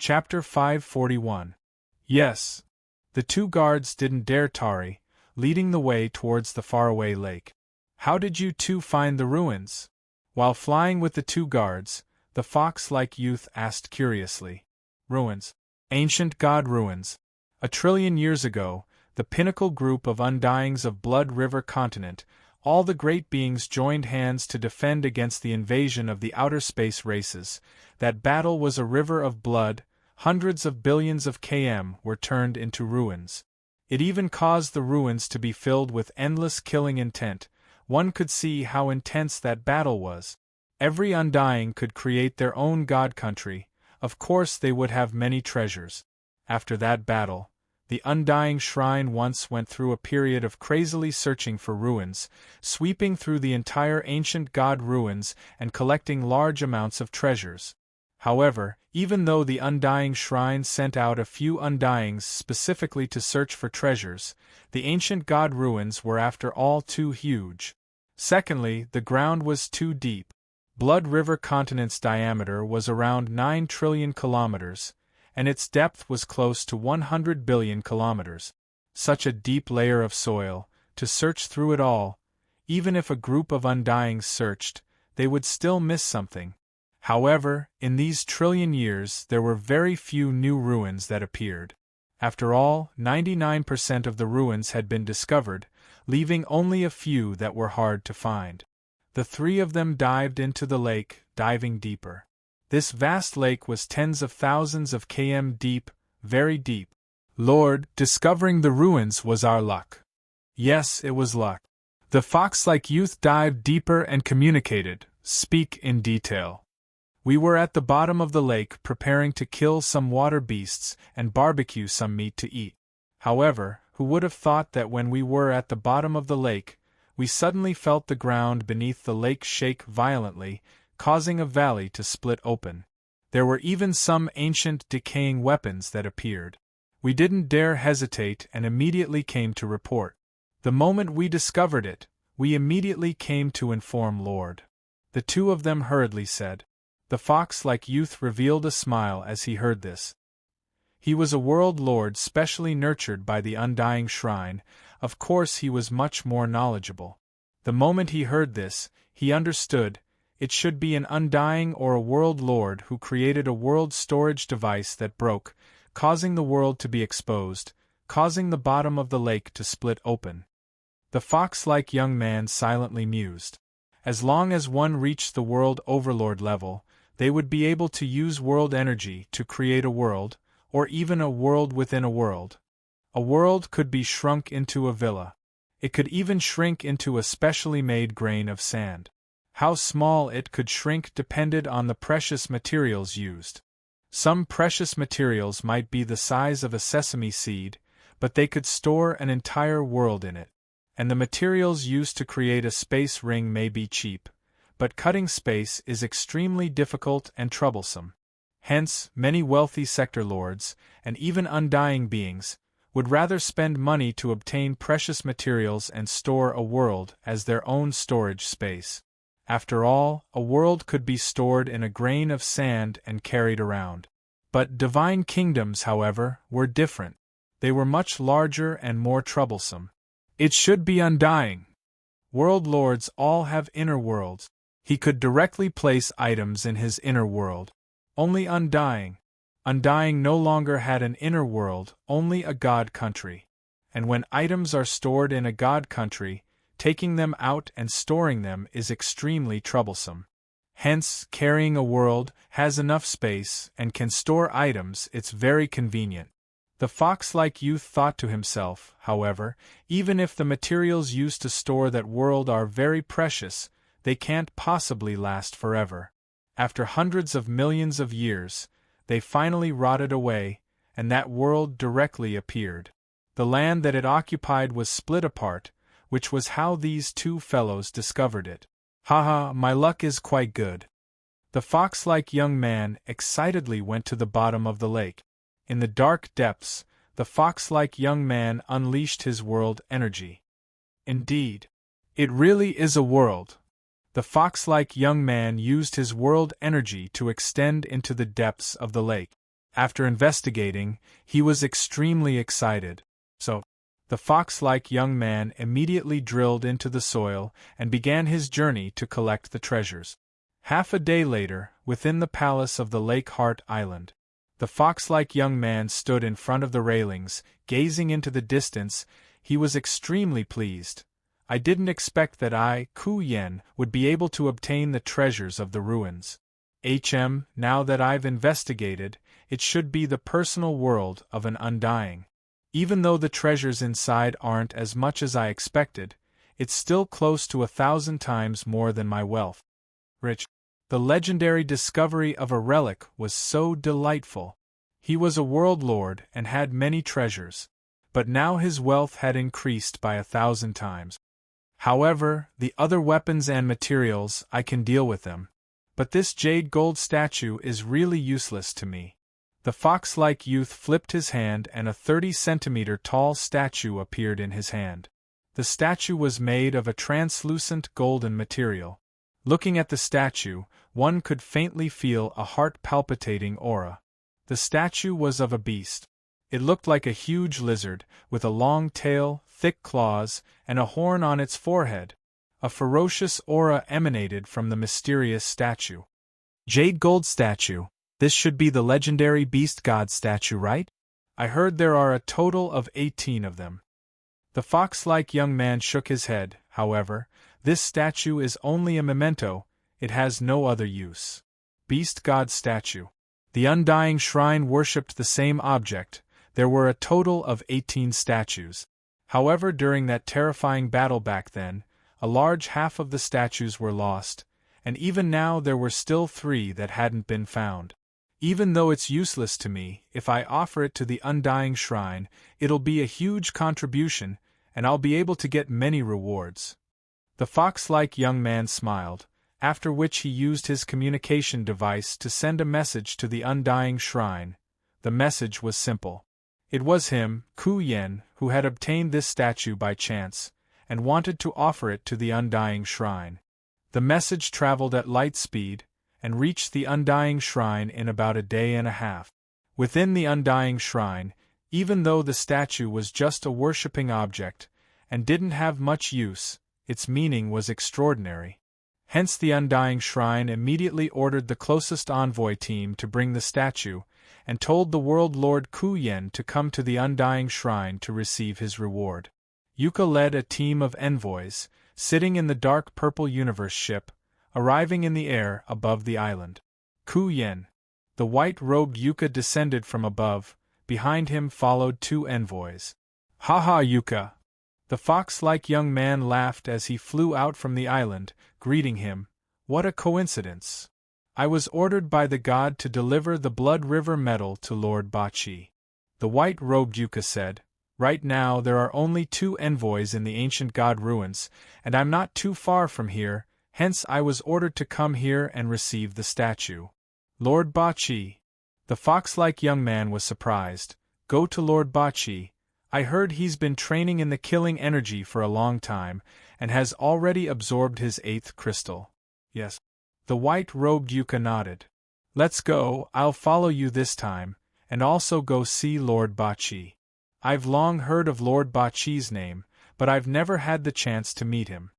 Chapter 541. Yes. The two guards didn't dare tarry, leading the way towards the faraway lake. How did you two find the ruins? While flying with the two guards, the fox-like youth asked curiously. Ruins. Ancient god ruins. 1,000,000,000 years ago, the pinnacle group of undyings of Blood River continent, all the great beings joined hands to defend against the invasion of the outer space races. That battle was a river of blood. Hundreds of billions of km were turned into ruins. It even caused the ruins to be filled with endless killing intent. One could see how intense that battle was. Every undying could create their own god country. Of course they would have many treasures. After that battle, the Undying Shrine once went through a period of crazily searching for ruins, sweeping through the entire ancient god ruins and collecting large amounts of treasures. However, even though the Undying Shrine sent out a few Undyings specifically to search for treasures, the ancient god ruins were after all too huge. Secondly, the ground was too deep. Blood River continent's diameter was around 9 trillion kilometers, and its depth was close to 100 billion kilometers. Such a deep layer of soil, to search through it all, even if a group of Undyings searched, they would still miss something. However, in these trillion years there were very few new ruins that appeared. After all, 99% of the ruins had been discovered, leaving only a few that were hard to find. The three of them dived into the lake, diving deeper. This vast lake was tens of thousands of km deep, very deep. Lord, discovering the ruins was our luck. Yes, it was luck. The fox-like youth dived deeper and communicated, speak in detail. We were at the bottom of the lake preparing to kill some water beasts and barbecue some meat to eat. However, who would have thought that when we were at the bottom of the lake, we suddenly felt the ground beneath the lake shake violently, causing a valley to split open. There were even some ancient decaying weapons that appeared. We didn't dare hesitate and immediately came to report. The moment we discovered it, we immediately came to inform Lord. The two of them hurriedly said. The fox-like youth revealed a smile as he heard this. He was a world lord specially nurtured by the Undying Shrine. Of course he was much more knowledgeable. The moment he heard this, he understood. It should be an Undying or a world lord who created a world storage device that broke, causing the world to be exposed, causing the bottom of the lake to split open. The fox-like young man silently mused. As long as one reached the world overlord level, they would be able to use world energy to create a world, or even a world within a world. A world could be shrunk into a villa. It could even shrink into a specially made grain of sand. How small it could shrink depended on the precious materials used. Some precious materials might be the size of a sesame seed, but they could store an entire world in it. And the materials used to create a space ring may be cheap, but cutting space is extremely difficult and troublesome. Hence, many wealthy sector lords, and even undying beings, would rather spend money to obtain precious materials and store a world as their own storage space. After all, a world could be stored in a grain of sand and carried around. But divine kingdoms, however, were different. They were much larger and more troublesome. It should be undying. World lords all have inner worlds. He could directly place items in his inner world. Only undying. Undying no longer had an inner world, only a god country. And when items are stored in a god country, taking them out and storing them is extremely troublesome. Hence, carrying a world has enough space and can store items. It's very convenient. The fox-like youth thought to himself, however, even if the materials used to store that world are very precious, they can't possibly last forever. After hundreds of millions of years, they finally rotted away, and that world directly appeared. The land that it occupied was split apart, which was how these two fellows discovered it. Haha, my luck is quite good. The fox-like young man excitedly went to the bottom of the lake. In the dark depths, the fox-like young man unleashed his world energy. Indeed, it really is a world. The fox-like young man used his world energy to extend into the depths of the lake. After investigating, he was extremely excited. So, the fox-like young man immediately drilled into the soil and began his journey to collect the treasures. Half a day later, within the palace of the Lake Heart Island, the fox-like young man stood in front of the railings, gazing into the distance. He was extremely pleased. I didn't expect that I, Ku Yen, would be able to obtain the treasures of the ruins. Now that I've investigated, it should be the personal world of an undying. Even though the treasures inside aren't as much as I expected, it's still close to 1,000 times more than my wealth. Rich. The legendary discovery of a relic was so delightful. He was a world lord and had many treasures, but now his wealth had increased by 1,000 times. However, the other weapons and materials, I can deal with them. But this jade gold statue is really useless to me. The fox-like youth flipped his hand and a 30-centimeter tall statue appeared in his hand. The statue was made of a translucent golden material. Looking at the statue, one could faintly feel a heart-palpitating aura. The statue was of a beast. It looked like a huge lizard, with a long tail, thick claws, and a horn on its forehead. A ferocious aura emanated from the mysterious statue. Jade gold statue. This should be the legendary beast god statue, right? I heard there are a total of 18 of them. The fox-like young man shook his head. However, this statue is only a memento, it has no other use. Beast god statue. The Undying Shrine worshipped the same object. There were a total of 18 statues. However, during that terrifying battle back then, a large half of the statues were lost, and even now there were still 3 that hadn't been found. Even though it's useless to me, if I offer it to the Undying Shrine, it'll be a huge contribution, and I'll be able to get many rewards. The fox-like young man smiled, after which he used his communication device to send a message to the Undying Shrine. The message was simple. It was him, Ku Yen, who had obtained this statue by chance, and wanted to offer it to the Undying Shrine. The message traveled at light speed, and reached the Undying Shrine in about a day and a half. Within the Undying Shrine, even though the statue was just a worshipping object, and didn't have much use, its meaning was extraordinary. Hence the Undying Shrine immediately ordered the closest envoy team to bring the statue, and told the World Lord Ku Yen to come to the Undying Shrine to receive his reward. Yuka led a team of envoys, sitting in the dark purple universe ship, arriving in the air above the island. Ku Yen. The white-robed Yuka descended from above. Behind him followed 2 envoys. "Ha-ha, Yuka!" The fox-like young man laughed as he flew out from the island, greeting him. "What a coincidence! I was ordered by the god to deliver the Blood River medal to Lord Bachi." The white-robed Yuka said, "Right now there are only 2 envoys in the ancient god ruins, and I'm not too far from here, hence I was ordered to come here and receive the statue." Lord Bachi. The fox-like young man was surprised. "Go to Lord Bachi. I heard he's been training in the killing energy for a long time, and has already absorbed his 8th crystal." "Yes." The white-robed Yuka nodded. "Let's go, I'll follow you this time, and also go see Lord Bachi. I've long heard of Lord Bachi's name, but I've never had the chance to meet him."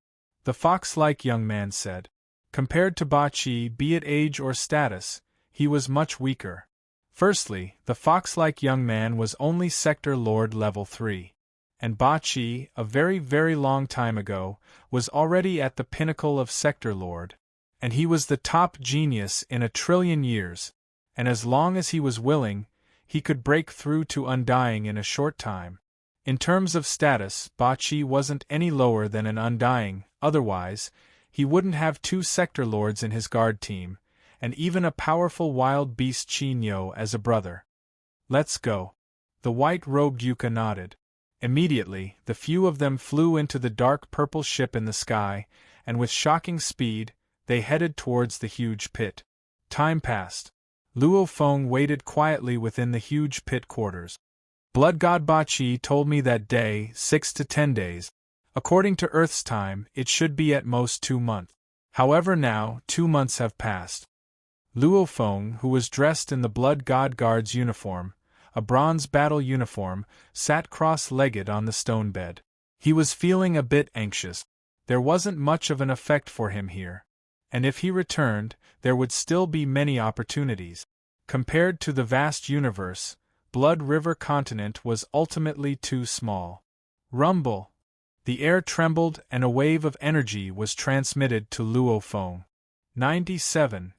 The fox-like young man said. Compared to Bachi, be it age or status, he was much weaker. Firstly, the fox-like young man was only Sector Lord level 3. And Bachi, a very, very long time ago, was already at the pinnacle of Sector Lord. And he was the top genius in 1,000,000,000,000 years. And as long as he was willing, he could break through to Undying in a short time. In terms of status, Bachi wasn't any lower than an Undying, otherwise, he wouldn't have 2 Sector Lords in his guard team, and even a powerful wild beast Chinyo as a brother. "Let's go." The white-robed Yuka nodded. Immediately, the few of them flew into the dark purple ship in the sky, and with shocking speed, they headed towards the huge pit. Time passed. Luo Feng waited quietly within the huge pit quarters. Blood God Bachi told me that day, 6 to 10 days. According to Earth's time, it should be at most 2 months. However now, 2 months have passed. Luo Feng, who was dressed in the Blood God Guard's uniform, a bronze battle uniform, sat cross-legged on the stone bed. He was feeling a bit anxious. There wasn't much of an effect for him here. And if he returned, there would still be many opportunities. Compared to the vast universe, Blood River Continent was ultimately too small. Rumble! The air trembled and a wave of energy was transmitted to Luo Feng. 97.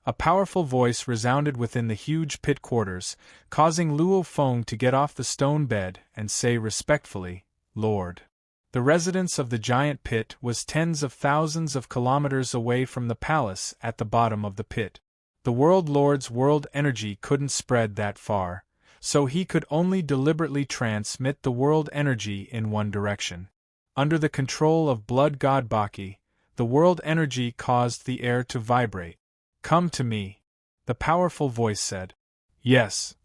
A powerful voice resounded within the huge pit quarters, causing Luo Feng to get off the stone bed and say respectfully, "Lord." The residence of the giant pit was tens of thousands of kilometers away from the palace at the bottom of the pit. The World Lord's world energy couldn't spread that far, so he could only deliberately transmit the world energy in one direction. Under the control of Blood God Baki, the world energy caused the air to vibrate. "Come to me," the powerful voice said. "Yes,"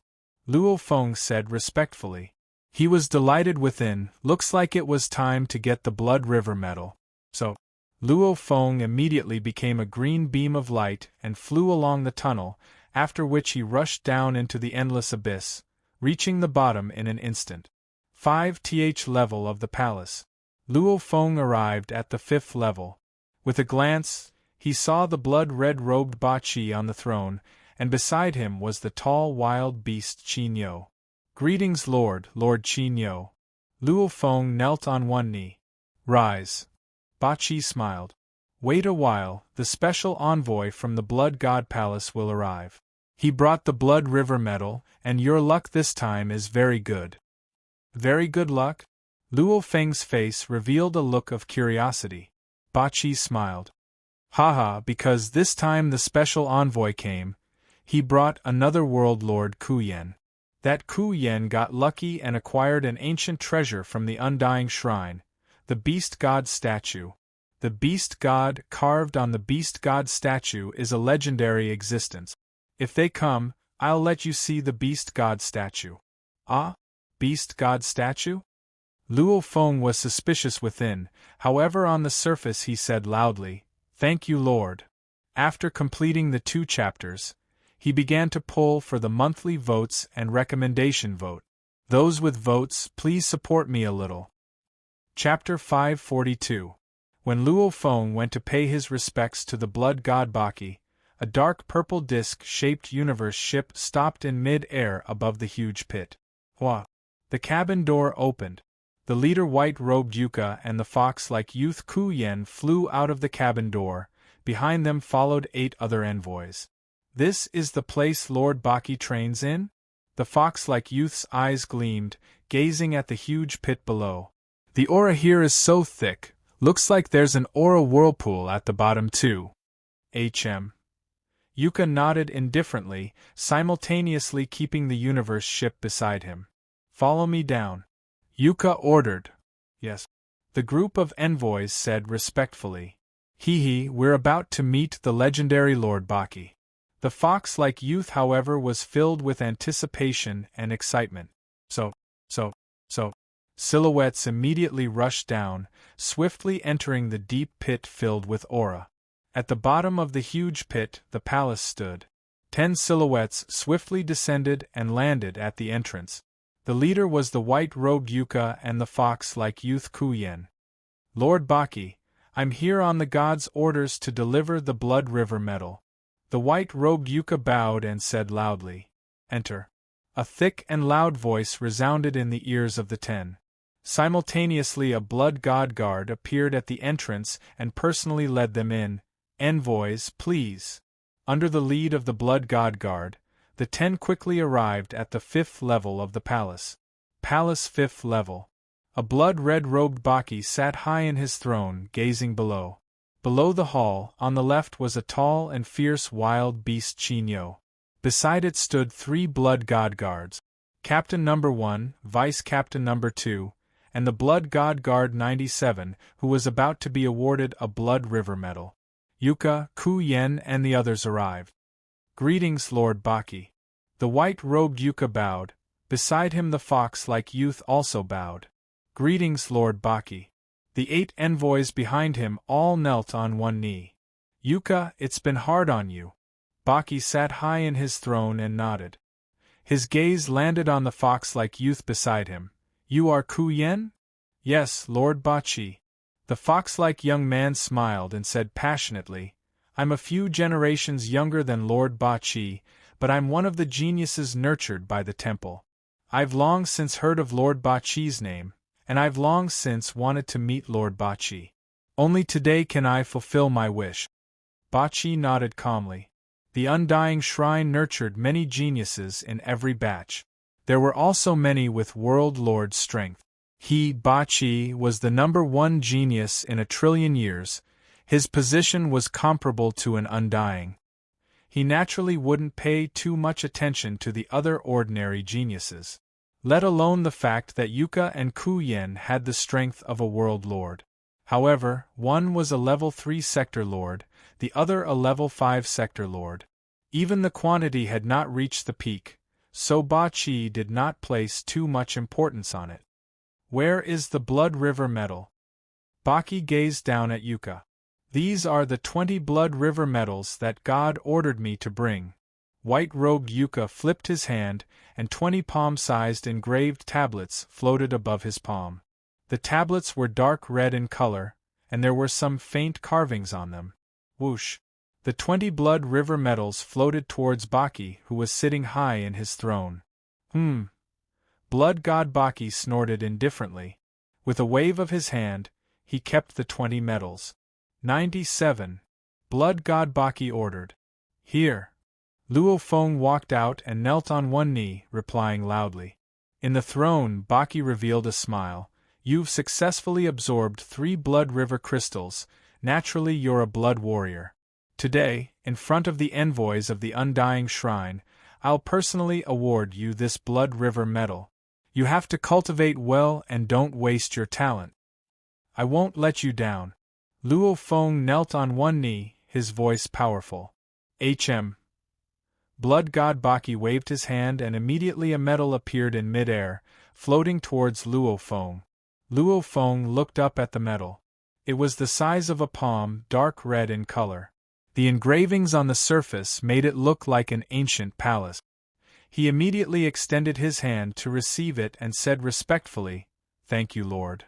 Luo Feng said respectfully. He was delighted within. Looks like it was time to get the Blood River medal. So, Luo Feng immediately became a green beam of light and flew along the tunnel, after which he rushed down into the endless abyss, reaching the bottom in an instant. 5th level of the palace. Luo Feng arrived at the 5th level. With a glance, he saw the blood-red-robed Ba Qi on the throne, and beside him was the tall wild beast Qin Yo. "Greetings, Lord Qin Yo." Luo Feng knelt on one knee. "Rise." Ba Qi smiled. "Wait a while, the special envoy from the Blood God Palace will arrive. He brought the Blood River medal, and your luck this time is very good." "Very good luck?" Luo Feng's face revealed a look of curiosity. Ba Qi smiled. "Haha, because this time the special envoy came. He brought another world lord Ku Yen. That Ku Yen got lucky and acquired an ancient treasure from the Undying Shrine, the Beast God statue. The Beast God carved on the Beast God statue is a legendary existence. If they come, I'll let you see the Beast God statue." "Ah? Beast God statue?" Luo Feng was suspicious within, however on the surface he said loudly, "Thank you, Lord." After completing the 2 chapters, he began to poll for the monthly votes and recommendation vote. Those with votes, please support me a little. Chapter 542. When Luo Feng went to pay his respects to the Blood God Baki, a dark purple disc-shaped universe ship stopped in mid-air above the huge pit. Hua! The cabin door opened. The leader white-robed Yuka and the fox-like youth Ku Yen flew out of the cabin door. Behind them followed 8 other envoys. "This is the place Lord Baki trains in?" The fox-like youth's eyes gleamed, gazing at the huge pit below. "The aura here is so thick, looks like there's an aura whirlpool at the bottom too." Yuka nodded indifferently, simultaneously keeping the universe ship beside him. "Follow me down," Yuka ordered. "Yes," the group of envoys said respectfully. We're about to meet the legendary Lord Baki." The fox-like youth, however, was filled with anticipation and excitement. So. Silhouettes immediately rushed down, swiftly entering the deep pit filled with aura. At the bottom of the huge pit, the palace stood. 10 silhouettes swiftly descended and landed at the entrance. The leader was the white-robed Yuka and the fox-like youth Ku Yen. "Lord Baki, I'm here on the god's orders to deliver the Blood River medal." The white-robed Yuka bowed and said loudly, "Enter." A thick and loud voice resounded in the ears of the 10. Simultaneously a Blood God guard appeared at the entrance and personally led them in. "Envoys, please." Under the lead of the Blood God guard, the 10 quickly arrived at the 5th level of the palace. Palace 5th level. A blood-red-robed Baki sat high in his throne, gazing below. Below the hall, on the left was a tall and fierce wild beast Qin Yo. Beside it stood 3 Blood God guards. Captain Number 1, Vice Captain Number 2, and the Blood God Guard 97, who was about to be awarded a Blood River medal. Yuka, Ku Yen and the others arrived. "Greetings, Lord Baki." The white-robed Yuka bowed. Beside him the fox-like youth also bowed. "Greetings, Lord Baki." The 8 envoys behind him all knelt on one knee. "Yuka, it's been hard on you." Baki sat high in his throne and nodded. His gaze landed on the fox-like youth beside him. You are Ku Yen? Yes, Lord Bachi. The fox-like young man smiled and said passionately, I'm a few generations younger than Lord Bachi, but I'm one of the geniuses nurtured by the temple. I've long since heard of Lord Bachi's name, and I've long since wanted to meet Lord Bachi. Only today can I fulfill my wish. Bachi nodded calmly. The undying shrine nurtured many geniuses in every batch. There were also many with World Lord strength. He, Bachi, was the #1 genius in 1,000,000,000 years. His position was comparable to an undying. He naturally wouldn't pay too much attention to the other ordinary geniuses, let alone the fact that Yuka and Ku Yen had the strength of a World Lord. However, one was a level 3 Sector Lord, the other a level 5 Sector Lord. Even the quantity had not reached the peak, so Bachi did not place too much importance on it. Where is the Blood River medal? Baki gazed down at Yuka. These are the 20 Blood River medals that God ordered me to bring. White-robed Yuka flipped his hand, and 20 palm-sized engraved tablets floated above his palm. The tablets were dark red in color, and there were some faint carvings on them. Whoosh! The 20 Blood River medals floated towards Baki, who was sitting high in his throne. Blood God Baki snorted indifferently. With a wave of his hand, he kept the 20 medals. 97. Blood God Baki ordered. Here. Luo Feng walked out and knelt on one knee, replying loudly. In the throne, Baki revealed a smile. You've successfully absorbed 3 Blood River crystals. Naturally, you're a blood warrior. Today, in front of the envoys of the Undying Shrine, I'll personally award you this Blood River medal. You have to cultivate well and don't waste your talent. I won't let you down. Luo Feng knelt on one knee, his voice powerful. Blood God Baki waved his hand and immediately a medal appeared in mid-air, floating towards Luo Feng. Luo Feng looked up at the medal. It was the size of a palm, dark red in color. The engravings on the surface made it look like an ancient palace. He immediately extended his hand to receive it and said respectfully, Thank you, Lord.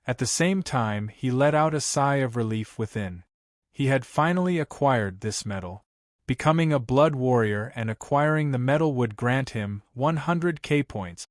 At the same time, he let out a sigh of relief within. He had finally acquired this medal. Becoming a blood warrior and acquiring the medal would grant him 100k points.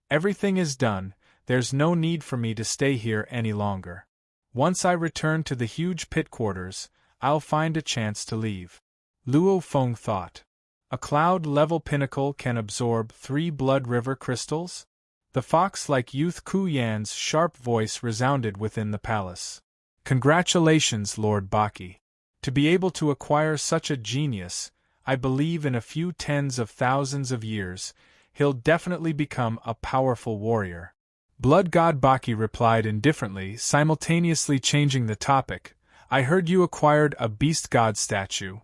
Everything is done, there's no need for me to stay here any longer. Once I return to the huge pit quarters, I'll find a chance to leave. Luo Feng thought. A cloud-level pinnacle can absorb 3 Blood River crystals? The fox-like youth Ku Yan's sharp voice resounded within the palace. Congratulations, Lord Baki. To be able to acquire such a genius, I believe in a few tens of thousands of years, he'll definitely become a powerful warrior. Blood God Baki replied indifferently, simultaneously changing the topic. I heard you acquired a beast god statue.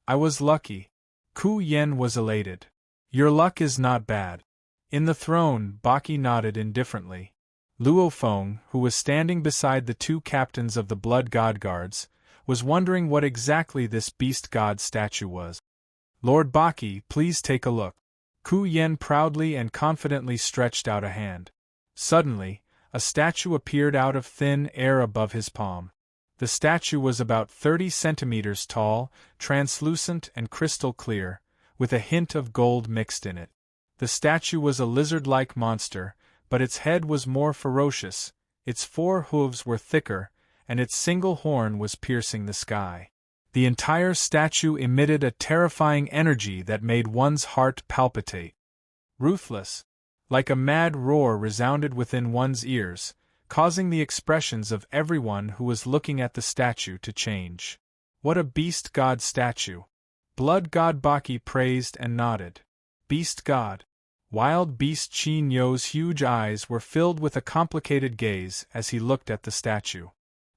I was lucky. Ku Yen was elated. Your luck is not bad. In the throne, Baki nodded indifferently. Luo Feng, who was standing beside the 2 captains of the Blood God Guards, was wondering what exactly this beast god statue was. Lord Baki, please take a look. Ku Yen proudly and confidently stretched out a hand. Suddenly, a statue appeared out of thin air above his palm. The statue was about 30 centimeters tall, translucent and crystal clear, with a hint of gold mixed in it. The statue was a lizard-like monster, but its head was more ferocious, its 4 hooves were thicker, and its single horn was piercing the sky. The entire statue emitted a terrifying energy that made one's heart palpitate. Ruthless, like a mad roar resounded within one's ears, causing the expressions of everyone who was looking at the statue to change. What a beast god statue! Blood God Baki praised and nodded. Beast god. Wild beast Qin Yo's huge eyes were filled with a complicated gaze as he looked at the statue.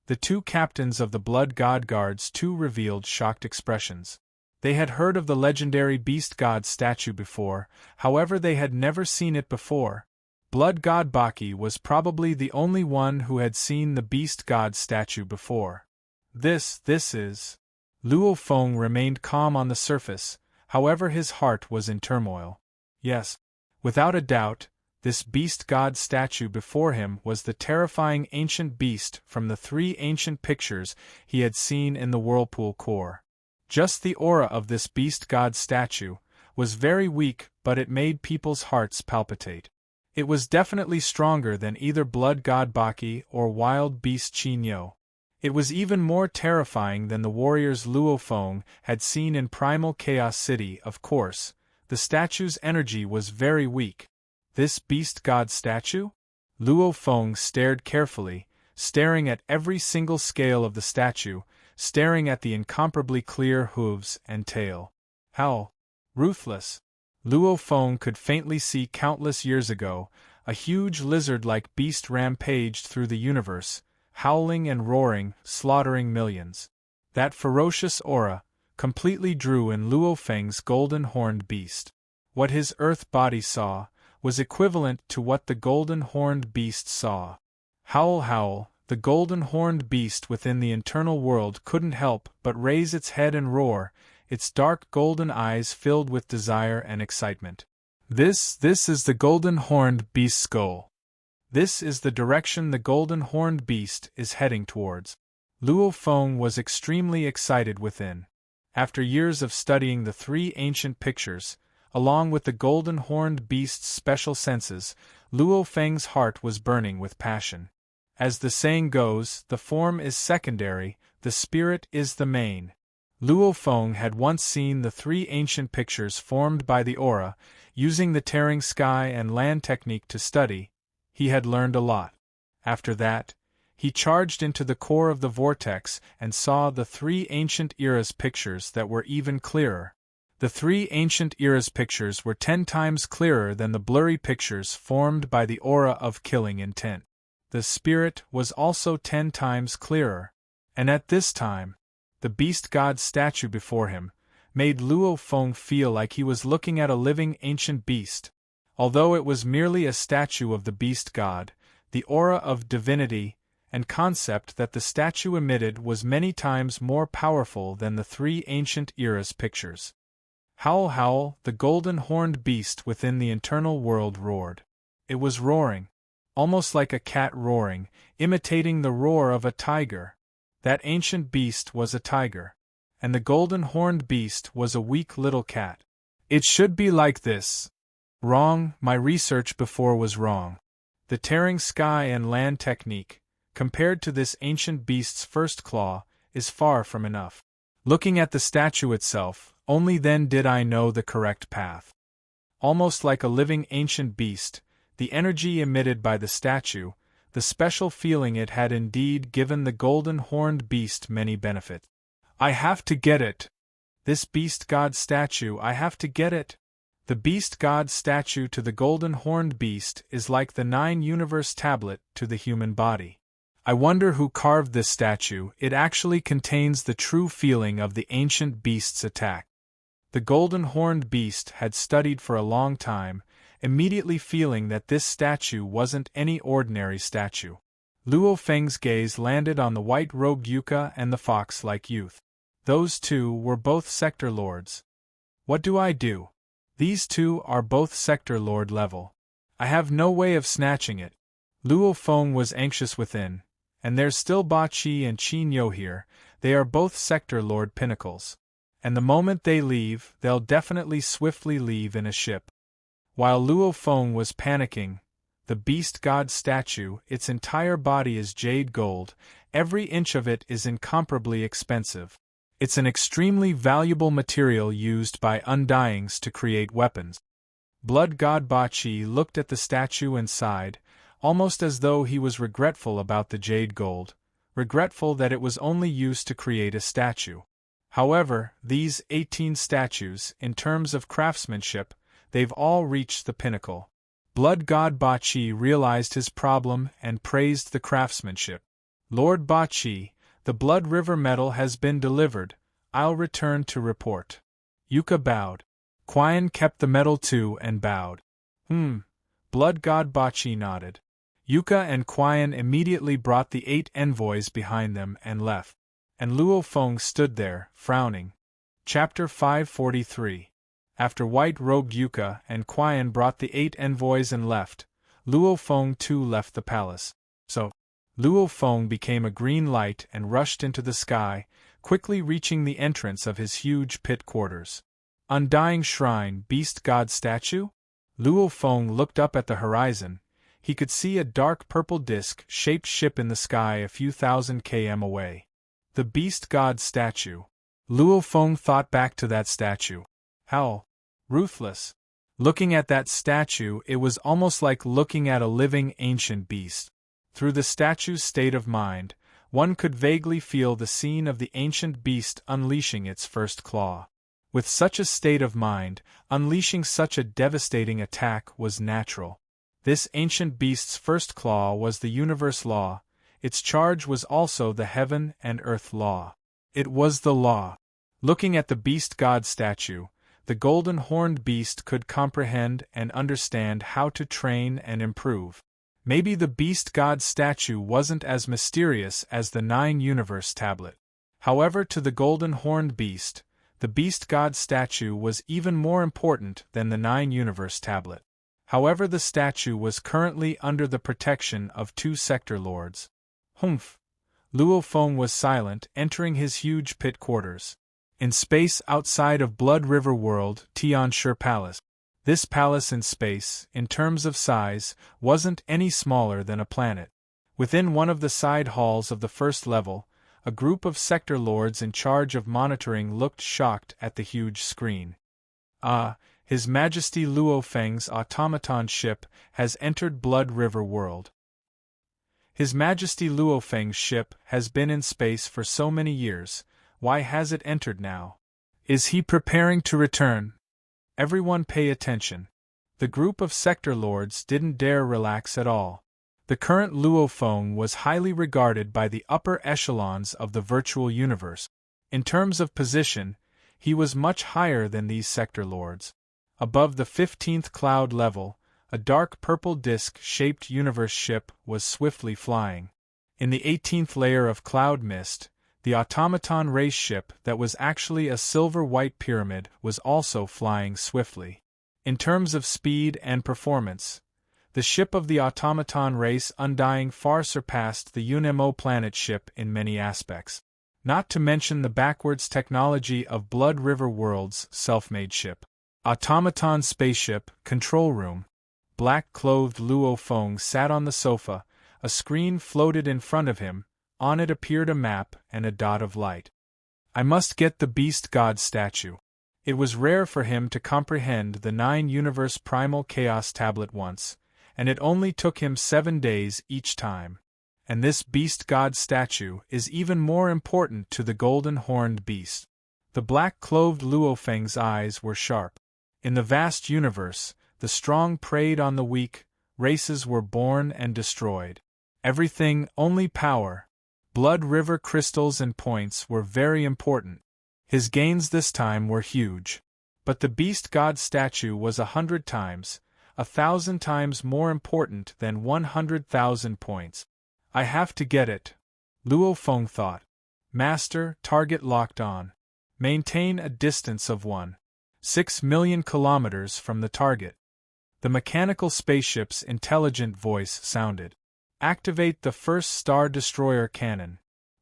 The 2 captains of the Blood God Guards too revealed shocked expressions. They had heard of the legendary beast god statue before, however they had never seen it before. Blood God Baki was probably the only one who had seen the beast god statue before. This is... Luo Feng remained calm on the surface, However, his heart was in turmoil. Yes, without a doubt, this beast god statue before him was the terrifying ancient beast from the 3 ancient pictures he had seen in the whirlpool core. Just the aura of this beast god statue was very weak, but it made people's hearts palpitate. It was definitely stronger than either blood god Baki or wild beast Qinyo. It was even more terrifying than the warriors Luo Feng had seen in Primal Chaos City. Of course, the statue's energy was very weak. This beast god statue? Luo Feng stared carefully, staring at every single scale of the statue, staring at the incomparably clear hooves and tail. How ruthless! Luo Feng could faintly see countless years ago, a huge lizard-like beast rampaged through the universe, howling and roaring, slaughtering millions. That ferocious aura completely drew in Luo Feng's golden-horned beast. What his earth body saw was equivalent to what the golden-horned beast saw. Howl, howl, the golden-horned beast within the internal world couldn't help but raise its head and roar, its dark golden eyes filled with desire and excitement. This is the golden-horned beast's goal. This is the direction the golden-horned beast is heading towards. Luo Feng was extremely excited within. After years of studying the 3 ancient pictures, along with the golden-horned beast's special senses, Luo Feng's heart was burning with passion. As the saying goes, the form is secondary, the spirit is the main. Luo Feng had once seen the 3 ancient pictures formed by the aura, using the tearing sky and land technique to study. He had learned a lot. After that, he charged into the core of the vortex and saw the 3 ancient eras pictures that were even clearer. The 3 ancient eras pictures were 10 times clearer than the blurry pictures formed by the aura of killing intent. The spirit was also 10 times clearer. And at this time, the beast god statue before him made Luo Feng feel like he was looking at a living ancient beast. Although it was merely a statue of the beast god, the aura of divinity and concept that the statue emitted was many times more powerful than the 3 ancient eras pictures. Howl, howl, the golden-horned beast within the internal world roared. It was roaring, almost like a cat roaring, imitating the roar of a tiger. That ancient beast was a tiger, and the golden-horned beast was a weak little cat. It should be like this. Wrong, my research before was wrong. The tearing sky and land technique, compared to this ancient beast's first claw, is far from enough. Looking at the statue itself, only then did I know the correct path. Almost like a living ancient beast, the energy emitted by the statue, the special feeling it had indeed given the golden-horned beast many benefits. I have to get it. This beast god statue, I have to get it. The beast god statue to the golden-horned beast is like the 9-universe tablet to the human body. I wonder who carved this statue. It actually contains the true feeling of the ancient beast's attack. The golden-horned beast had studied for a long time, immediately feeling that this statue wasn't any ordinary statue. Luo Feng's gaze landed on the white-robed Yuka and the fox-like youth. Those 2 were both sector lords. What do I do? These 2 are both sector lord level. I have no way of snatching it. Luo Feng was anxious within. And there's still Ba Qi and Qinyo here, they are both sector lord pinnacles. And the moment they leave, they'll definitely swiftly leave in a ship. While Luo Feng was panicking, the beast god statue, its entire body is jade gold, every inch of it is incomparably expensive. It's an extremely valuable material used by undyings to create weapons. Blood god Ba Qi looked at the statue and sighed, almost as though he was regretful about the jade gold, regretful that it was only used to create a statue. However, these 18 statues, in terms of craftsmanship, they've all reached the pinnacle. Blood god Ba Qi realized his problem and praised the craftsmanship. Lord Ba Qi, the Blood River medal has been delivered, I'll return to report. Yuka bowed. Qian kept the medal too and bowed. Blood god Ba Qi nodded. Yuka and Qian immediately brought the 8 envoys behind them and left. And Luo Feng stood there, frowning. Chapter 543. After white-robed Yuka and Qian brought the 8 envoys and left, Luo Feng too left the palace. So, Luo Feng became a green light and rushed into the sky, quickly reaching the entrance of his huge pit quarters. Undying Shrine, Beast God Statue? Luo Feng looked up at the horizon. He could see a dark purple disc-shaped ship in the sky a few thousand km away. The Beast God Statue. Luo Feng thought back to that statue. How ruthless. Looking at that statue, it was almost like looking at a living ancient beast. Through the statue's state of mind, one could vaguely feel the scene of the ancient beast unleashing its first claw. With such a state of mind, unleashing such a devastating attack was natural. This ancient beast's first claw was the universe law. Its charge was also the heaven and earth law. It was the law. Looking at the beast god statue, the golden-horned beast could comprehend and understand how to train and improve. Maybe the beast god statue wasn't as mysterious as the 9-universe tablet. However, to the golden-horned beast, the beast god statue was even more important than the 9-universe tablet. However, the statue was currently under the protection of 2 sector lords. Humph! Luo Feng was silent, entering his huge pit quarters. In space outside of Blood River World, Tianshi Palace. This palace in space, in terms of size, wasn't any smaller than a planet. Within one of the side halls of the first level, a group of sector lords in charge of monitoring looked shocked at the huge screen. Ah, His Majesty Luo Feng's automaton ship has entered Blood River World. His Majesty Luo Feng's ship has been in space for so many years. Why has it entered now? Is he preparing to return? Everyone pay attention. The group of sector lords didn't dare relax at all. The current Luo Feng was highly regarded by the upper echelons of the virtual universe. In terms of position, he was much higher than these sector lords. Above the 15th cloud level, a dark purple disc-shaped universe ship was swiftly flying. In the 18th layer of cloud mist, the automaton race ship that was actually a silver-white pyramid was also flying swiftly. In terms of speed and performance, the ship of the automaton race Undying far surpassed the UNMO planet ship in many aspects. Not to mention the backwards technology of Blood River World's self-made ship. Automaton spaceship, control room. Black-clothed Luo Feng sat on the sofa, a screen floated in front of him. On it appeared a map and a dot of light. I must get the Beast God statue. It was rare for him to comprehend the 9-universe primal chaos tablet once, and it only took him 7 days each time. And this Beast God statue is even more important to the golden-horned beast. The black-clothed Luo Feng's eyes were sharp. In the vast universe, the strong preyed on the weak, races were born and destroyed. Everything, only power. Blood River crystals and points were very important. His gains this time were huge. But the Beast God statue was 100 times, 1,000 times more important than 100,000 points. I have to get it. Luo Feng thought. Master, target locked on. Maintain a distance of 1.6 million kilometers from the target. The mechanical spaceship's intelligent voice sounded. Activate the first Star Destroyer cannon.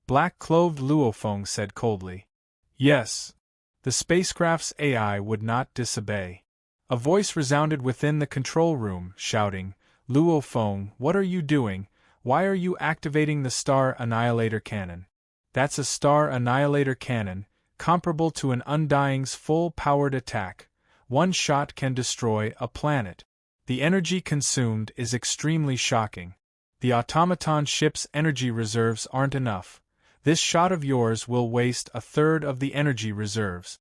Black-clothed Luo Feng said coldly. Yes. The spacecraft's AI would not disobey. A voice resounded within the control room, shouting, Luo Feng, what are you doing? Why are you activating the Star Annihilator cannon? That's a Star Annihilator cannon, comparable to an Undying's full-powered attack. One shot can destroy a planet. The energy consumed is extremely shocking. The automaton ship's energy reserves aren't enough. This shot of yours will waste a third of the energy reserves.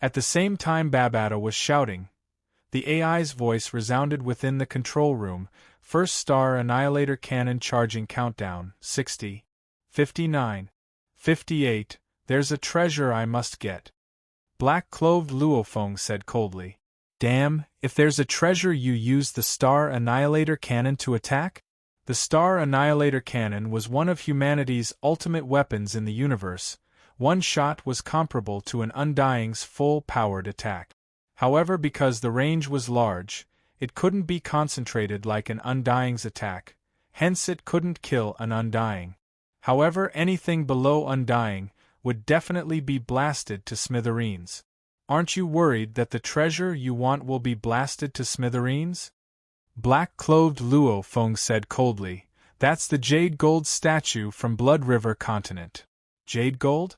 At the same time Babata was shouting. The AI's voice resounded within the control room. First Star Annihilator cannon charging countdown, 60, 59, 58, there's a treasure I must get. Black-clothed Luo Feng said coldly. Damn, if there's a treasure you use the Star Annihilator cannon to attack? The Star Annihilator cannon was one of humanity's ultimate weapons in the universe. One shot was comparable to an Undying's full-powered attack. However, because the range was large, it couldn't be concentrated like an Undying's attack, hence it couldn't kill an Undying. However, anything below Undying would definitely be blasted to smithereens. Aren't you worried that the treasure you want will be blasted to smithereens? Black-clothed Luo Feng said coldly, "That's the jade gold statue from Blood River continent." Jade gold?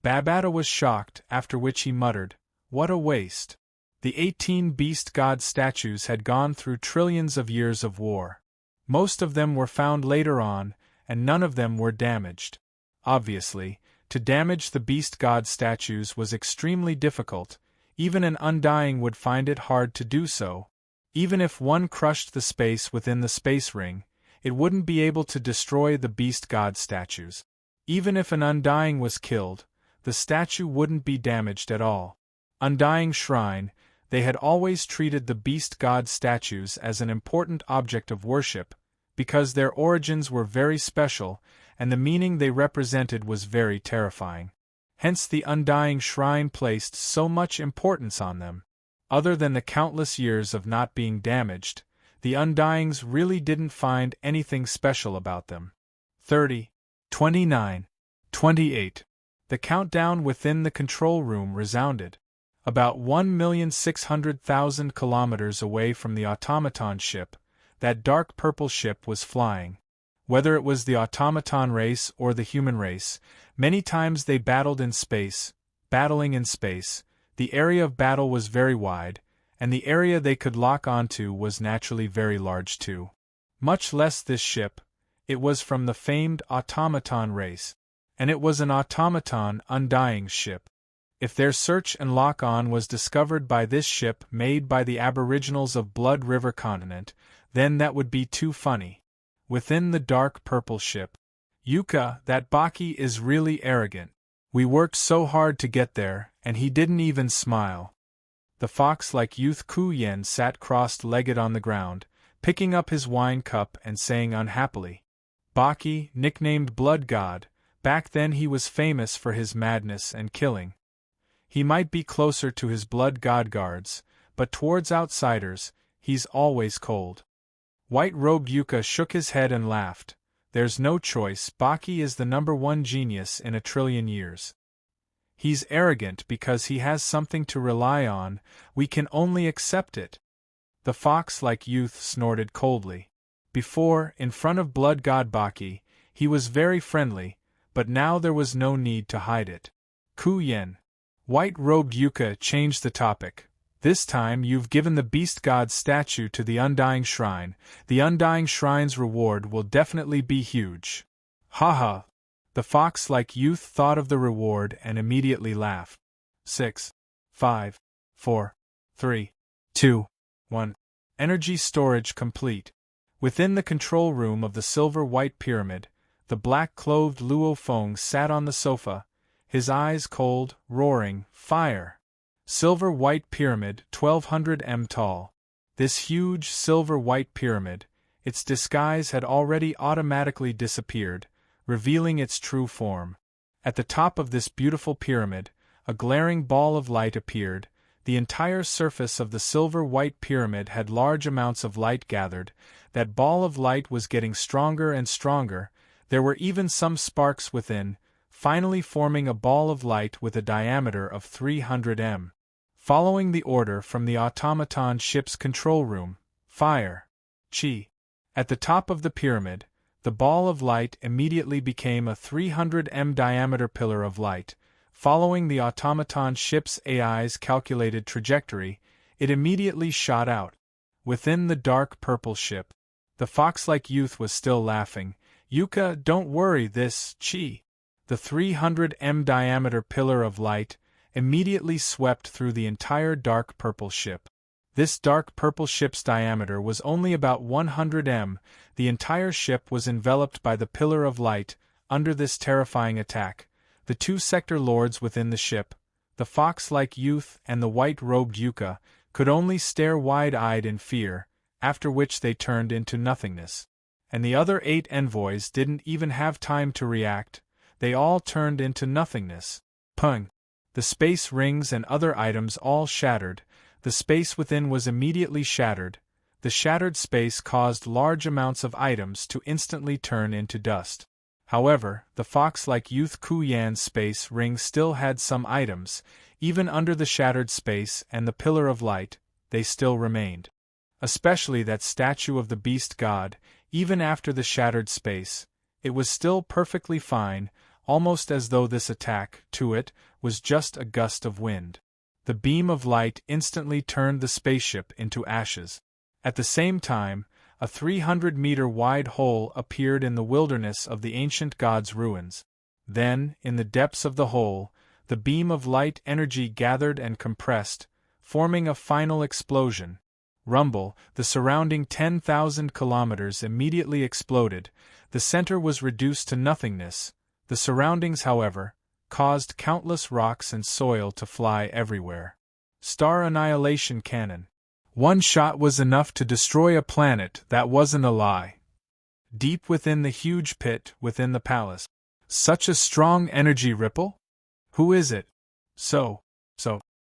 Babata was shocked, after which he muttered, "What a waste." The 18 beast god statues had gone through trillions of years of war. Most of them were found later on, and none of them were damaged. Obviously, to damage the beast god statues was extremely difficult. Even an Undying would find it hard to do so. Even if one crushed the space within the space ring, it wouldn't be able to destroy the beast god statues. Even if an Undying was killed, the statue wouldn't be damaged at all. Undying Shrine, they had always treated the beast god statues as an important object of worship, because their origins were very special, and the meaning they represented was very terrifying. Hence the Undying Shrine placed so much importance on them. Other than the countless years of not being damaged, the Undyings really didn't find anything special about them. 30, 29, 28. The countdown within the control room resounded. About 1,600,000 kilometers away from the automaton ship, that dark purple ship was flying. Whether it was the automaton race or the human race, many times they battled in space. Battling in space, the area of battle was very wide, and the area they could lock onto was naturally very large too. Much less this ship, it was from the famed automaton race, and it was an automaton Undying ship. If their search and lock-on was discovered by this ship made by the aboriginals of Blood River continent, then that would be too funny. Within the dark purple ship, "Yuka, that Baki is really arrogant. We worked so hard to get there, and he didn't even smile." The fox-like youth Ku Yen sat crossed-legged on the ground, picking up his wine cup and saying unhappily, "Baki, nicknamed Blood God, back then he was famous for his madness and killing. He might be closer to his blood god guards, but towards outsiders, he's always cold." White-robed Yuka shook his head and laughed. "There's no choice, Baki is the #1 genius in a trillion years. He's arrogant because he has something to rely on, we can only accept it." The fox-like youth snorted coldly. Before, in front of blood god Baki, he was very friendly, but now there was no need to hide it. "Ku Yen." White-robed Yuka changed the topic. "This time you've given the beast god statue to the Undying Shrine. The Undying Shrine's reward will definitely be huge." "Haha." The fox-like youth thought of the reward and immediately laughed. 6, 5, 4, 3, 2, 1. Energy storage complete. Within the control room of the silver-white pyramid, the black-clothed Luo Feng sat on the sofa, his eyes cold, roaring, "Fire!" Silver-white pyramid, 1200 m tall. This huge silver-white pyramid, its disguise had already automatically disappeared, revealing its true form. At the top of this beautiful pyramid, a glaring ball of light appeared. The entire surface of the silver-white pyramid had large amounts of light gathered. That ball of light was getting stronger and stronger. There were even some sparks within, finally forming a ball of light with a diameter of 300 m. Following the order from the automaton ship's control room, "Fire! Chi!" At the top of the pyramid, the ball of light immediately became a 300 m diameter pillar of light. Following the automaton ship's AI's calculated trajectory, it immediately shot out. Within the dark purple ship, the fox-like youth was still laughing. "Yuka, don't worry, this Chi." The 300 m diameter pillar of light immediately swept through the entire dark purple ship. This dark purple ship's diameter was only about 100 m. The entire ship was enveloped by the pillar of light. Under this terrifying attack, the two sector lords within the ship, the fox-like youth and the white-robed Yuka, could only stare wide-eyed in fear, after which they turned into nothingness. And the other 8 envoys didn't even have time to react. They all turned into nothingness. Pung! The space rings and other items all shattered. The space within was immediately shattered. The shattered space caused large amounts of items to instantly turn into dust. However, the fox-like Youth Ku Yan's space ring still had some items. Even under the shattered space and the pillar of light, they still remained. Especially that statue of the beast god. Even after the shattered space, it was still perfectly fine, almost as though this attack, to it, was just a gust of wind. The beam of light instantly turned the spaceship into ashes. At the same time, a 300-meter-wide hole appeared in the wilderness of the ancient god's ruins. Then, in the depths of the hole, the beam of light energy gathered and compressed, forming a final explosion. Rumble, the surrounding 10,000 kilometers immediately exploded. The center was reduced to nothingness. The surroundings, however, caused countless rocks and soil to fly everywhere. Star annihilation cannon. One shot was enough to destroy a planet, that wasn't a lie. Deep within the huge pit within the palace. Such a strong energy ripple? Who is it? So.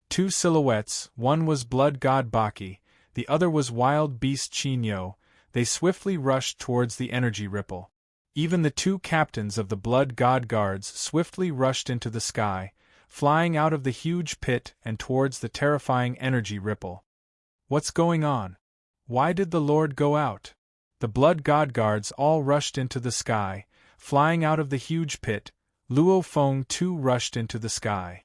Two silhouettes, one was blood god Baki, the other was wild beast Chinyo. They swiftly rushed towards the energy ripple. Even the two captains of the blood god guards swiftly rushed into the sky, flying out of the huge pit and towards the terrifying energy ripple. What's going on? Why did the Lord go out? The blood god guards all rushed into the sky, flying out of the huge pit. Luo Feng too rushed into the sky.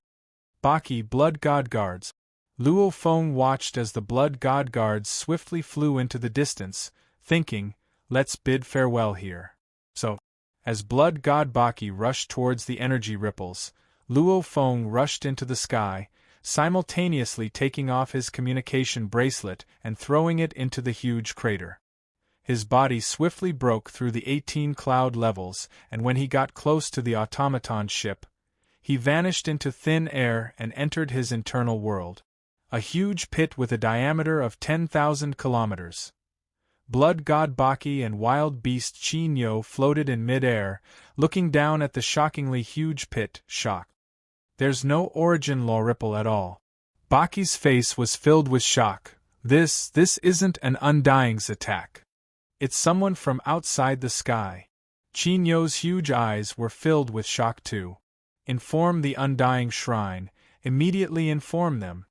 Baki blood god guards. Luo Feng watched as the blood god guards swiftly flew into the distance, thinking, let's bid farewell here. So, as blood god Baki rushed towards the energy ripples, Luo Feng rushed into the sky, simultaneously taking off his communication bracelet and throwing it into the huge crater. His body swiftly broke through the 18 cloud levels, and when he got close to the automaton ship, he vanished into thin air and entered his internal world. A huge pit with a diameter of 10,000 kilometers. Blood god Baki and wild beast Chinyo floated in mid-air, looking down at the shockingly huge pit, shocked. There's no origin law ripple at all. Baki's face was filled with shock. This isn't an Undying's attack. It's someone from outside the sky. Chinyo's huge eyes were filled with shock too. Inform the Undying Shrine, immediately inform them.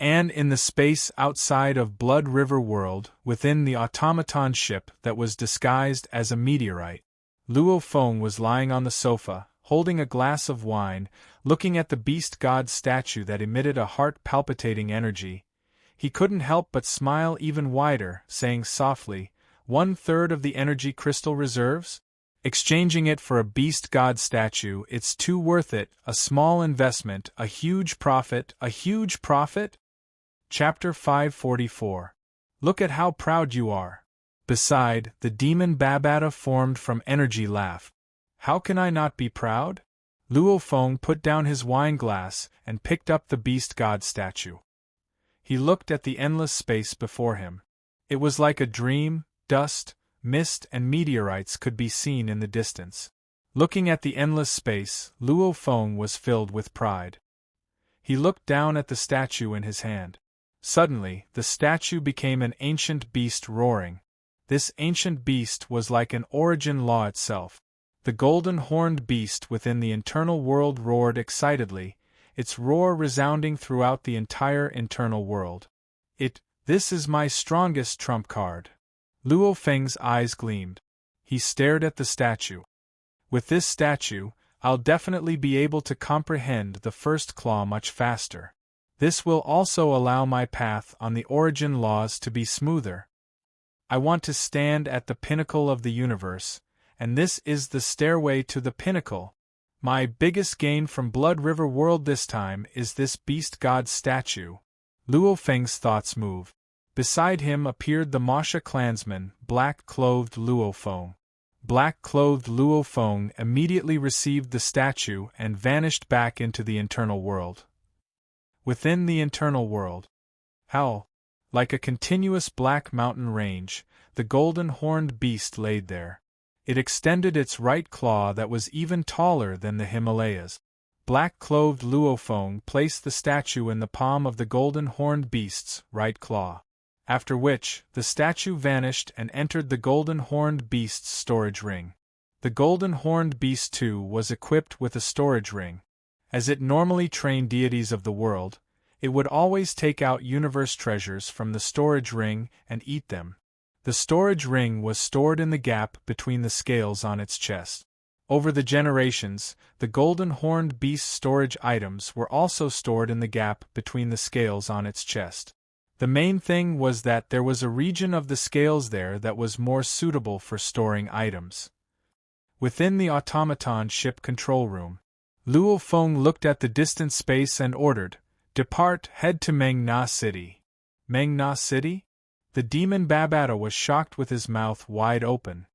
And in the space outside of Blood River World, within the automaton ship that was disguised as a meteorite, Luo Feng was lying on the sofa, holding a glass of wine, looking at the beast god statue that emitted a heart-palpitating energy. He couldn't help but smile even wider, saying softly, 1/3 of the energy crystal reserves? Exchanging it for a beast god statue, it's too worth it, a small investment, a huge profit, a huge profit? Chapter 544. Look at how proud you are. Beside, the demon Babata formed from energy laughed. How can I not be proud? Luo Feng put down his wine glass and picked up the beast god statue. He looked at the endless space before him. It was like a dream. Dust, mist and meteorites could be seen in the distance. Looking at the endless space, Luo Feng was filled with pride. He looked down at the statue in his hand. Suddenly, the statue became an ancient beast roaring. This ancient beast was like an origin law itself. The golden-horned beast within the internal world roared excitedly, its roar resounding throughout the entire internal world. This is my strongest trump card. Luo Feng's eyes gleamed. He stared at the statue. With this statue, I'll definitely be able to comprehend the first claw much faster. This will also allow my path on the origin laws to be smoother. I want to stand at the pinnacle of the universe, and this is the stairway to the pinnacle. My biggest gain from Blood River World this time is this beast god statue. Luo Feng's thoughts moved. Beside him appeared the Masha clansman, black-clothed Luo Feng. Black-clothed Luo Feng immediately received the statue and vanished back into the internal world. Within the internal world, like a continuous black mountain range, the golden-horned beast laid there. It extended its right claw that was even taller than the Himalayas. black-clothed Luofeng placed the statue in the palm of the golden-horned beast's right claw. After which, the statue vanished and entered the golden-horned beast's storage ring. The golden-horned beast too was equipped with a storage ring. As it normally trained deities of the world, it would always take out universe treasures from the storage ring and eat them. The storage ring was stored in the gap between the scales on its chest. Over the generations, the golden-horned beast's storage items were also stored in the gap between the scales on its chest. The main thing was that there was a region of the scales there that was more suitable for storing items. Within the automaton ship control room, Luofeng looked at the distant space and ordered, "Depart, head to Meng Na City." Meng Na City? The demon Babata was shocked with his mouth wide open.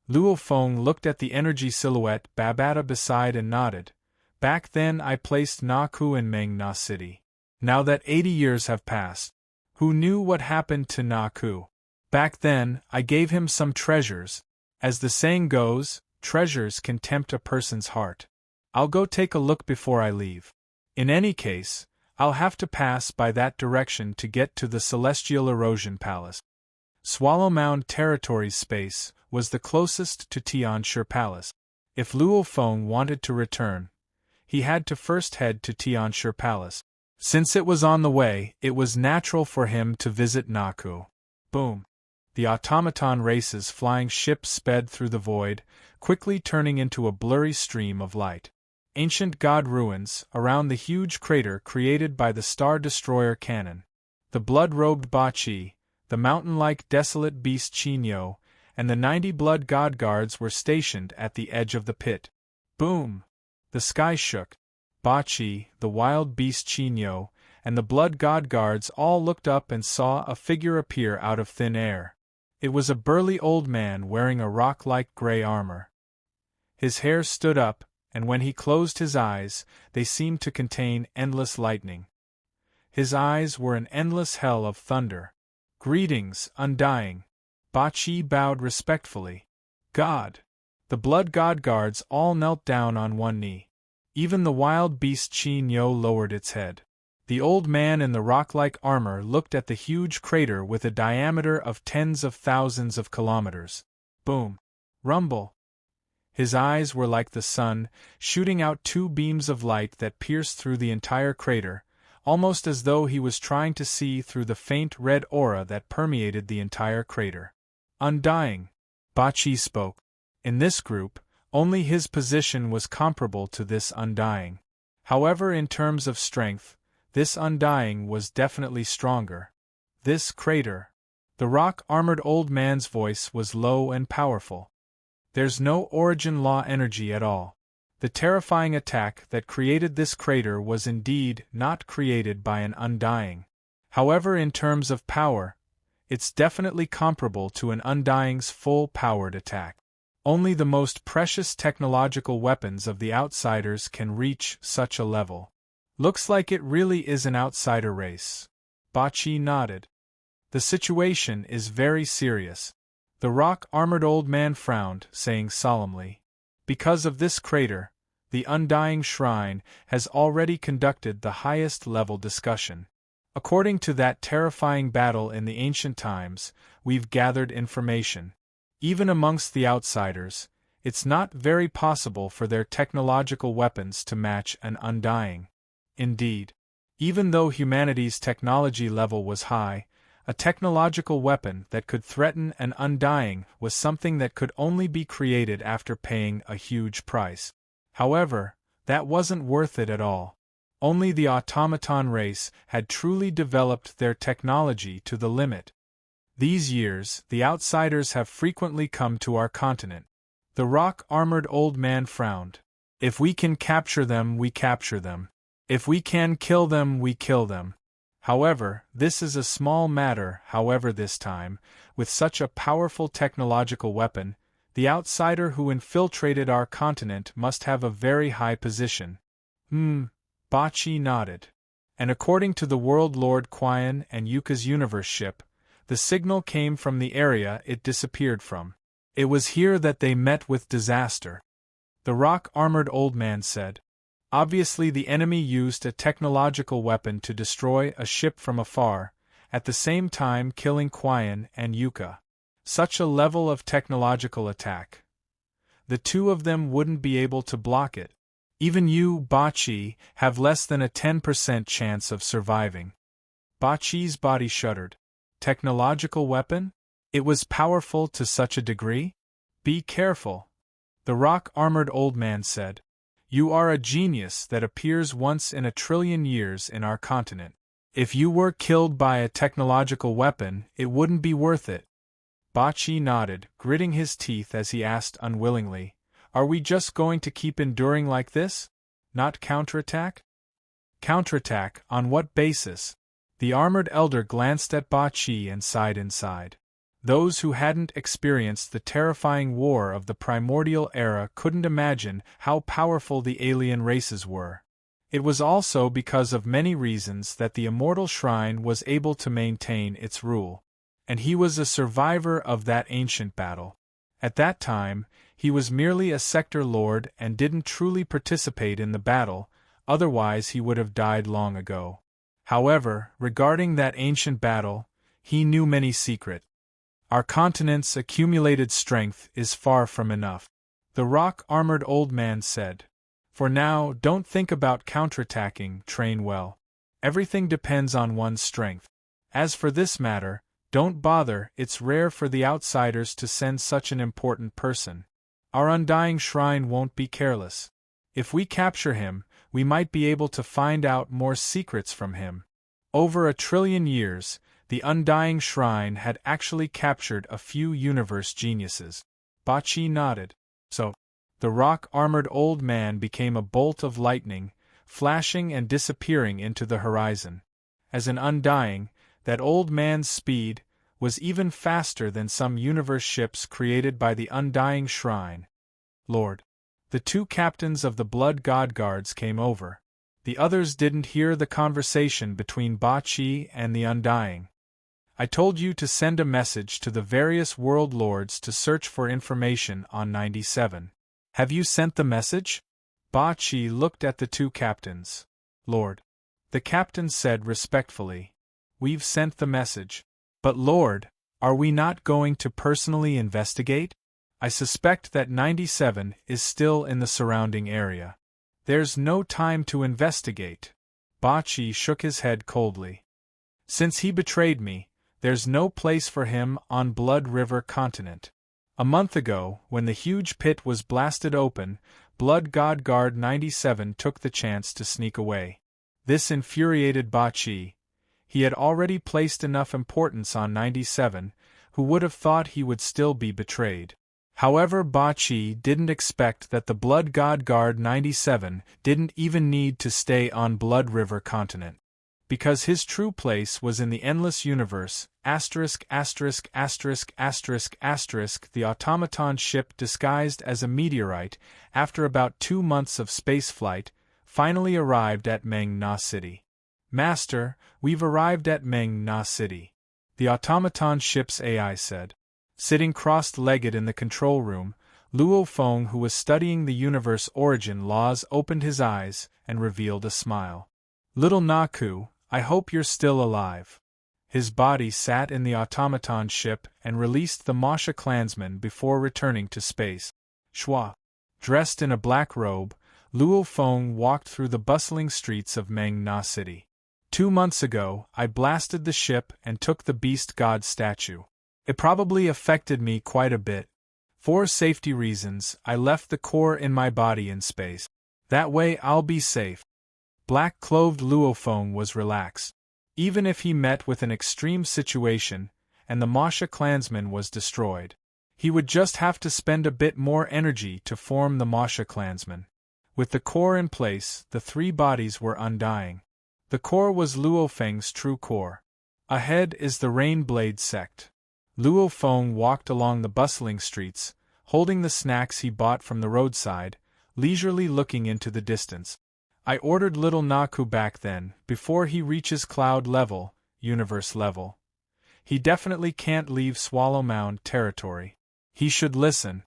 Luofeng looked at the energy silhouette Babata beside and nodded. "Back then I placed Na Ku in Meng Na City. Now that 80 years have passed, who knew what happened to Na Ku? Back then, I gave him some treasures. As the saying goes, treasures can tempt a person's heart. I'll go take a look before I leave. In any case, I'll have to pass by that direction to get to the Celestial Erosion Palace." Swallow Mound Territory's space was the closest to Tianshi Palace. If Luofeng wanted to return, he had to first head to Tianshi Palace. Since it was on the way, it was natural for him to visit Naku. Boom! The automaton race's flying ship sped through the void, quickly turning into a blurry stream of light. Ancient god ruins around the huge crater created by the Star Destroyer cannon. The blood-robed Bachi, the mountain-like desolate beast Chinyo, and the 90 blood god guards were stationed at the edge of the pit. Boom! The sky shook. Bachi, the wild beast Chinyo, and the blood god guards all looked up and saw a figure appear out of thin air. It was a burly old man wearing a rock-like gray armor. His hair stood up, and when he closed his eyes, they seemed to contain endless lightning. His eyes were an endless hell of thunder. "Greetings, Undying." Bachi bowed respectfully. "God!" The blood god guards all knelt down on one knee. Even the wild beast Chinyo lowered its head. The old man in the rock-like armor looked at the huge crater with a diameter of tens of thousands of kilometers. Boom! Rumble! His eyes were like the sun, shooting out two beams of light that pierced through the entire crater, almost as though he was trying to see through the faint red aura that permeated the entire crater. "Undying," Bachi spoke. In this group, only his position was comparable to this Undying. However, in terms of strength, this Undying was definitely stronger. "This crater." The rock-armored old man's voice was low and powerful. "There's no origin law energy at all. The terrifying attack that created this crater was indeed not created by an Undying. However, in terms of power, it's definitely comparable to an Undying's full-powered attack. Only the most precious technological weapons of the outsiders can reach such a level. Looks like it really is an outsider race." Bachi nodded. "The situation is very serious." The rock-armored old man frowned, saying solemnly, "Because of this crater, the Undying Shrine has already conducted the highest-level discussion. According to that terrifying battle in the ancient times, we've gathered information. Even amongst the outsiders, it's not very possible for their technological weapons to match an Undying. Indeed, even though humanity's technology level was high, a technological weapon that could threaten an Undying was something that could only be created after paying a huge price. However, that wasn't worth it at all. Only the automaton race had truly developed their technology to the limit. These years, the outsiders have frequently come to our continent." The rock-armored old man frowned. "If we can capture them, we capture them. If we can kill them, we kill them. However, this is a small matter. However, this time, with such a powerful technological weapon, the outsider who infiltrated our continent must have a very high position." Bachi nodded. "And according to the World Lord Quian and Yuka's universe ship, the signal came from the area it disappeared from. It was here that they met with disaster." The rock-armored old man said. Obviously the enemy used a technological weapon to destroy a ship from afar, at the same time killing Qian and Yuka. Such a level of technological attack. The two of them wouldn't be able to block it. Even you, Bachi, have less than a 10% chance of surviving. Bachi's body shuddered. Technological weapon? It was powerful to such a degree? Be careful, the rock-armored old man said. You are a genius that appears once in a trillion years in our continent. If you were killed by a technological weapon, it wouldn't be worth it. Bachi nodded, gritting his teeth as he asked unwillingly, Are we just going to keep enduring like this? Not counterattack? Counterattack, on what basis? The armored elder glanced at Bachi and sighed inside. Those who hadn't experienced the terrifying war of the primordial era couldn't imagine how powerful the alien races were. It was also because of many reasons that the immortal shrine was able to maintain its rule. And he was a survivor of that ancient battle. At that time, he was merely a sector lord and didn't truly participate in the battle, otherwise he would have died long ago. However, regarding that ancient battle, he knew many secrets. Our continent's accumulated strength is far from enough, the rock-armored old man said. For now, don't think about counterattacking, train well. Everything depends on one's strength. As for this matter, don't bother, it's rare for the outsiders to send such an important person. Our undying shrine won't be careless. If we capture him, we might be able to find out more secrets from him. Over a trillion years, the undying shrine had actually captured a few universe geniuses. Bachi nodded. So, the rock-armored old man became a bolt of lightning, flashing and disappearing into the horizon. As an undying, that old man's speed was even faster than some universe ships created by the undying shrine. Lord. The two captains of the Blood God Guards came over. The others didn't hear the conversation between Bachi and the undying. I told you to send a message to the various world lords to search for information on 97. Have you sent the message? Bachi looked at the two captains. Lord. The captain said respectfully. We've sent the message. But Lord, are we not going to personally investigate? I suspect that 97 is still in the surrounding area. There's no time to investigate. Bachi shook his head coldly. Since he betrayed me, there's no place for him on Blood River continent. A month ago, when the huge pit was blasted open, Blood God Guard 97 took the chance to sneak away. This infuriated Bachi. He had already placed enough importance on 97, who would have thought he would still be betrayed. However, Bachi didn't expect that the Blood God Guard 97 didn't even need to stay on Blood River continent. Because his true place was in the endless universe, **********, the automaton ship disguised as a meteorite, after about 2 months of spaceflight, finally arrived at Meng Na City. Master, we've arrived at Meng Na City. The automaton ship's AI said. Sitting crossed-legged in the control room, Luo Feng, who was studying the universe origin laws, opened his eyes and revealed a smile. Little Naku, I hope you're still alive. His body sat in the automaton ship and released the Masha clansman before returning to space. Shua. Dressed in a black robe, Luo Feng walked through the bustling streets of Meng Na City. 2 months ago, I blasted the ship and took the beast god statue. It probably affected me quite a bit. For safety reasons, I left the core in my body in space. That way I'll be safe. Black-clothed Luo Feng was relaxed. Even if he met with an extreme situation, and the Masha clansman was destroyed, he would just have to spend a bit more energy to form the Masha clansman. With the core in place, the 3 bodies were undying. The core was Luo Feng's true core. Ahead is the Rainblade sect. Luo Feng walked along the bustling streets, holding the snacks he bought from the roadside, leisurely looking into the distance. I ordered little Naku back then, before he reaches cloud level, universe level. He definitely can't leave Swallow Mound territory. He should listen.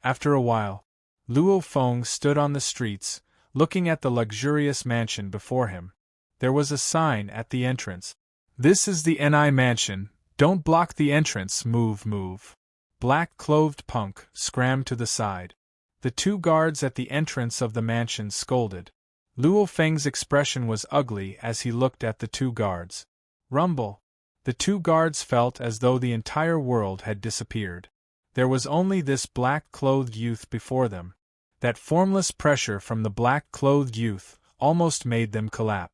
After a while, Luo Feng stood on the streets, looking at the luxurious mansion before him. There was a sign at the entrance. "This is the NI mansion, don't block the entrance, move, move." Black-clothed punk scrammed to the side. The two guards at the entrance of the mansion scolded. Luo Feng's expression was ugly as he looked at the two guards. Rumble. The two guards felt as though the entire world had disappeared. There was only this black-clothed youth before them. That formless pressure from the black-clothed youth almost made them collapse.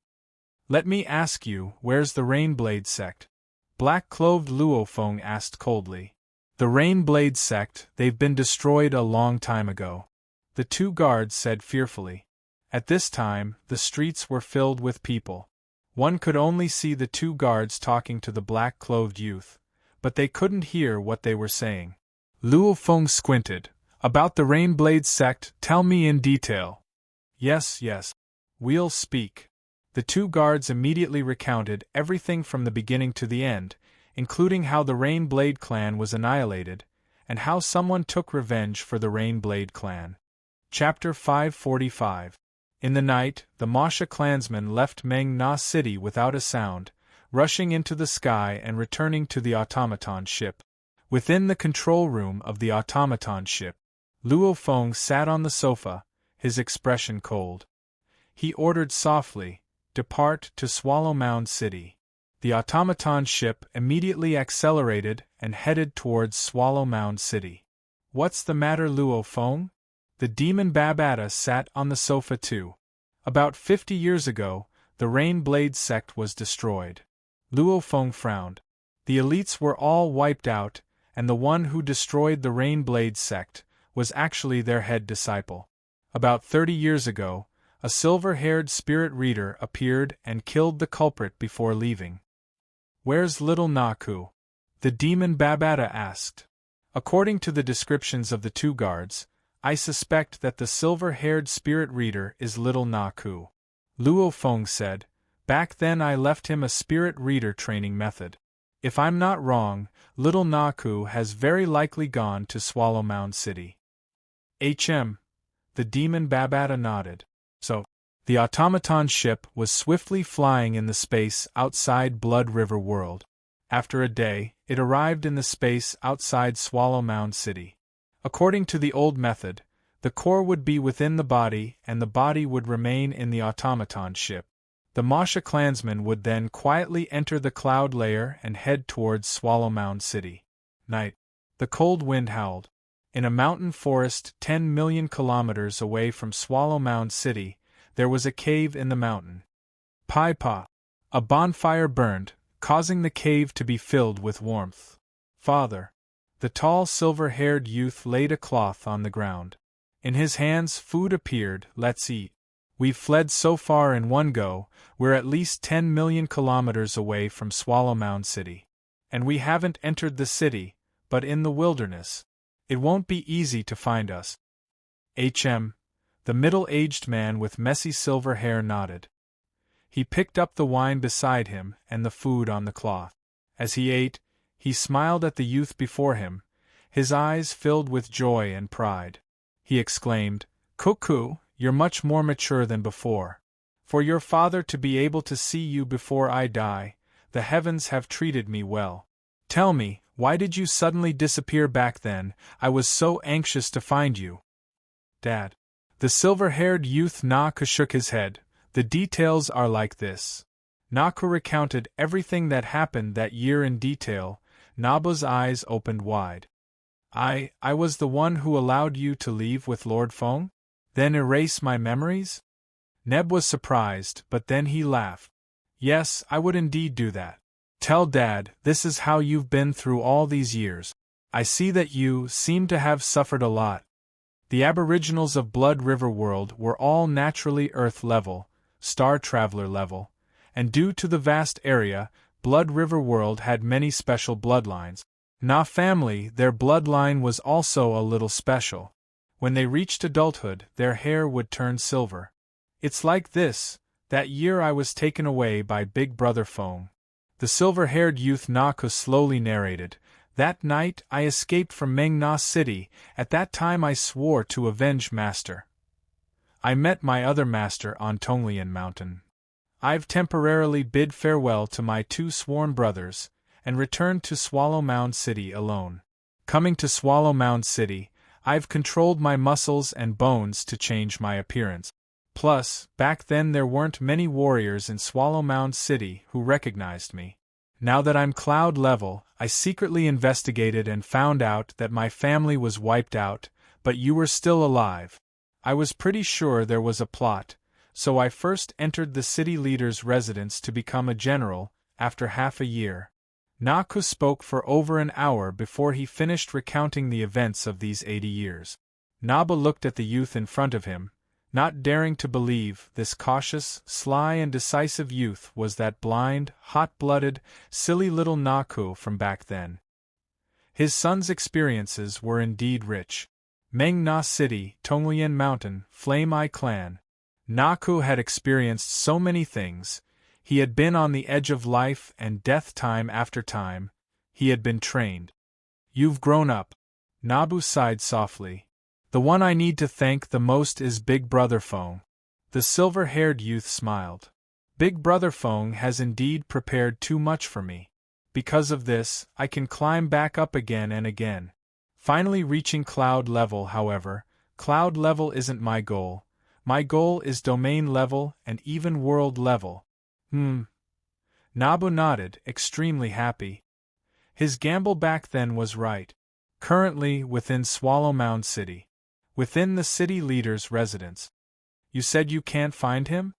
"Let me ask you, where's the Rainblade sect?" Black-clothed Luo Feng asked coldly. "The Rainblade sect, they've been destroyed a long time ago," the two guards said fearfully. At this time, the streets were filled with people. One could only see the two guards talking to the black-clothed youth, but they couldn't hear what they were saying. Luo Feng squinted. "About the Rainblade sect, tell me in detail." Yes, we'll speak." The two guards immediately recounted everything from the beginning to the end, including how the Rainblade clan was annihilated, and how someone took revenge for the Rainblade clan. Chapter 545. In the night, the Masha clansmen left Meng Na City without a sound, rushing into the sky and returning to the automaton ship. Within the control room of the automaton ship, Luo Feng sat on the sofa, his expression cold. He ordered softly, "Depart to Swallow Mound City." The automaton ship immediately accelerated and headed towards Swallow Mound City. "What's the matter, Luo Feng?" The demon Babata sat on the sofa too. About 50 years ago, the Rainblade sect was destroyed. Luo Feng frowned. The elites were all wiped out, and the one who destroyed the Rainblade sect was actually their head disciple. About 30 years ago, a silver-haired spirit reader appeared and killed the culprit before leaving. "Where's little Naku?" the demon Babata asked. According to the descriptions of the two guards, I suspect that the silver-haired spirit reader is little Naku. Luo Feng said, "Back then I left him a spirit reader training method. If I'm not wrong, little Naku has very likely gone to Swallow Mound City." The demon Babata nodded. So, the automaton ship was swiftly flying in the space outside Blood River World. After a day, it arrived in the space outside Swallow Mound City. According to the old method, the core would be within the body and the body would remain in the automaton ship. The Masha clansmen would then quietly enter the cloud layer and head towards Swallow Mound City. Night. The cold wind howled. In a mountain forest 10 million kilometers away from Swallow Mound City, there was a cave in the mountain. Pai-pa. A bonfire burned, causing the cave to be filled with warmth. "Father." The tall silver-haired youth laid a cloth on the ground. In his hands food appeared. "Let's eat. We've fled so far in one go, we're at least 10 million kilometers away from Swallow Mound City. And we haven't entered the city, but in the wilderness. It won't be easy to find us." The middle-aged man with messy silver hair nodded. He picked up the wine beside him and the food on the cloth. As he ate, he smiled at the youth before him, his eyes filled with joy and pride. He exclaimed, "Cuckoo, you're much more mature than before. For your father to be able to see you before I die, the heavens have treated me well. Tell me, why did you suddenly disappear back then? I was so anxious to find you." "Dad." The silver-haired youth Naku shook his head. "The details are like this." Naku recounted everything that happened that year in detail. Nabo's eyes opened wide. I was the one who allowed you to leave with Lord Feng? Then erase my memories?" Neb was surprised, but then he laughed. "Yes, I would indeed do that. Tell Dad, this is how you've been through all these years. I see that you seem to have suffered a lot." The aboriginals of Blood River World were all naturally Earth level, Star Traveler level, and due to the vast area, Blood River World had many special bloodlines. Na family, their bloodline was also a little special. When they reached adulthood, their hair would turn silver. "It's like this, that year I was taken away by Big Brother Feng." The silver-haired youth Naku slowly narrated. "That night I escaped from Meng Na City. At that time I swore to avenge Master. I met my other master on Tonglian Mountain. I've temporarily bid farewell to my 2 sworn brothers, and returned to Swallow Mound City alone. Coming to Swallow Mound City, I've controlled my muscles and bones to change my appearance. Plus, back then there weren't many warriors in Swallow Mound City who recognized me. Now that I'm cloud level, I secretly investigated and found out that my family was wiped out, but you were still alive. I was pretty sure there was a plot, so I first entered the city leader's residence to become a general, after half a year. Naku spoke for over an hour before he finished recounting the events of these 80 years. Naba looked at the youth in front of him, not daring to believe this cautious, sly and decisive youth was that blind, hot-blooded, silly little Naku from back then. His son's experiences were indeed rich. Meng Na City, Tonglian Mountain, Flame Eye Clan. Naku had experienced so many things. He had been on the edge of life and death time after time. He had been trained. You've grown up. Nabu sighed softly. The one I need to thank the most is Big Brother Fong. The silver-haired youth smiled. Big Brother Fong has indeed prepared too much for me. Because of this, I can climb back up again and again. Finally reaching cloud level, however, cloud level isn't my goal. My goal is domain level and even world level. Nabu nodded, extremely happy. His gamble back then was right. Currently within Swallow Mound City. Within the city leader's residence. You said you can't find him?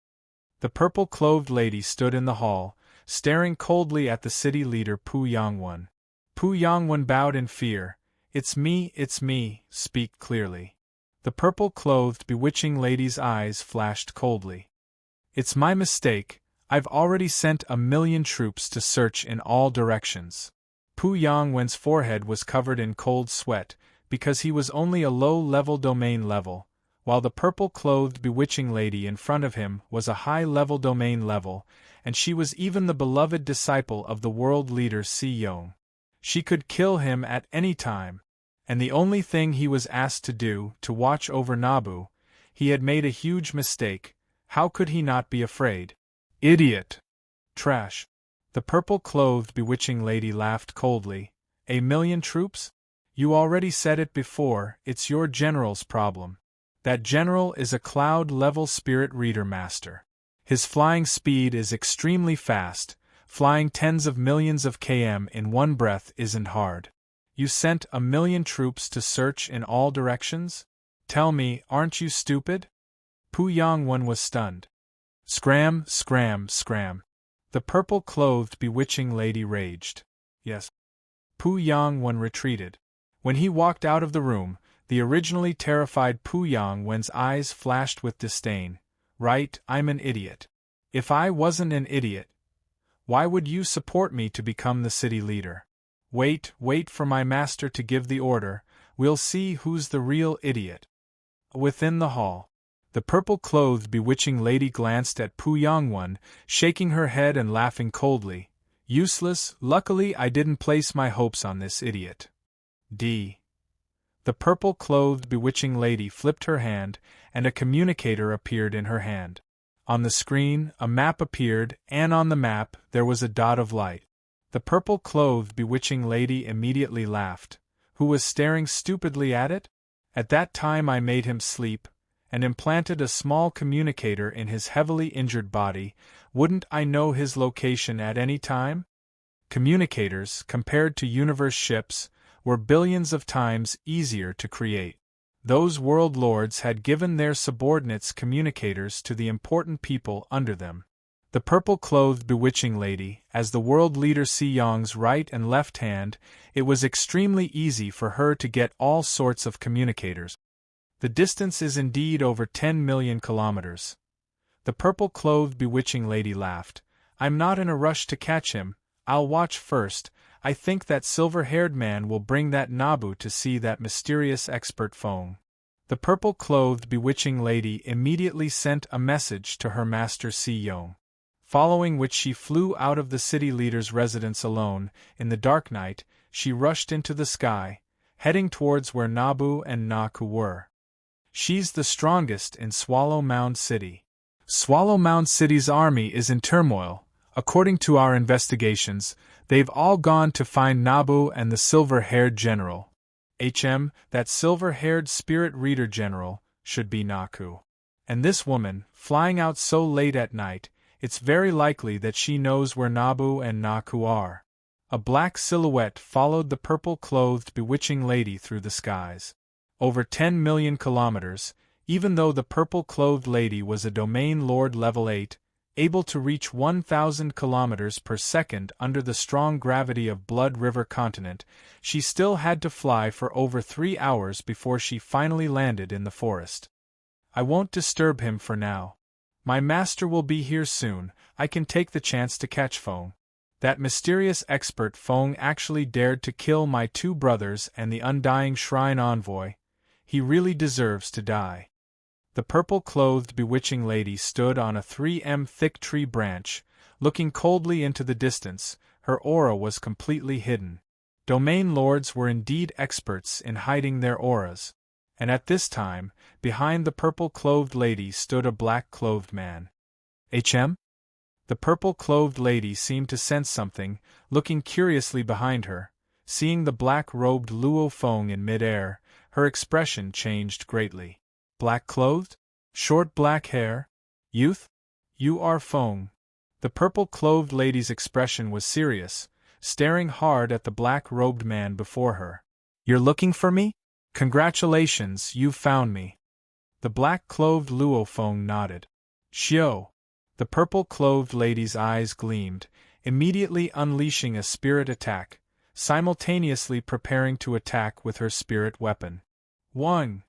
The purple-clothed lady stood in the hall, staring coldly at the city leader Pu Yangwen. Pu Yangwen bowed in fear. It's me, speak clearly. The purple-clothed bewitching lady's eyes flashed coldly. It's my mistake, I've already sent 1,000,000 troops to search in all directions. Pu Yangwen's forehead was covered in cold sweat, because he was only a low-level domain level, while the purple-clothed bewitching lady in front of him was a high-level domain level, and she was even the beloved disciple of the world leader Si Yong. She could kill him at any time, and the only thing he was asked to do, to watch over Nabu. He had made a huge mistake. How could he not be afraid? Idiot! Trash! The purple-clothed bewitching lady laughed coldly. 1,000,000 troops? You already said it before, it's your general's problem. That general is a cloud-level spirit reader master. His flying speed is extremely fast. Flying tens of millions of km in one breath isn't hard. You sent 1,000,000 troops to search in all directions? Tell me, aren't you stupid? Pu Yangwen was stunned. Scram, scram, scram. The purple-clothed bewitching lady raged. Yes. Pu Yangwen retreated. When he walked out of the room, the originally terrified Pu Yangwen's eyes flashed with disdain. Right, I'm an idiot. If I wasn't an idiot, why would you support me to become the city leader? Wait for my master to give the order, we'll see who's the real idiot. Within the hall, the purple-clothed bewitching lady glanced at Pu Yangwen, shaking her head and laughing coldly. Useless, luckily I didn't place my hopes on this idiot. The purple-clothed bewitching lady flipped her hand, and a communicator appeared in her hand. On the screen, a map appeared, and on the map, there was a dot of light. The purple-clothed bewitching lady immediately laughed. Who was staring stupidly at it? At that time I made him sleep, and implanted a small communicator in his heavily injured body. Wouldn't I know his location at any time? Communicators, compared to universe ships, were billions of times easier to create. Those world lords had given their subordinates communicators to the important people under them. The purple-clothed bewitching lady, as the world leader Si Yong's right and left hand, it was extremely easy for her to get all sorts of communicators. The distance is indeed over 10,000,000 kilometers. The purple-clothed bewitching lady laughed. I'm not in a rush to catch him, I'll watch first. I think that silver-haired man will bring that Nabu to see that mysterious expert Fong. The purple-clothed bewitching lady immediately sent a message to her master Si Yong, following which she flew out of the city leader's residence alone. In the dark night, she rushed into the sky, heading towards where Nabu and Naku were. She's the strongest in Swallow Mound City. Swallow Mound City's army is in turmoil. According to our investigations, they've all gone to find Nabu and the silver-haired general. That silver-haired spirit reader general should be Naku. And this woman, flying out so late at night, it's very likely that she knows where Nabu and Naku are. A black silhouette followed the purple-clothed bewitching lady through the skies. Over 10 million kilometers, even though the purple-clothed lady was a domain lord level 8, able to reach 1,000 kilometers per second under the strong gravity of Blood River continent, she still had to fly for over 3 hours before she finally landed in the forest. I won't disturb him for now. My master will be here soon. I can take the chance to catch Feng. That mysterious expert Feng actually dared to kill my 2 brothers and the undying shrine envoy. He really deserves to die. The purple-clothed bewitching lady stood on a 3 m thick tree branch, looking coldly into the distance. Her aura was completely hidden. Domain lords were indeed experts in hiding their auras. And at this time, behind the purple-clothed lady stood a black-clothed man. The purple-clothed lady seemed to sense something, looking curiously behind her. Seeing the black-robed Luo Feng in mid-air, her expression changed greatly. Black-clothed? Short black hair? Youth? You are Feng. The purple-clothed lady's expression was serious, staring hard at the black-robed man before her. You're looking for me? Congratulations, you've found me. The black-clothed Luo Feng nodded. Xiao. The purple-clothed lady's eyes gleamed, immediately unleashing a spirit attack, simultaneously preparing to attack with her spirit weapon. 1.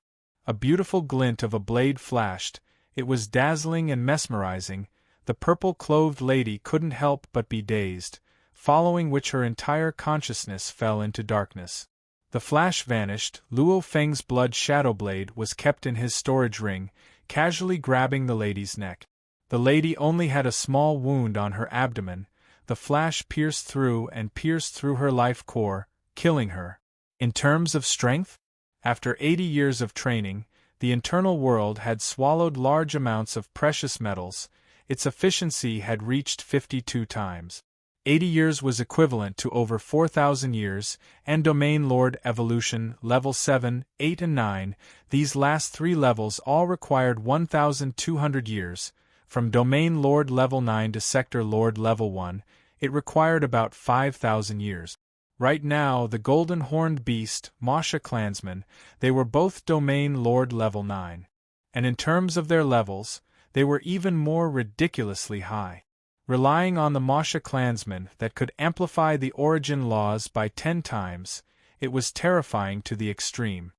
A beautiful glint of a blade flashed. It was dazzling and mesmerizing. The purple-clothed lady couldn't help but be dazed, following which her entire consciousness fell into darkness. The flash vanished. Luo Feng's blood shadow blade was kept in his storage ring, casually grabbing the lady's neck. The lady only had a small wound on her abdomen. The flash pierced through her life core, killing her. In terms of strength? After 80 years of training, the internal world had swallowed large amounts of precious metals. Its efficiency had reached 52 times. 80 years was equivalent to over 4,000 years, and Domain Lord Evolution, Level 7, 8 and 9, these last 3 levels all required 1,200 years. From Domain Lord Level 9 to Sector Lord Level 1, it required about 5,000 years. Right now, the Golden Horned Beast, Masha Clansman, they were both Domain Lord Level 9. And in terms of their levels, they were even more ridiculously high. Relying on the Masha Clansman that could amplify the origin laws by 10 times, it was terrifying to the extreme.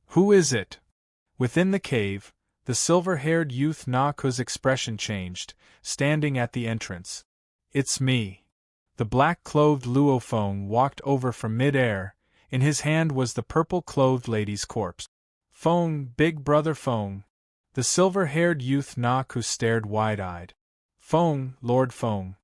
Who is it? Within the cave, the silver-haired youth Naku's expression changed, standing at the entrance. It's me. The black-clothed Luo Feng walked over from mid-air. In his hand was the purple-clothed lady's corpse. Feng, big brother Feng. The silver-haired youth Naku stared wide-eyed. Feng, Lord Feng.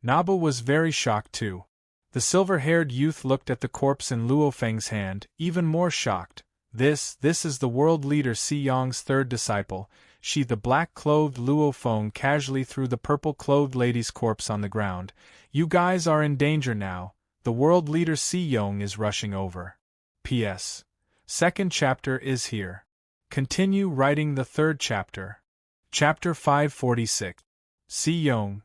Nabu was very shocked too. The silver-haired youth looked at the corpse in Luo Feng's hand, even more shocked. This is the world leader Si Yong's 3rd disciple. The black-clothed Luo Feng casually threw the purple-clothed lady's corpse on the ground. You guys are in danger now. The world leader Si Yong is rushing over. P.S. 2nd chapter is here. Continue writing the 3rd chapter. Chapter 546. Si Yong.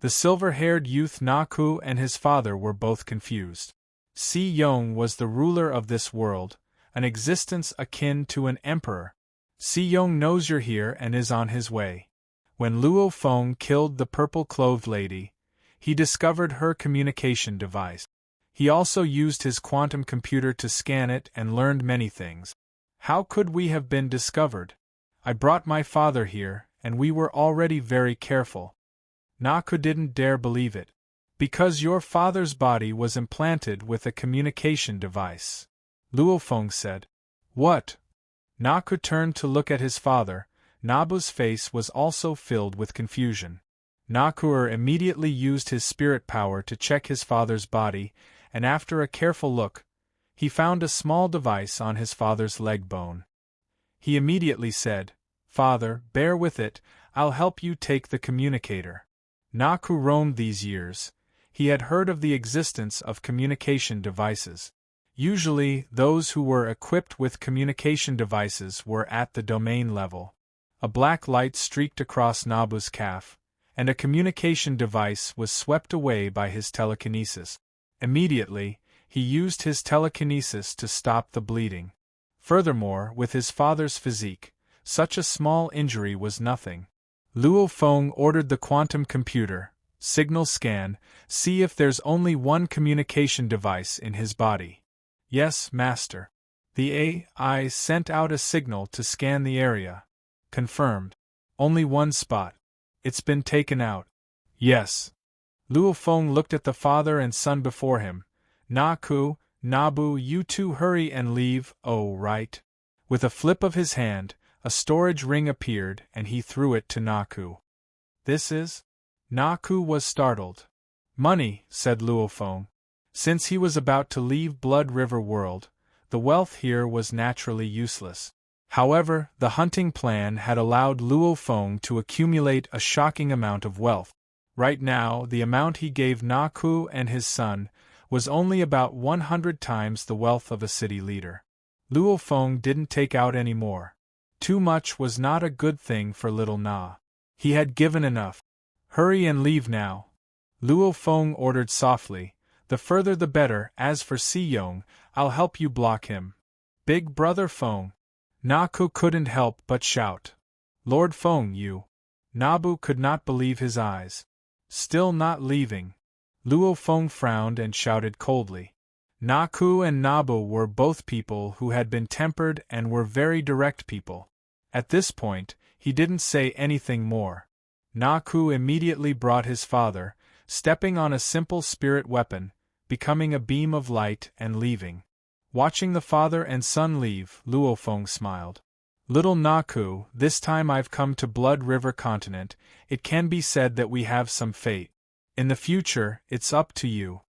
The silver-haired youth Naku and his father were both confused. Si Yong was the ruler of this world, an existence akin to an emperor. Si Yong knows you're here and is on his way. When Luo Feng killed the purple-clothed lady, he discovered her communication device. He also used his quantum computer to scan it and learned many things. How could we have been discovered? I brought my father here, and we were already very careful. Naku didn't dare believe it. Because your father's body was implanted with a communication device. Luo Feng said. What? Naku turned to look at his father. Nabu's face was also filled with confusion. Naku immediately used his spirit power to check his father's body, and after a careful look, he found a small device on his father's leg bone. He immediately said, "Father, bear with it, I'll help you take the communicator." Naku roamed these years. He had heard of the existence of communication devices. Usually, those who were equipped with communication devices were at the domain level. A black light streaked across Nabu's calf, and a communication device was swept away by his telekinesis. Immediately, he used his telekinesis to stop the bleeding. Furthermore, with his father's physique, such a small injury was nothing. Luo Feng ordered the quantum computer, signal scan, see if there's only one communication device in his body. Yes, master. The AI sent out a signal to scan the area. Confirmed. Only one spot. It's been taken out. Yes. Luo Feng looked at the father and son before him. Naku, Nabu, you two hurry and leave, oh right. With a flip of his hand, a storage ring appeared and he threw it to Naku. This is? Naku was startled. Money, said Luo Feng. Since he was about to leave Blood River World, the wealth here was naturally useless. However, the hunting plan had allowed Luo Feng to accumulate a shocking amount of wealth. Right now, the amount he gave Naku and his son was only about 100 times the wealth of a city leader. Luo Feng didn't take out any more. Too much was not a good thing for little Na. He had given enough. Hurry and leave now. Luo Feng ordered softly, the further the better. As for Si Yong, I'll help you block him. Big brother Feng. Naku couldn't help but shout. Lord Feng, you. Nabu could not believe his eyes. Still not leaving. Luo Feng frowned and shouted coldly. Naku and Nabu were both people who had been tempered and were very direct people. At this point, he didn't say anything more. Naku immediately brought his father, stepping on a simple spirit weapon, becoming a beam of light and leaving. Watching the father and son leave, Luo Feng smiled. Little Naku, this time I've come to Blood River Continent, it can be said that we have some fate. In the future, it's up to you.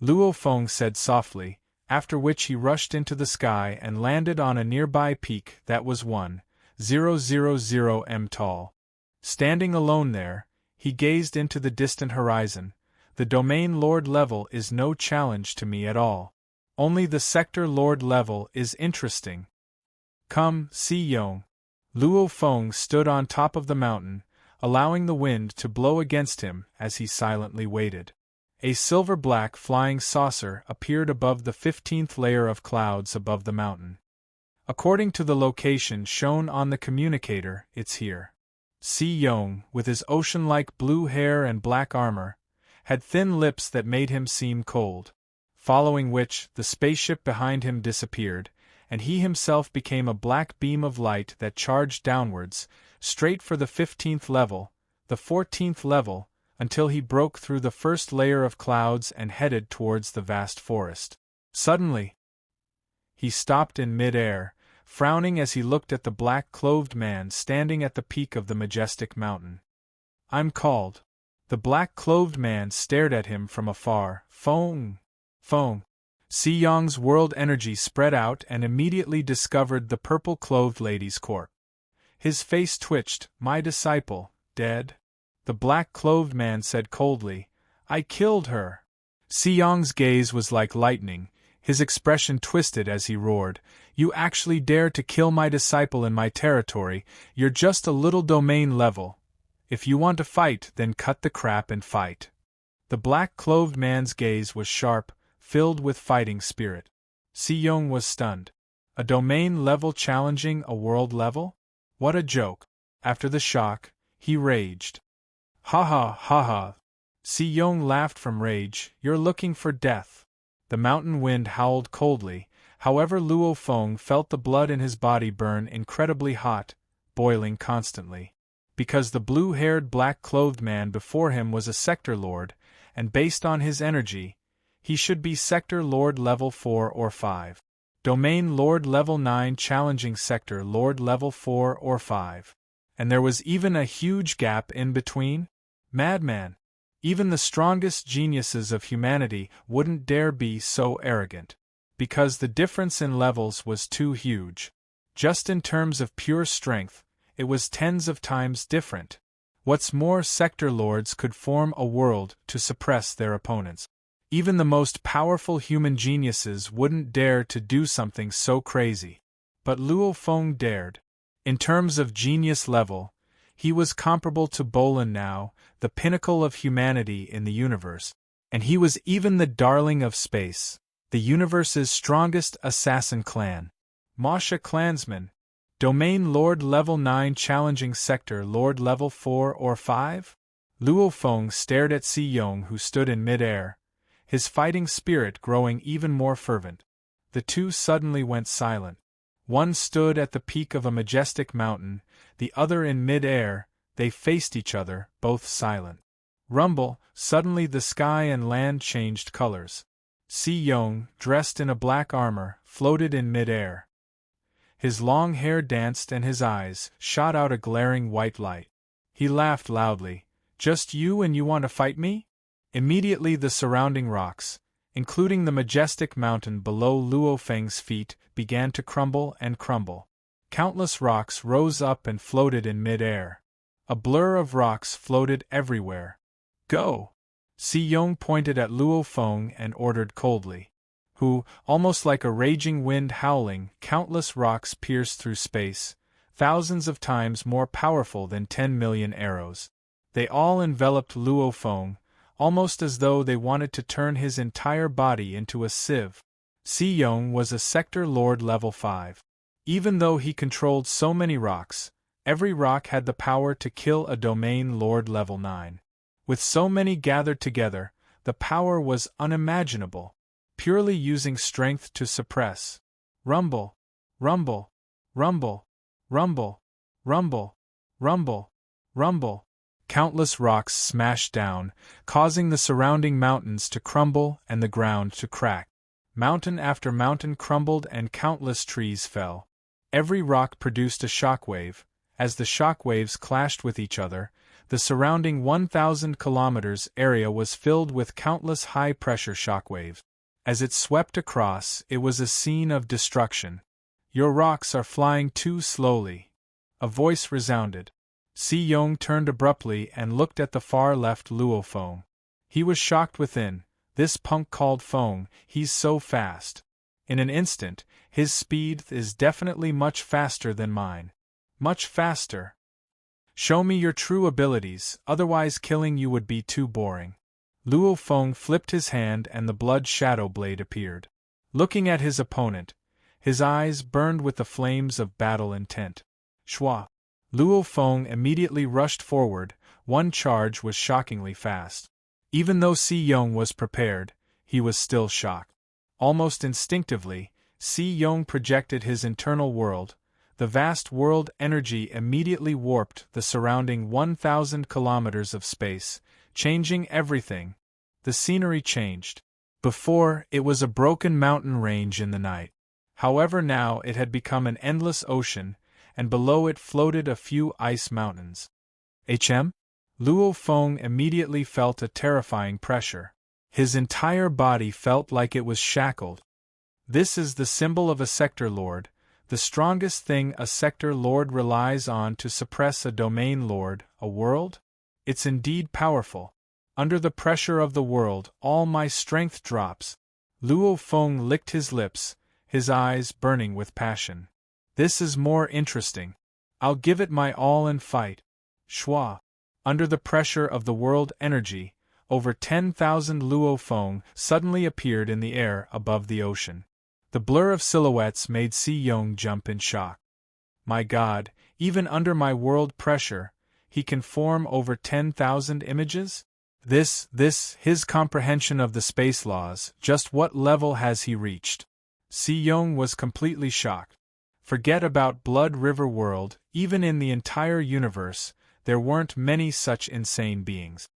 Luo Feng said softly, after which he rushed into the sky and landed on a nearby peak that was 1,000 m tall. Standing alone there, he gazed into the distant horizon. The Domain Lord level is no challenge to me at all. Only the Sector Lord level is interesting. Come, Si Yong. Luo Feng stood on top of the mountain, allowing the wind to blow against him as he silently waited. A silver-black flying saucer appeared above the 15th layer of clouds above the mountain. According to the location shown on the communicator, it's here. Si Yong, with his ocean-like blue hair and black armor, had thin lips that made him seem cold. Following which, the spaceship behind him disappeared, and he himself became a black beam of light that charged downwards, straight for the 15th level, the 14th level, until he broke through the first layer of clouds and headed towards the vast forest. Suddenly, he stopped in mid-air, frowning as he looked at the black-clothed man standing at the peak of the majestic mountain. I'm called. The black-clothed man stared at him from afar. Feng. Si Yong's world energy spread out and immediately discovered the purple-clothed lady's corpse. His face twitched. My disciple, dead? The black-clothed man said coldly, I killed her. Si Yong's gaze was like lightning, his expression twisted as he roared, You actually dare to kill my disciple in my territory, you're just a little domain level. If you want to fight, then cut the crap and fight. The black-clothed man's gaze was sharp, filled with fighting spirit. Si Yong was stunned. A domain level challenging a world level? What a joke. After the shock, he raged. Ha ha ha ha. Si Yong laughed from rage, You're looking for death. The mountain wind howled coldly, however Luo Feng felt the blood in his body burn incredibly hot, boiling constantly. Because the blue-haired black-clothed man before him was a Sector Lord, and based on his energy, he should be Sector Lord level 4 or 5. Domain Lord level 9 challenging Sector Lord level 4 or 5. And there was even a huge gap in between? Madman! Even the strongest geniuses of humanity wouldn't dare be so arrogant. Because the difference in levels was too huge. Just in terms of pure strength, it was tens of times different. What's more, sector lords could form a world to suppress their opponents. Even the most powerful human geniuses wouldn't dare to do something so crazy. But Luo Feng dared. In terms of genius level, he was comparable to Bolin now, the pinnacle of humanity in the universe. And he was even the darling of space, the universe's strongest assassin clan. Masha clansman, Domain Lord Level 9 challenging Sector Lord Level 4 or 5? Luo Feng stared at Si Yong, who stood in mid-air, his fighting spirit growing even more fervent. The two suddenly went silent. One stood at the peak of a majestic mountain, the other in mid-air. They faced each other, both silent. Rumble, suddenly the sky and land changed colors. Si Yong, dressed in a black armor, floated in mid-air. His long hair danced and his eyes shot out a glaring white light. He laughed loudly. "Just you and you want to fight me?" Immediately the surrounding rocks, including the majestic mountain below Luo Feng's feet, began to crumble and crumble. Countless rocks rose up and floated in mid-air. A blur of rocks floated everywhere. "Go!" Si Yong pointed at Luo Feng and ordered coldly. Who, almost like a raging wind howling, countless rocks pierced through space, thousands of times more powerful than 10 million arrows. They all enveloped Luo Feng, almost as though they wanted to turn his entire body into a sieve. Si Yong was a Sector Lord Level 5. Even though he controlled so many rocks, every rock had the power to kill a Domain Lord Level 9. With so many gathered together, the power was unimaginable, purely using strength to suppress. Rumble, rumble, rumble, rumble, rumble, rumble, rumble. Countless rocks smashed down, causing the surrounding mountains to crumble and the ground to crack. Mountain after mountain crumbled and countless trees fell. Every rock produced a shockwave. As the shockwaves clashed with each other, the surrounding 1,000 kilometers area was filled with countless high-pressure shockwaves. As it swept across, it was a scene of destruction. "Your rocks are flying too slowly," a voice resounded. Si Yong turned abruptly and looked at the far-left Luo Feng. He was shocked within. This punk called Feng, he's so fast. In an instant, his speed is definitely much faster than mine. Much faster. Show me your true abilities, otherwise killing you would be too boring. Luo Feng flipped his hand and the blood shadow blade appeared. Looking at his opponent, his eyes burned with the flames of battle intent. Shwa! Luo Feng immediately rushed forward. One charge was shockingly fast. Even though Si Yong was prepared, he was still shocked. Almost instinctively, Si Yong projected his internal world. The vast world energy immediately warped the surrounding 1,000 kilometers of space, changing everything. The scenery changed. Before, it was a broken mountain range in the night. However, now it had become an endless ocean, and below it floated a few ice mountains. Luo Feng immediately felt a terrifying pressure. His entire body felt like it was shackled. This is the symbol of a sector lord, the strongest thing a sector lord relies on to suppress a domain lord, a world? It's indeed powerful. Under the pressure of the world, all my strength drops. Luo Feng licked his lips, his eyes burning with passion. This is more interesting. I'll give it my all and fight. Shwa! Under the pressure of the world energy, over 10,000 Luo Feng suddenly appeared in the air above the ocean. The blur of silhouettes made Si Yong jump in shock. My God, even under my world pressure, he can form over 10,000 images? His comprehension of the space laws, just what level has he reached? Si Yong was completely shocked. Forget about Blood River World, even in the entire universe, there weren't many such insane beings.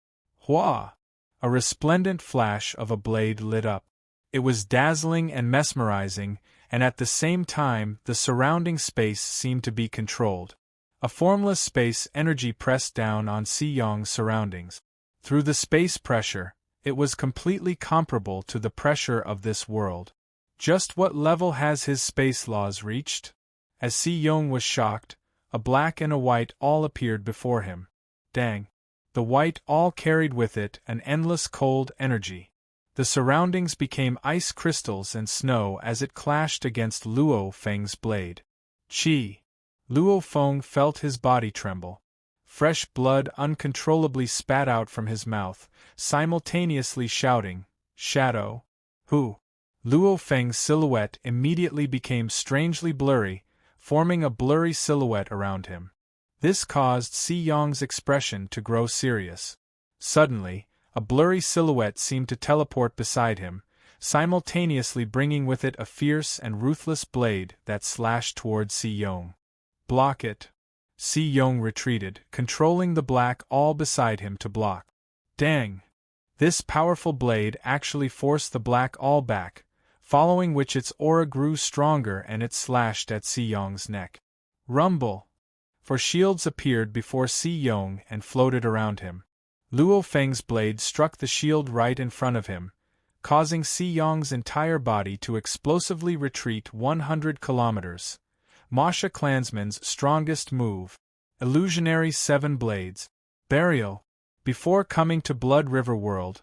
Hua! A resplendent flash of a blade lit up. It was dazzling and mesmerizing, and at the same time the surrounding space seemed to be controlled. A formless space energy pressed down on Si Yong's surroundings. Through the space pressure, it was completely comparable to the pressure of this world. Just what level has his space laws reached? As Si Yong was shocked, a black and a white all appeared before him. Dang! The white all carried with it an endless cold energy. The surroundings became ice crystals and snow as it clashed against Luo Feng's blade. Chi! Luo Feng felt his body tremble. Fresh blood uncontrollably spat out from his mouth, simultaneously shouting, "Shadow! Who?" Luo Feng's silhouette immediately became strangely blurry, forming a blurry silhouette around him. This caused Si Yong's expression to grow serious. Suddenly, a blurry silhouette seemed to teleport beside him, simultaneously bringing with it a fierce and ruthless blade that slashed toward Si Yong. "Block it!" Si Yong retreated, controlling the black all beside him to block. Dang! This powerful blade actually forced the black all back, following which its aura grew stronger and it slashed at Si Yong's neck. Rumble! For shields appeared before Si Yong and floated around him. Luo Feng's blade struck the shield right in front of him, causing Si Yong's entire body to explosively retreat 100 kilometers. Masha clansman's strongest move. Illusionary 7 blades. Burial. Before coming to Blood River World,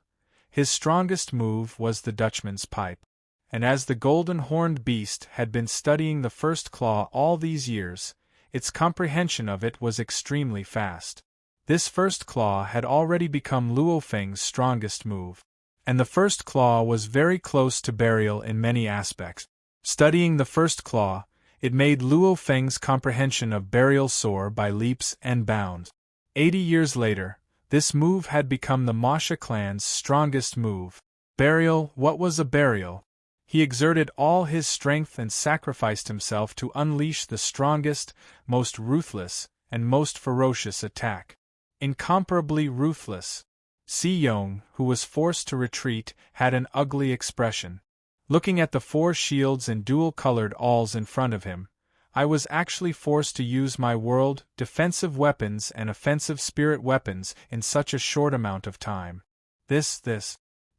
his strongest move was the Dutchman's pipe. And as the golden-horned beast had been studying the first claw all these years, its comprehension of it was extremely fast. This first claw had already become Luo Feng's strongest move. And the first claw was very close to burial in many aspects. Studying the first claw, it made Luo Feng's comprehension of burial soar by leaps and bounds. 80 years later, this move had become the Masha clan's strongest move. Burial. What was a burial? He exerted all his strength and sacrificed himself to unleash the strongest, most ruthless, and most ferocious attack. Incomparably ruthless. Si Yong, who was forced to retreat, had an ugly expression. Looking at the 4 shields and dual-colored alls in front of him, I was actually forced to use my world, defensive weapons and offensive spirit weapons in such a short amount of time. This.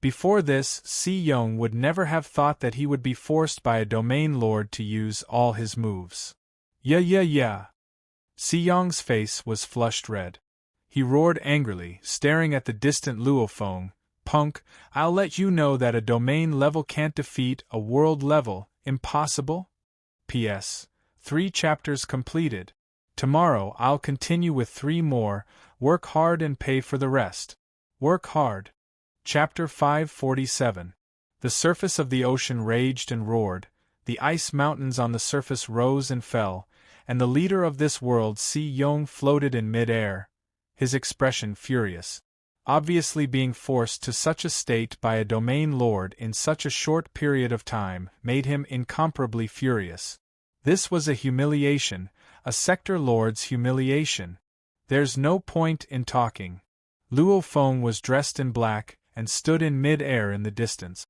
Before this, Si Yong would never have thought that he would be forced by a domain lord to use all his moves. Yeah. Si Yong's face was flushed red. He roared angrily, staring at the distant Luo Feng. "Punk, I'll let you know that a domain level can't defeat a world level. Impossible? P.S. 3 chapters completed. Tomorrow I'll continue with 3 more. Work hard and pay for the rest. Work hard." Chapter 547. The surface of the ocean raged and roared, the ice mountains on the surface rose and fell, and the leader of this world, Si Yong, floated in mid-air, his expression furious. Obviously being forced to such a state by a domain lord in such a short period of time made him incomparably furious. This was a humiliation, a sector lord's humiliation. There's no point in talking. Luo Feng was dressed in black and stood in mid-air in the distance.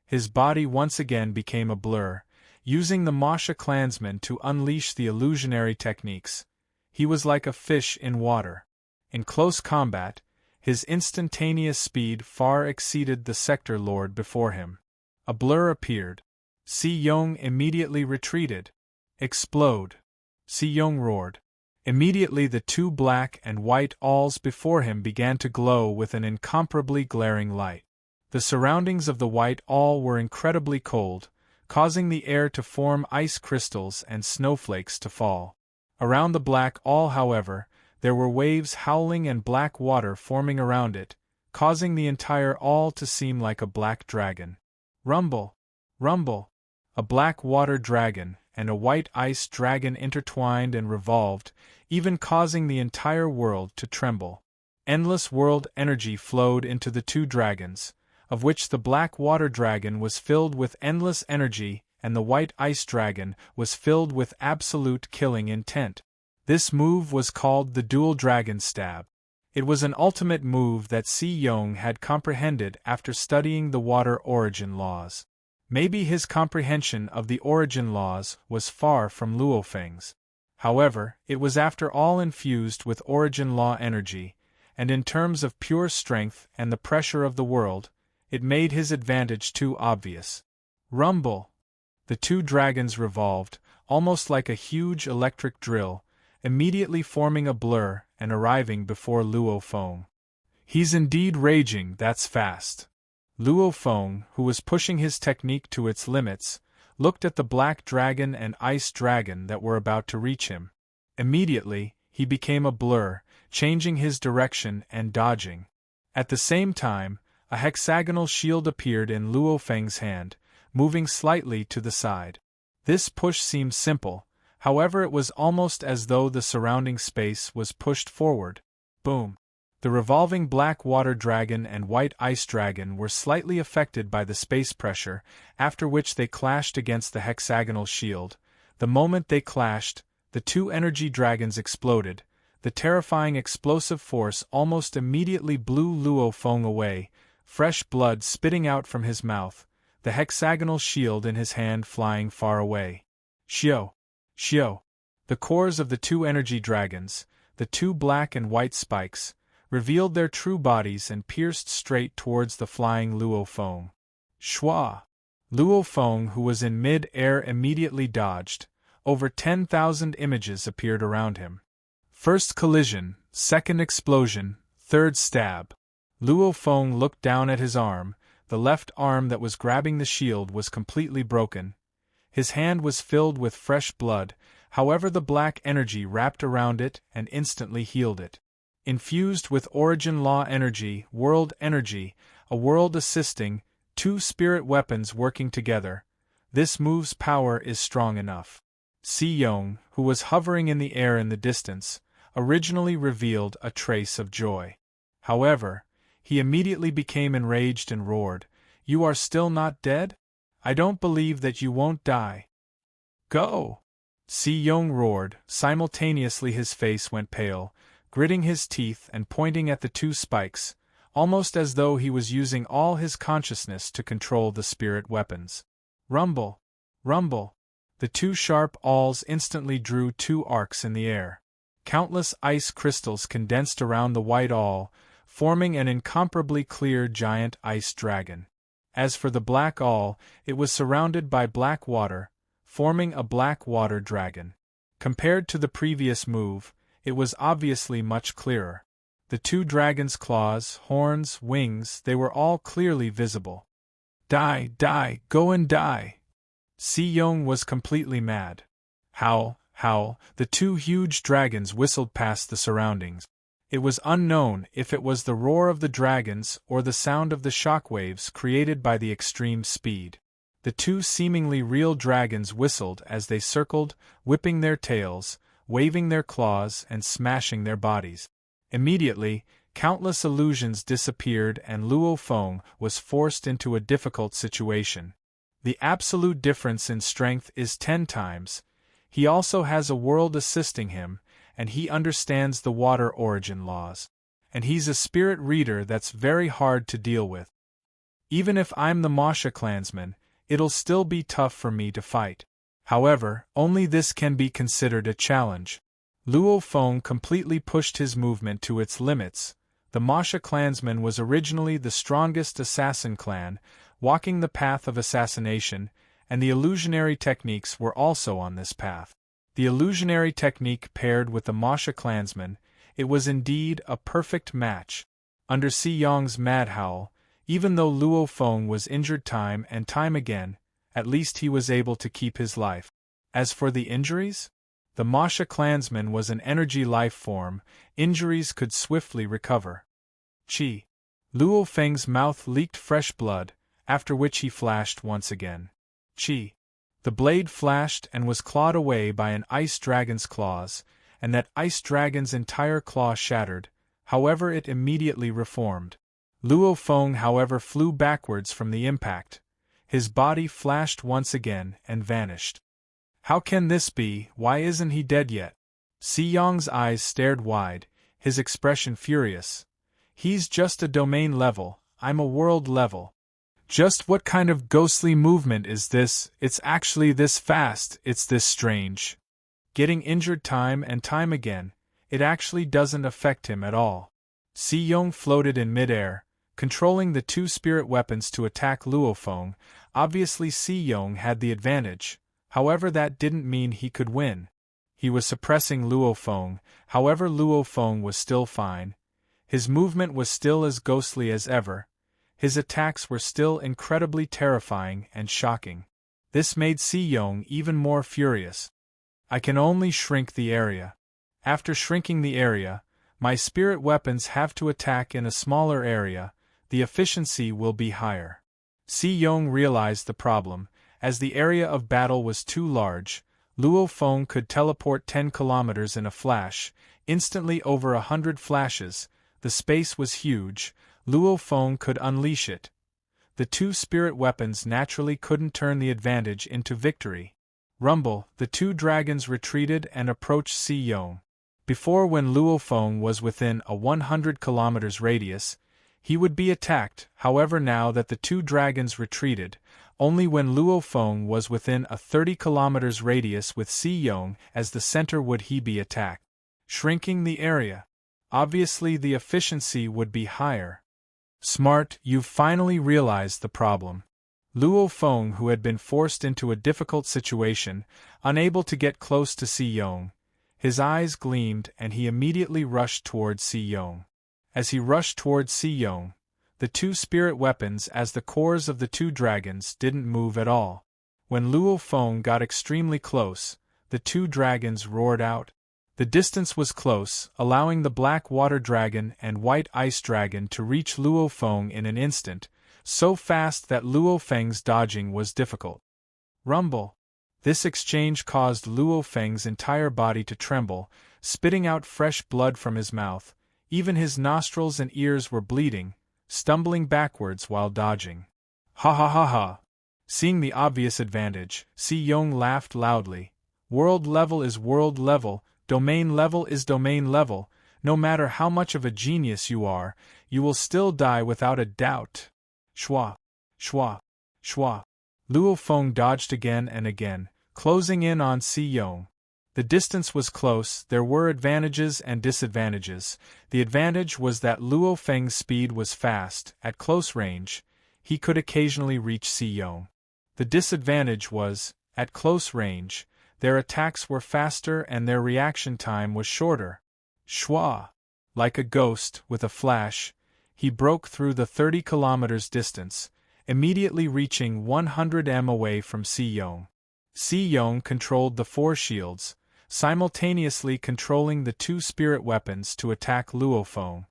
His body once again became a blur, using the Masha clansman to unleash the illusionary techniques. He was like a fish in water. In close combat, his instantaneous speed far exceeded the sector lord before him. A blur appeared. Si Yong immediately retreated. "Explode!" Si Yong roared. Immediately the 2 black and white alls before him began to glow with an incomparably glaring light. The surroundings of the white all were incredibly cold, causing the air to form ice crystals and snowflakes to fall. Around the black all, however, there were waves howling and black water forming around it, causing the entire all to seem like a black dragon. Rumble! Rumble! A black water dragon and a white ice dragon intertwined and revolved, even causing the entire world to tremble. Endless world energy flowed into the 2 dragons, of which the black water dragon was filled with endless energy and the white ice dragon was filled with absolute killing intent. This move was called the dual dragon stab. It was an ultimate move that Si Yong had comprehended after studying the water origin laws. Maybe his comprehension of the origin laws was far from Luo Feng's. However, it was after all infused with origin law energy, and in terms of pure strength and the pressure of the world, it made his advantage too obvious. Rumble! The 2 dragons revolved, almost like a huge electric drill, immediately forming a blur and arriving before Luo Feng. He's indeed raging, that's fast. Luo Feng, who was pushing his technique to its limits, looked at the black dragon and ice dragon that were about to reach him. Immediately, he became a blur, changing his direction and dodging. At the same time, a hexagonal shield appeared in Luo Feng's hand, moving slightly to the side. This push seemed simple, however it was almost as though the surrounding space was pushed forward. Boom! The revolving black water dragon and white ice dragon were slightly affected by the space pressure, after which they clashed against the hexagonal shield. The moment they clashed, the two energy dragons exploded. The terrifying explosive force almost immediately blew Luo Feng away, fresh blood spitting out from his mouth, the hexagonal shield in his hand flying far away. Xiao! Xiao! The cores of the two energy dragons, the two black and white spikes, revealed their true bodies and pierced straight towards the flying Luo Feng. Shua! Luo Feng, who was in mid-air, immediately dodged. Over 10,000 images appeared around him. First collision, second explosion, third stab. Luo Feng looked down at his arm. The left arm that was grabbing the shield was completely broken. His hand was filled with fresh blood, however the black energy wrapped around it and instantly healed it. Infused with origin law energy, world energy, a world assisting, two spirit weapons working together, this move's power is strong enough. Si Yong, who was hovering in the air in the distance, originally revealed a trace of joy. However, he immediately became enraged and roared, "You are still not dead? I don't believe that you won't die. Go!" Si Yong roared, simultaneously his face went pale, gritting his teeth and pointing at the two spikes, almost as though he was using all his consciousness to control the spirit weapons. Rumble! Rumble! The two sharp awls instantly drew two arcs in the air. Countless ice crystals condensed around the white awl, forming an incomparably clear giant ice dragon. As for the black awl, it was surrounded by black water, forming a black water dragon. Compared to the previous move, it was obviously much clearer. The two dragons' claws, horns, wings, they were all clearly visible. Die, die, go and die! Si Yong was completely mad. Howl, howl, the two huge dragons whistled past the surroundings. It was unknown if it was the roar of the dragons or the sound of the shockwaves created by the extreme speed. The two seemingly real dragons whistled as they circled, whipping their tails, waving their claws and smashing their bodies. Immediately, countless illusions disappeared and Luo Feng was forced into a difficult situation. The absolute difference in strength is 10 times. He also has a world assisting him, and he understands the water origin laws. And he's a spirit reader that's very hard to deal with. Even if I'm the Masha clansman, it'll still be tough for me to fight. However, only this can be considered a challenge. Luo Feng completely pushed his movement to its limits. The Masha clansman was originally the strongest assassin clan, walking the path of assassination, and the illusionary techniques were also on this path. The illusionary technique paired with the Masha clansman, it was indeed a perfect match. Under Si Yong's mad howl, even though Luo Feng was injured time and time again, at least he was able to keep his life. As for the injuries? The Masha clansman was an energy life form, injuries could swiftly recover. Chi. Luo Feng's mouth leaked fresh blood, after which he flashed once again. Chi. The blade flashed and was clawed away by an ice dragon's claws, and that ice dragon's entire claw shattered, however it immediately reformed. Luo Feng however flew backwards from the impact. His body flashed once again and vanished. How can this be? Why isn't he dead yet? Si Yong's eyes stared wide, his expression furious. He's just a domain level, I'm a world level. Just what kind of ghostly movement is this? It's actually this fast, it's this strange. Getting injured time and time again, it actually doesn't affect him at all. Si Yong floated in midair, controlling the two spirit weapons to attack Luo Feng. Obviously Si Yong had the advantage. However, that didn't mean he could win. He was suppressing Luo Feng, however Luo Feng was still fine. His movement was still as ghostly as ever. His attacks were still incredibly terrifying and shocking. This made Si Yong even more furious. I can only shrink the area. After shrinking the area, my spirit weapons have to attack in a smaller area, the efficiency will be higher. Si Yong realized the problem. As the area of battle was too large, Luo Feng could teleport 10 kilometers in a flash, instantly over 100 flashes. The space was huge, Luo Feng could unleash it. The two spirit weapons naturally couldn't turn the advantage into victory. Rumble, the two dragons retreated and approached Si Yong. Before, when Luo Feng was within a 100 kilometers radius, he would be attacked. However, now that the two dragons retreated, only when Luo Feng was within a 30 kilometers radius with Si Yong as the center would he be attacked. Shrinking the area. Obviously the efficiency would be higher. Smart, you've finally realized the problem. Luo Feng, who had been forced into a difficult situation, unable to get close to Si Yong. His eyes gleamed and he immediately rushed towards Si Yong. As he rushed towards Si Yong, the two spirit weapons as the cores of the two dragons didn't move at all. When Luo Feng got extremely close, the two dragons roared out. The distance was close, allowing the black water dragon and white ice dragon to reach Luo Feng in an instant, so fast that Luo Feng's dodging was difficult. Rumble. This exchange caused Luo Feng's entire body to tremble, spitting out fresh blood from his mouth. Even his nostrils and ears were bleeding, stumbling backwards while dodging. Ha ha ha ha! Seeing the obvious advantage, Si Yong laughed loudly. World level is world level, domain level is domain level. No matter how much of a genius you are, you will still die without a doubt. Shwa! Shwa! Shwa! Luo Feng dodged again and again, closing in on Si Yong. The distance was close, there were advantages and disadvantages. The advantage was that Luo Feng's speed was fast. At close range, he could occasionally reach Si Yong. The disadvantage was, at close range, their attacks were faster and their reaction time was shorter. Shwa! Like a ghost, with a flash, he broke through the 30 kilometers distance, immediately reaching 100 m away from Si Yong. Si Yong controlled the four shields, simultaneously controlling the two spirit weapons to attack Luo Feng.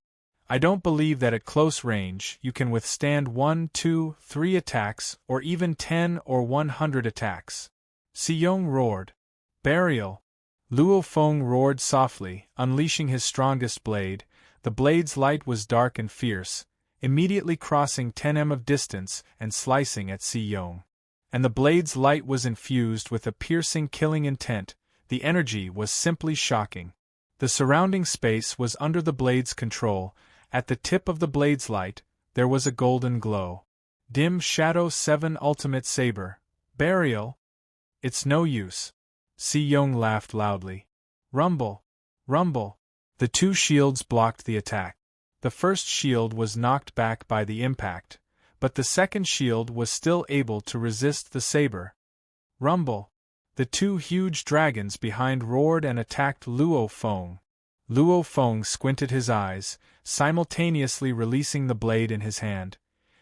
I don't believe that at close range you can withstand 1, 2, 3 attacks or even 10 or 100 attacks. Si Yong roared. Burial! Luo Feng roared softly, unleashing his strongest blade. The blade's light was dark and fierce, immediately crossing 10 m of distance and slicing at Si Yong. And the blade's light was infused with a piercing, killing intent. The energy was simply shocking. The surrounding space was under the blade's control. At the tip of the blade's light, there was a golden glow. Dim Shadow 7 Ultimate Saber. Burial? It's no use. Si Yong laughed loudly. Rumble! Rumble! The two shields blocked the attack. The first shield was knocked back by the impact, but the second shield was still able to resist the saber. Rumble! The two huge dragons behind roared and attacked Luo Feng. Luo Feng squinted his eyes, simultaneously releasing the blade in his hand,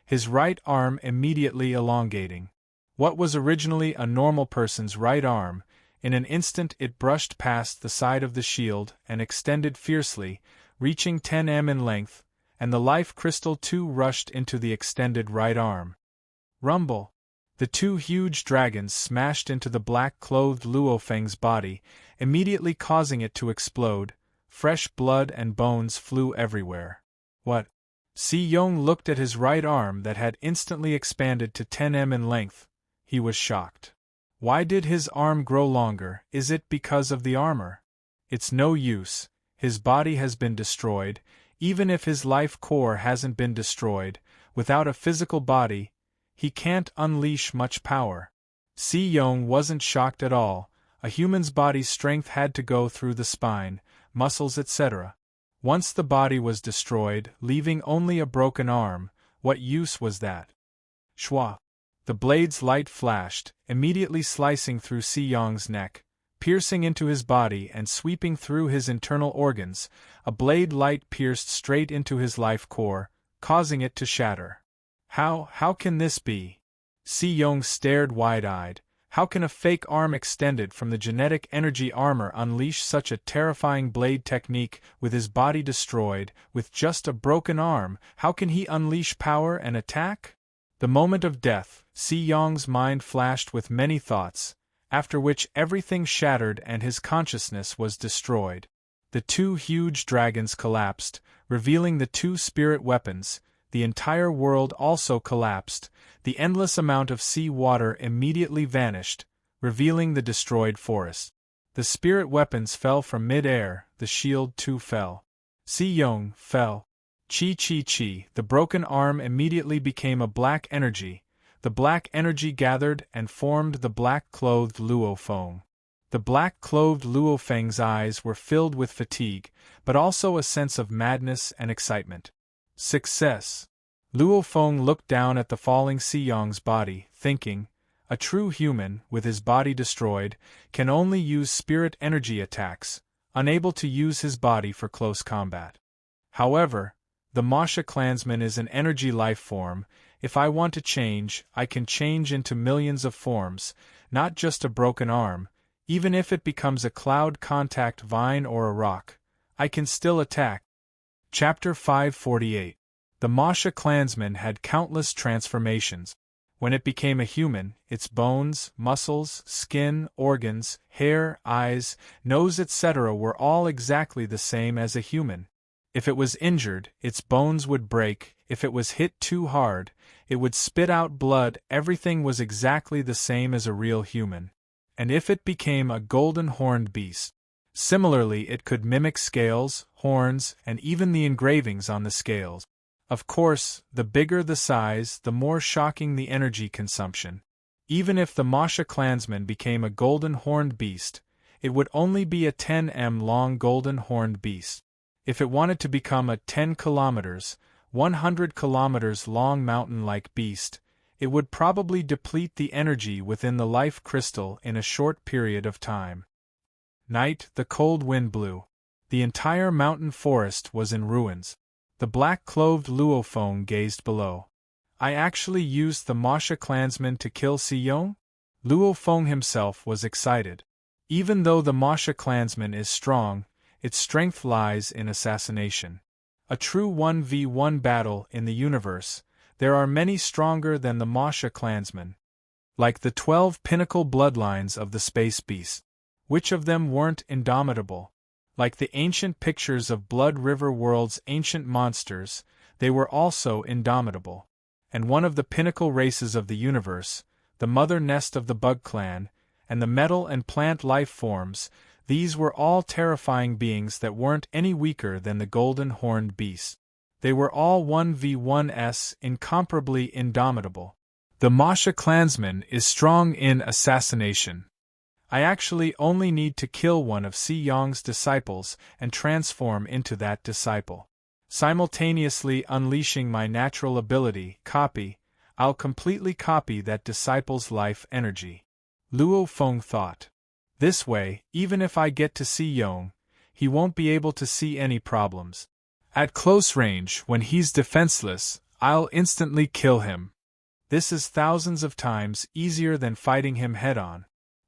his right arm immediately elongating. What was originally a normal person's right arm, in an instant it brushed past the side of the shield and extended fiercely, reaching 10 m in length, and the life crystal too rushed into the extended right arm. Rumble! The two huge dragons smashed into the black-clothed Luo Feng's body, immediately causing it to explode. Fresh blood and bones flew everywhere. What? Si Yong looked at his right arm that had instantly expanded to 10 m in length. He was shocked. Why did his arm grow longer? Is it because of the armor? It's no use. His body has been destroyed. Even if his life core hasn't been destroyed, without a physical body, he can't unleash much power. Si Yong wasn't shocked at all. A human's body's strength had to go through the spine, muscles, etc. Once the body was destroyed, leaving only a broken arm, what use was that? Shwa! The blade's light flashed, immediately slicing through Si Yong's neck, piercing into his body and sweeping through his internal organs. A blade light pierced straight into his life core, causing it to shatter. How can this be? Si Yong stared wide-eyed. How can a fake arm extended from the genetic energy armor unleash such a terrifying blade technique with his body destroyed, with just a broken arm? How can he unleash power and attack? The moment of death, Si Yong's mind flashed with many thoughts, after which everything shattered and his consciousness was destroyed. The two huge dragons collapsed, revealing the two spirit weapons. The entire world also collapsed. The endless amount of sea water immediately vanished, revealing the destroyed forest. The spirit weapons fell from mid-air, the shield too fell. Si Yong fell. Chi. The broken arm immediately became a black energy. The black energy gathered and formed the black-clothed Luo Feng. The black-clothed Luo Feng's eyes were filled with fatigue, but also a sense of madness and excitement. Success! Luo Feng looked down at the falling Si Yong's body, thinking, a true human, with his body destroyed, can only use spirit energy attacks, unable to use his body for close combat. However, the Masha clansman is an energy life form. If I want to change, I can change into millions of forms, not just a broken arm. Even if it becomes a cloud contact vine or a rock, I can still attack. Chapter 548. The Masha clansman had countless transformations. When it became a human, its bones, muscles, skin, organs, hair, eyes, nose etc. were all exactly the same as a human. If it was injured, its bones would break. If it was hit too hard, it would spit out blood. Everything was exactly the same as a real human. And if it became a golden-horned beast, similarly it could mimic scales, horns, and even the engravings on the scales. Of course, the bigger the size, the more shocking the energy consumption. Even if the Masha clansman became a golden-horned beast, it would only be a 10 long golden-horned beast. If it wanted to become a 10 kilometers, 100 kilometers long mountain-like beast, it would probably deplete the energy within the life crystal in a short period of time. Night, the cold wind blew. The entire mountain forest was in ruins. The black-clothed Luo Feng gazed below. I actually used the Masha clansman to kill Si Yong? Luo Feng himself was excited. Even though the Masha clansman is strong, its strength lies in assassination. A true 1v1 battle in the universe, there are many stronger than the Masha clansman. Like the 12 pinnacle bloodlines of the space beast. Which of them weren't indomitable? Like the ancient pictures of Blood River World's ancient monsters, they were also indomitable. And one of the pinnacle races of the universe, the mother nest of the bug clan, and the metal and plant life forms, these were all terrifying beings that weren't any weaker than the golden-horned beast. They were all 1v1s, incomparably indomitable. The Masha clansman is strong in assassination. I actually only need to kill one of Si Yong's disciples and transform into that disciple. Simultaneously unleashing my natural ability, copy, I'll completely copy that disciple's life energy. Luo Feng thought. This way, even if I get to Si Yong, he won't be able to see any problems. At close range, when he's defenseless, I'll instantly kill him. This is thousands of times easier than fighting him head-on.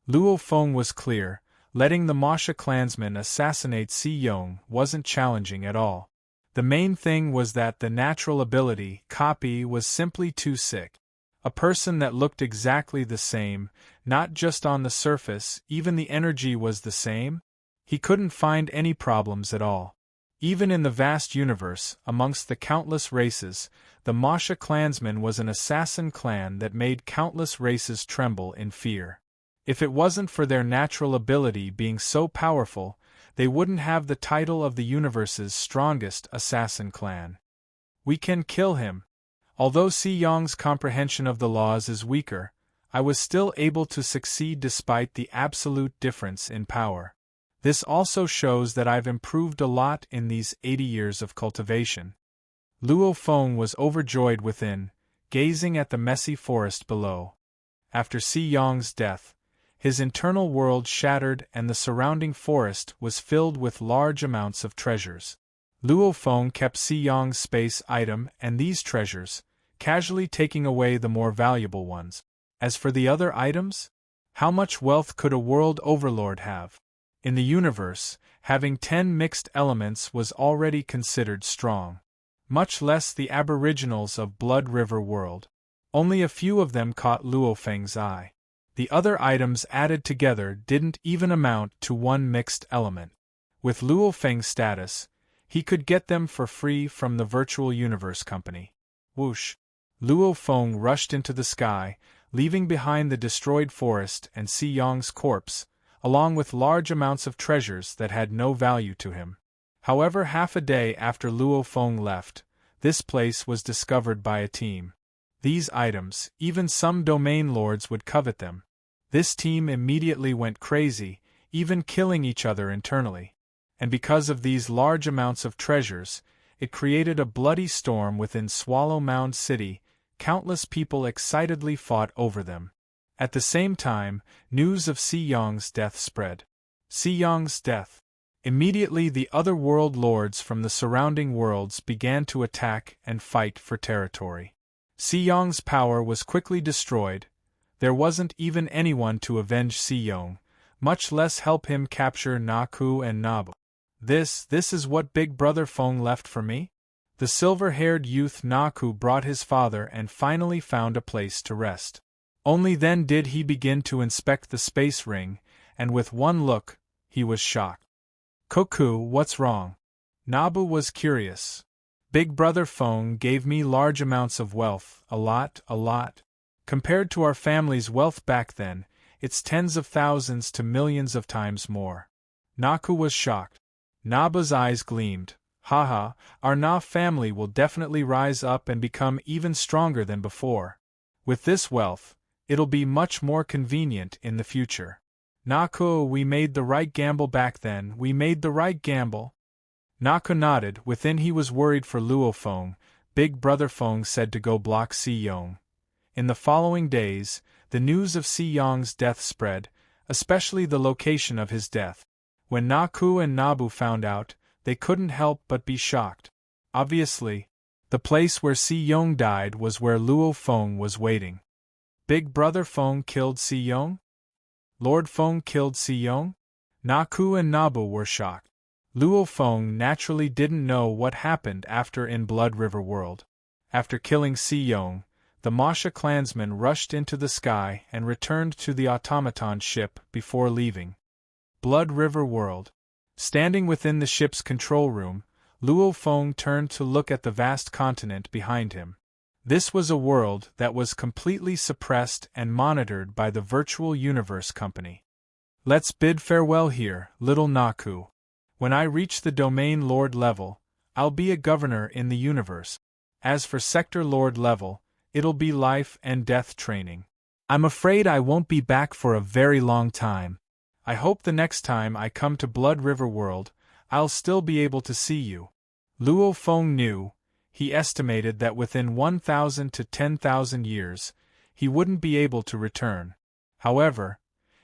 Luo Feng was clear. Letting the Masha clansman assassinate Si Yong wasn't challenging at all. The main thing was that the natural ability, copy, was simply too sick. A person that looked exactly the same, not just on the surface, even the energy was the same? He couldn't find any problems at all. Even in the vast universe, amongst the countless races, the Masha clansman was an assassin clan that made countless races tremble in fear. If it wasn't for their natural ability being so powerful, they wouldn't have the title of the universe's strongest assassin clan. We can kill him. Although Si Yong's comprehension of the laws is weaker, I was still able to succeed despite the absolute difference in power. This also shows that I've improved a lot in these 80 years of cultivation. Luo Feng was overjoyed within. gazing at the messy forest below. After Si Yong's death, his internal world shattered and the surrounding forest was filled with large amounts of treasures. Luo Feng kept Si Yong's space item and these treasures, casually taking away the more valuable ones. As for the other items, how much wealth could a world overlord have? In the universe, having 10 mixed elements was already considered strong. Much less the aboriginals of Blood River World. Only a few of them caught Luo Feng's eye. The other items added together didn't even amount to 1 mixed element. With Luo Feng's status, he could get them for free from the Virtual Universe Company. Whoosh! Luo Feng rushed into the sky, leaving behind the destroyed forest and Si Yong's corpse, along with large amounts of treasures that had no value to him. However, half a day after Luo Feng left, this place was discovered by a team. These items, even some domain lords would covet them. This team immediately went crazy, even killing each other internally. And because of these large amounts of treasures, it created a bloody storm within Swallow Mound City. Countless people excitedly fought over them. At the same time, news of Si Yong's death spread. Si Yong's death. Immediately the other world lords from the surrounding worlds began to attack and fight for territory. Si Yong's power was quickly destroyed. There wasn't even anyone to avenge Si Yong, much less help him capture Naku and Nabu. This is what Big Brother Feng left for me? The silver-haired youth Naku brought his father and finally found a place to rest. Only then did he begin to inspect the space ring, and with one look, he was shocked. Koku, what's wrong? Nabu was curious. Big Brother Feng gave me large amounts of wealth, a lot. Compared to our family's wealth back then, it's tens of thousands to millions of times more. Naku was shocked. Nabu's eyes gleamed. Haha, our Na family will definitely rise up and become even stronger than before. With this wealth, it'll be much more convenient in the future. Naku, we made the right gamble back then, we made the right gamble. Naku nodded. Within he was worried for Luo Feng. Big Brother Feng said to go block Si Yong. In the following days, the news of Si Yong's death spread, especially the location of his death. When Naku and Nabu found out, they couldn't help but be shocked. Obviously, the place where Si Yong died was where Luo Feng was waiting. Big Brother Feng killed Si Yong? Lord Feng killed Si Yong? Naku and Nabu were shocked. Luo Feng naturally didn't know what happened after in Blood River World. After killing Si Yong, the Masha clansmen rushed into the sky and returned to the automaton ship before leaving Blood River World. Standing within the ship's control room, Luo Feng turned to look at the vast continent behind him. This was a world that was completely suppressed and monitored by the Virtual Universe Company. Let's bid farewell here, little Naku. When I reach the Domain Lord level, I'll be a governor in the universe. As for Sector Lord level, it'll be life and death training. I'm afraid I won't be back for a very long time. I hope the next time I come to Blood River World, I'll still be able to see you. Luo Feng knew, he estimated that within 1,000 to 10,000 years, he wouldn't be able to return. However,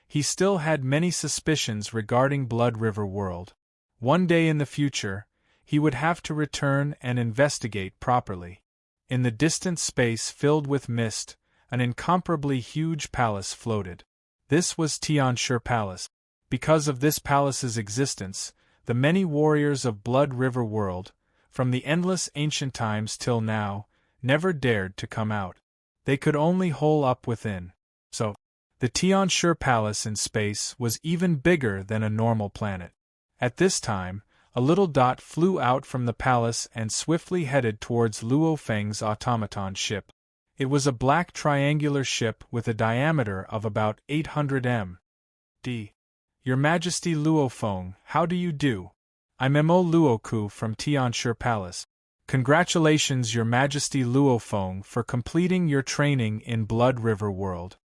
he still had many suspicions regarding Blood River World. One day in the future, he would have to return and investigate properly. In the distant space filled with mist, an incomparably huge palace floated. This was Tianshi Palace. Because of this palace's existence, the many warriors of Blood River World, from the endless ancient times till now, never dared to come out. They could only hole up within. So, the Tianshi Palace in space was even bigger than a normal planet. At this time, a little dot flew out from the palace and swiftly headed towards Luo Feng's automaton ship. It was a black triangular ship with a diameter of about 800 m.d. Your Majesty Luo Feng, how do you do? I'm Mo Luoku from Tianshi Palace. Congratulations Your Majesty Luo Feng for completing your training in Blood River World.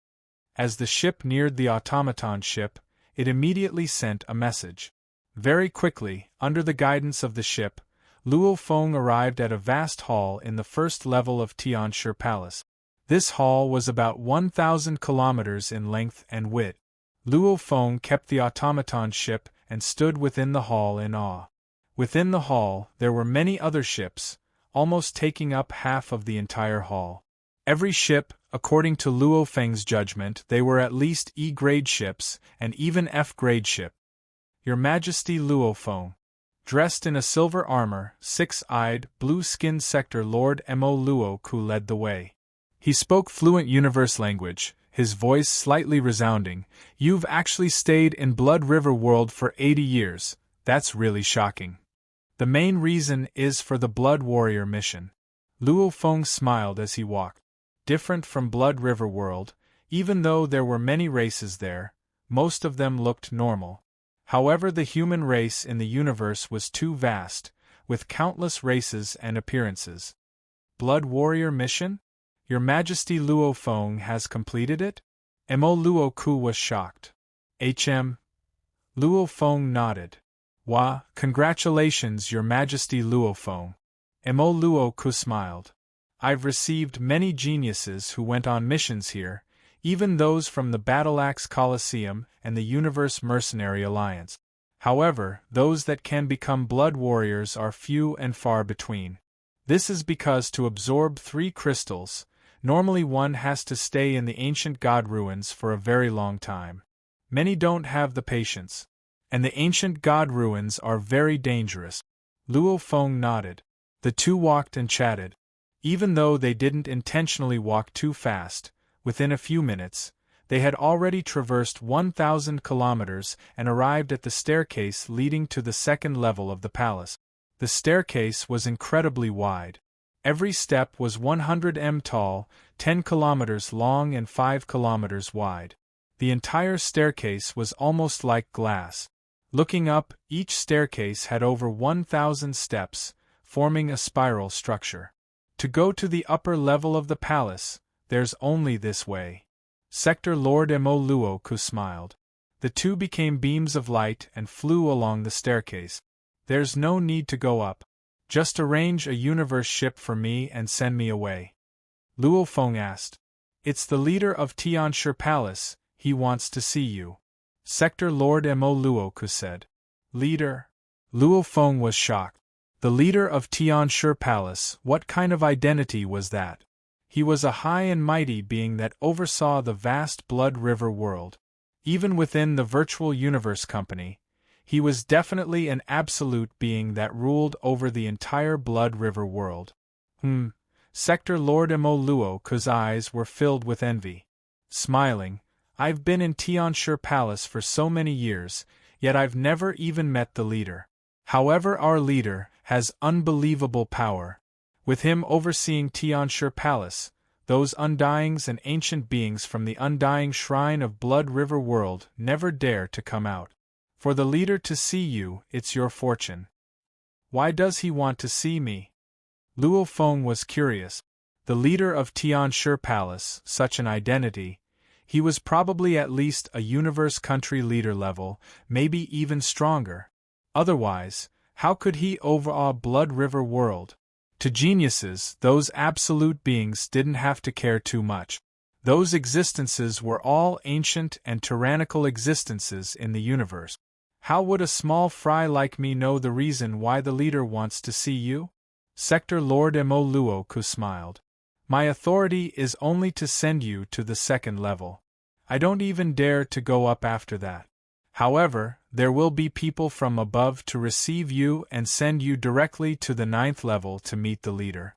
As the ship neared the automaton ship, it immediately sent a message. Very quickly, under the guidance of the ship, Luo Feng arrived at a vast hall in the first level of Tianshi Palace. This hall was about 1,000 kilometers in length and width. Luo Feng kept the automaton ship and stood within the hall in awe. Within the hall, there were many other ships, almost taking up half of the entire hall. Every ship, according to Luo Feng's judgment, they were at least E-grade ships, and even F-grade ship. Your Majesty Luo Feng. Dressed in a silver armor, six-eyed, blue-skinned Sector Lord Mo Luo Ku led the way. He spoke fluent universe language, his voice slightly resounding. You've actually stayed in Blood River World for 80 years, that's really shocking. The main reason is for the Blood Warrior mission. Luo Feng smiled as he walked. Different from Blood River World, even though there were many races there, most of them looked normal. However, the human race in the universe was too vast, with countless races and appearances. Blood Warrior mission? Your Majesty Luo Feng has completed it? Mo Luo Ku was shocked. HM? Luo Feng nodded. Wah, congratulations, Your Majesty Luo Feng. Mo Luo Ku smiled. I've received many geniuses who went on missions here, even those from the Battle-Axe Coliseum and the Universe Mercenary Alliance. However, those that can become blood warriors are few and far between. This is because to absorb 3 crystals, normally one has to stay in the ancient god ruins for a very long time. Many don't have the patience. And the ancient god ruins are very dangerous. Luo Feng nodded. The two walked and chatted. Even though they didn't intentionally walk too fast, within a few minutes, they had already traversed 1,000 kilometers and arrived at the staircase leading to the second level of the palace. The staircase was incredibly wide. Every step was 100 m tall, 10 kilometers long and 5 kilometers wide. The entire staircase was almost like glass. Looking up, each staircase had over 1,000 steps, forming a spiral structure. To go to the upper level of the palace, there's only this way. Sector Lord Mo Luo Ku smiled. The two became beams of light and flew along the staircase. There's no need to go up. Just arrange a universe ship for me and send me away. Luo Feng asked. It's the leader of Tianshi Palace, he wants to see you. Sector Lord Mo Luo Ku said. Leader? Luo Feng was shocked. The leader of Tianshi Palace, what kind of identity was that? He was a high and mighty being that oversaw the vast Blood River world. Even within the Virtual Universe Company, he was definitely an absolute being that ruled over the entire Blood River world. Sector Lord Mo Luo Ku's eyes were filled with envy. Smiling, I've been in Tianshi Palace for so many years, yet I've never even met the leader. However, our leader has unbelievable power. With him overseeing Tianshi Palace, those undyings and ancient beings from the undying shrine of Blood River World never dare to come out. For the leader to see you, it's your fortune. Why does he want to see me? Luo Feng was curious. The leader of Tianshi Palace, such an identity, he was probably at least a universe country leader level, maybe even stronger. Otherwise, how could he overawe Blood River World? To geniuses, those absolute beings didn't have to care too much. Those existences were all ancient and tyrannical existences in the universe. How would a small fry like me know the reason why the leader wants to see you? Sector Lord Mo Luo Ku smiled. My authority is only to send you to the second level. I don't even dare to go up after that. However, there will be people from above to receive you and send you directly to the 9th level to meet the leader.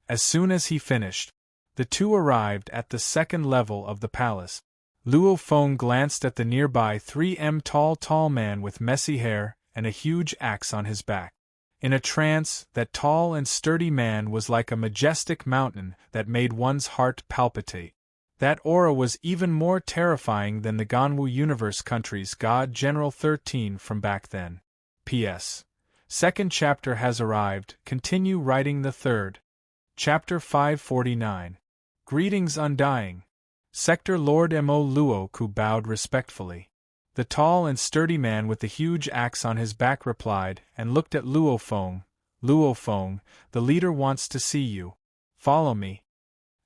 As soon as he finished, the two arrived at the second level of the palace. Luo Feng glanced at the nearby 3 m tall man with messy hair and a huge axe on his back. In a trance, that tall and sturdy man was like a majestic mountain that made one's heart palpitate. That aura was even more terrifying than the Ganwu Universe Country's God General 13 from back then. P.S. Second chapter has arrived, continue writing the third. Chapter 549. Greetings Undying. Sector Lord Mo Luo Ku bowed respectfully. The tall and sturdy man with the huge axe on his back replied and looked at Luo Feng. Luo Feng, the leader wants to see you. Follow me.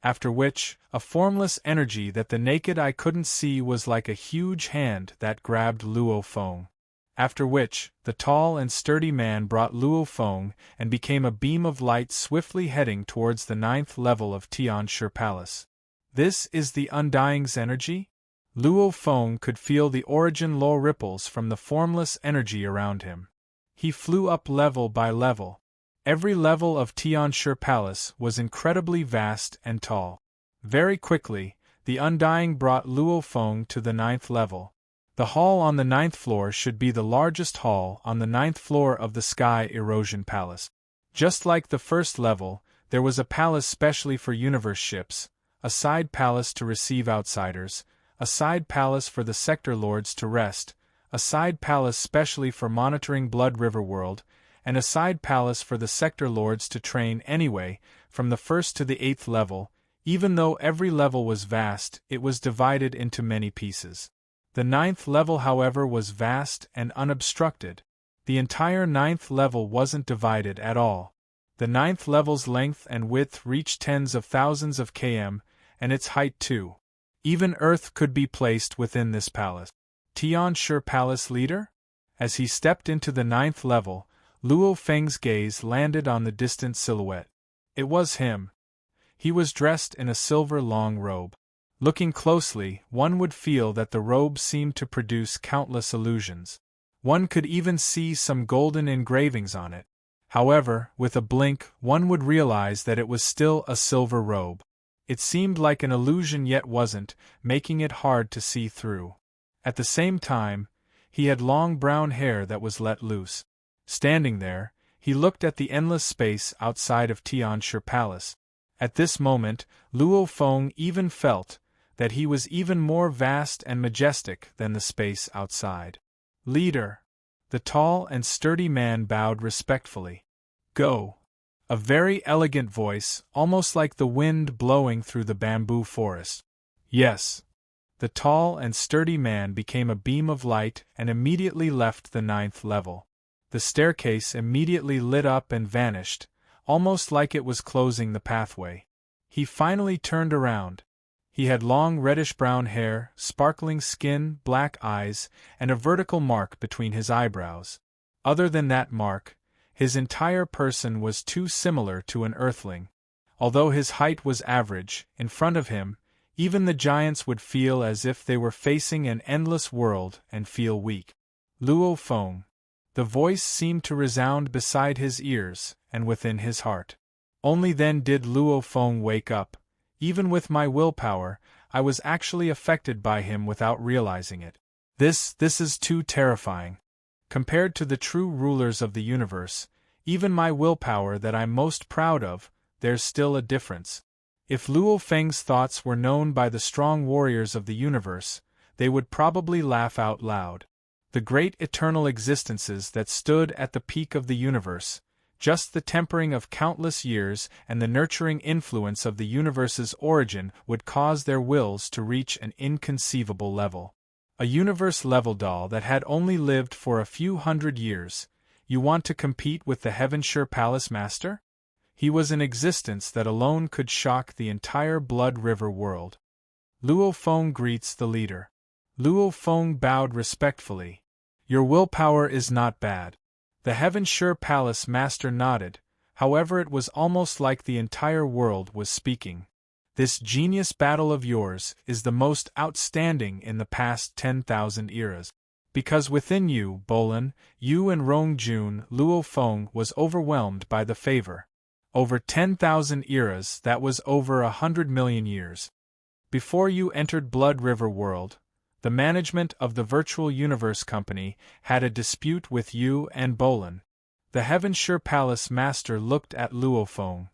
after which, a formless energy that the naked eye couldn't see was like a huge hand that grabbed Luo Feng. After which, the tall and sturdy man brought Luo Feng and became a beam of light swiftly heading towards the 9th level of Tianshi Palace. This is the Undying's energy? Luo Feng could feel the origin low ripples from the formless energy around him. He flew up level by level. Every level of Tianshi Palace was incredibly vast and tall. Very quickly, the Undying brought Luo Feng to the 9th level. The hall on the 9th floor should be the largest hall on the 9th floor of the Sky Erosion Palace. Just like the first level, there was a palace specially for universe ships, a side palace to receive outsiders, a side palace for the sector lords to rest, a side palace specially for monitoring Blood River World, and a side palace for the sector lords to train anyway, from the 1st to the 8th level. Even though every level was vast, it was divided into many pieces. The 9th level, however, was vast and unobstructed. The entire 9th level wasn't divided at all. The 9th level's length and width reached tens of thousands of km, and its height too. Even Earth could be placed within this palace. Tianshi Palace leader? As he stepped into the 9th level, Luo Feng's gaze landed on the distant silhouette. It was him. He was dressed in a silver long robe. Looking closely, one would feel that the robe seemed to produce countless illusions. One could even see some golden engravings on it. However, with a blink, one would realize that it was still a silver robe. It seemed like an illusion yet wasn't, making it hard to see through. At the same time, he had long brown hair that was let loose. Standing there, he looked at the endless space outside of Tianshi Palace. At this moment, Luo Feng even felt that he was even more vast and majestic than the space outside. Leader. The tall and sturdy man bowed respectfully. Go. A very elegant voice, almost like the wind blowing through the bamboo forest. Yes. The tall and sturdy man became a beam of light and immediately left the 9th level. The staircase immediately lit up and vanished, almost like it was closing the pathway. He finally turned around. He had long reddish-brown hair, sparkling skin, black eyes, and a vertical mark between his eyebrows. Other than that mark, his entire person was too similar to an earthling. Although his height was average, in front of him, even the giants would feel as if they were facing an endless world and feel weak. Luo Feng. The voice seemed to resound beside his ears and within his heart. Only then did Luo Feng wake up. Even with my willpower, I was actually affected by him without realizing it. This is too terrifying. Compared to the true rulers of the universe, even my willpower that I'm most proud of, there's still a difference. If Luo Feng's thoughts were known by the strong warriors of the universe, they would probably laugh out loud. The great eternal existences that stood at the peak of the universe, just the tempering of countless years and the nurturing influence of the universe's origin would cause their wills to reach an inconceivable level. A universe-level doll that had only lived for a few hundred years. You want to compete with the Heavenshire Palace Master? He was an existence that alone could shock the entire Blood River world. Luo Feng greets the leader. Luo Feng bowed respectfully. Your willpower is not bad. The Heavenshire Palace Master nodded, however it was almost like the entire world was speaking. This genius battle of yours is the most outstanding in the past 10,000 eras. Because within you, Bolin, you and Rongjun, Luo Feng was overwhelmed by the favor. Over 10,000 eras, that was over 100 million years. Before you entered Blood River World, the management of the Virtual Universe Company had a dispute with you and Bolin. The Heavenshire Palace Master looked at Luo Feng.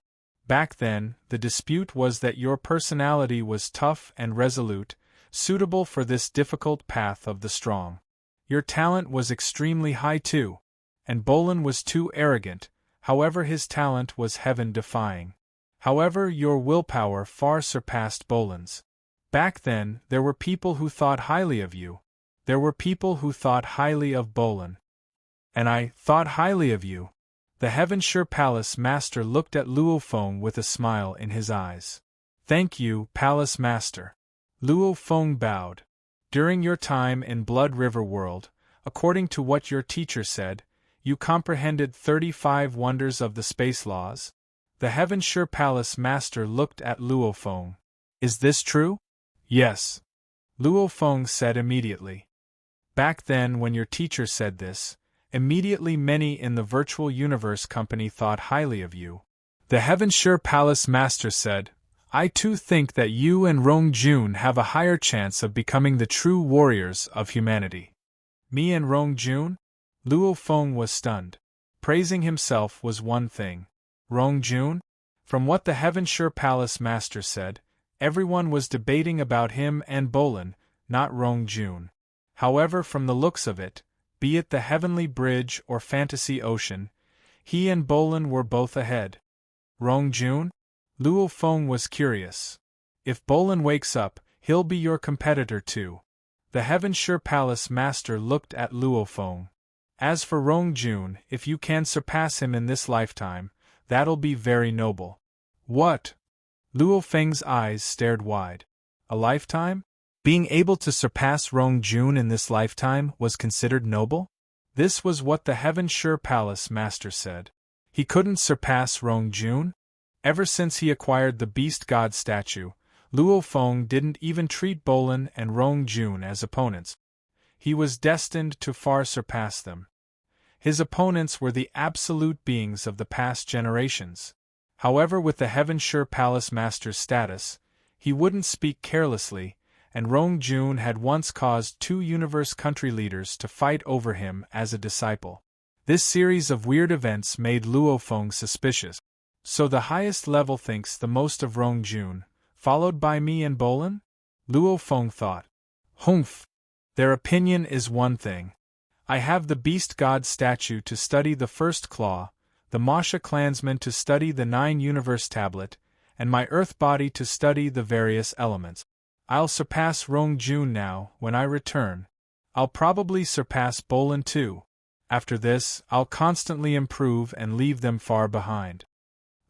Back then, the dispute was that your personality was tough and resolute, suitable for this difficult path of the strong. Your talent was extremely high too, and Bolin was too arrogant, however his talent was heaven-defying. However, your willpower far surpassed Bolin's. Back then, there were people who thought highly of you. There were people who thought highly of Bolin. And I thought highly of you. The Heavenshire Palace Master looked at Luo Feng with a smile in his eyes. Thank you, Palace Master. Luo Feng bowed. During your time in Blood River World, according to what your teacher said, you comprehended 35 wonders of the space laws? The Heaven-Sure Palace Master looked at Luo Feng. Is this true? Yes. Luo Feng said immediately. Back then when your teacher said this, immediately many in the Virtual Universe Company thought highly of you. The Heaven-Sure Palace Master said, I too think that you and Rong Jun have a higher chance of becoming the true warriors of humanity. Me and Rong Jun? Luo Feng was stunned. Praising himself was one thing. Rong Jun? From what the Heaven-Sure Palace Master said, everyone was debating about him and Bolin, not Rong Jun. However, from the looks of it, be it the Heavenly Bridge or Fantasy Ocean, he and Bolin were both ahead. Rong Jun? Luo Feng was curious. If Bolin wakes up, he'll be your competitor too. The Heaven-Sure Palace Master looked at Luo Feng. As for Rong Jun, if you can surpass him in this lifetime, that'll be very noble. What? Luo Feng's eyes stared wide. A lifetime? Being able to surpass Rong Jun in this lifetime was considered noble? This was what the Heaven-Sure Palace Master said. He couldn't surpass Rong Jun? Ever since he acquired the Beast God statue, Luo Feng didn't even treat Bolin and Rong Jun as opponents. He was destined to far surpass them. His opponents were the absolute beings of the past generations. However, with the Heaven-Sure Palace Master's status, he wouldn't speak carelessly, and Rong Jun had once caused 2 universe country leaders to fight over him as a disciple. This series of weird events made Luo Feng suspicious. So the highest level thinks the most of Rong Jun, followed by me and Bolin? Luo Feng thought. Humph! Their opinion is one thing. I have the Beast God statue to study the first claw, the Masha clansman to study the 9 universe tablet, and my earth body to study the various elements. I'll surpass Rong Jun now, when I return. I'll probably surpass Bolin too. After this, I'll constantly improve and leave them far behind.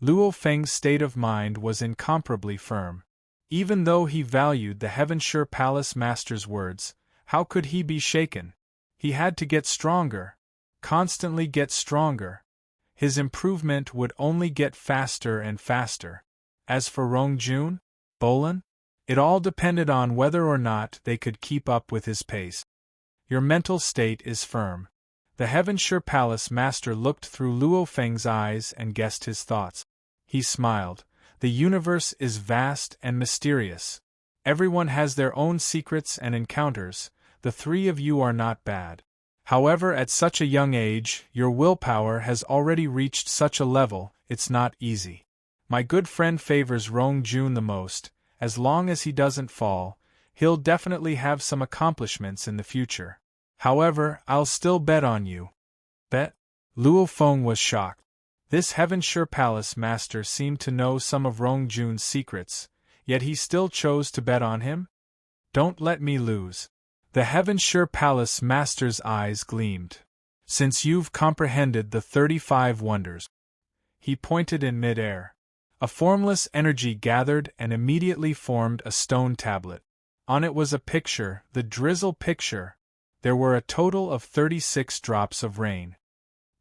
Luo Feng's state of mind was incomparably firm. Even though he valued the Heaven-Sure Palace Master's words, how could he be shaken? He had to get stronger. Constantly get stronger. His improvement would only get faster and faster. As for Rong Jun, Bolin, it all depended on whether or not they could keep up with his pace. Your mental state is firm. The Heaven-Sure Palace Master looked through Luo Feng's eyes and guessed his thoughts. He smiled. The universe is vast and mysterious. Everyone has their own secrets and encounters. The 3 of you are not bad. However, at such a young age, your willpower has already reached such a level, it's not easy. My good friend favors Rong Jun the most. As long as he doesn't fall, he'll definitely have some accomplishments in the future. However, I'll still bet on you. Bet? Luo Feng was shocked. This Heaven-Sure Palace Master seemed to know some of Rong Jun's secrets, yet he still chose to bet on him? Don't let me lose. The Heaven-Sure Palace Master's eyes gleamed. Since you've comprehended the 35 wonders. He pointed in mid-air. A formless energy gathered and immediately formed a stone tablet. On it was a picture, the drizzle picture. There were a total of 36 drops of rain.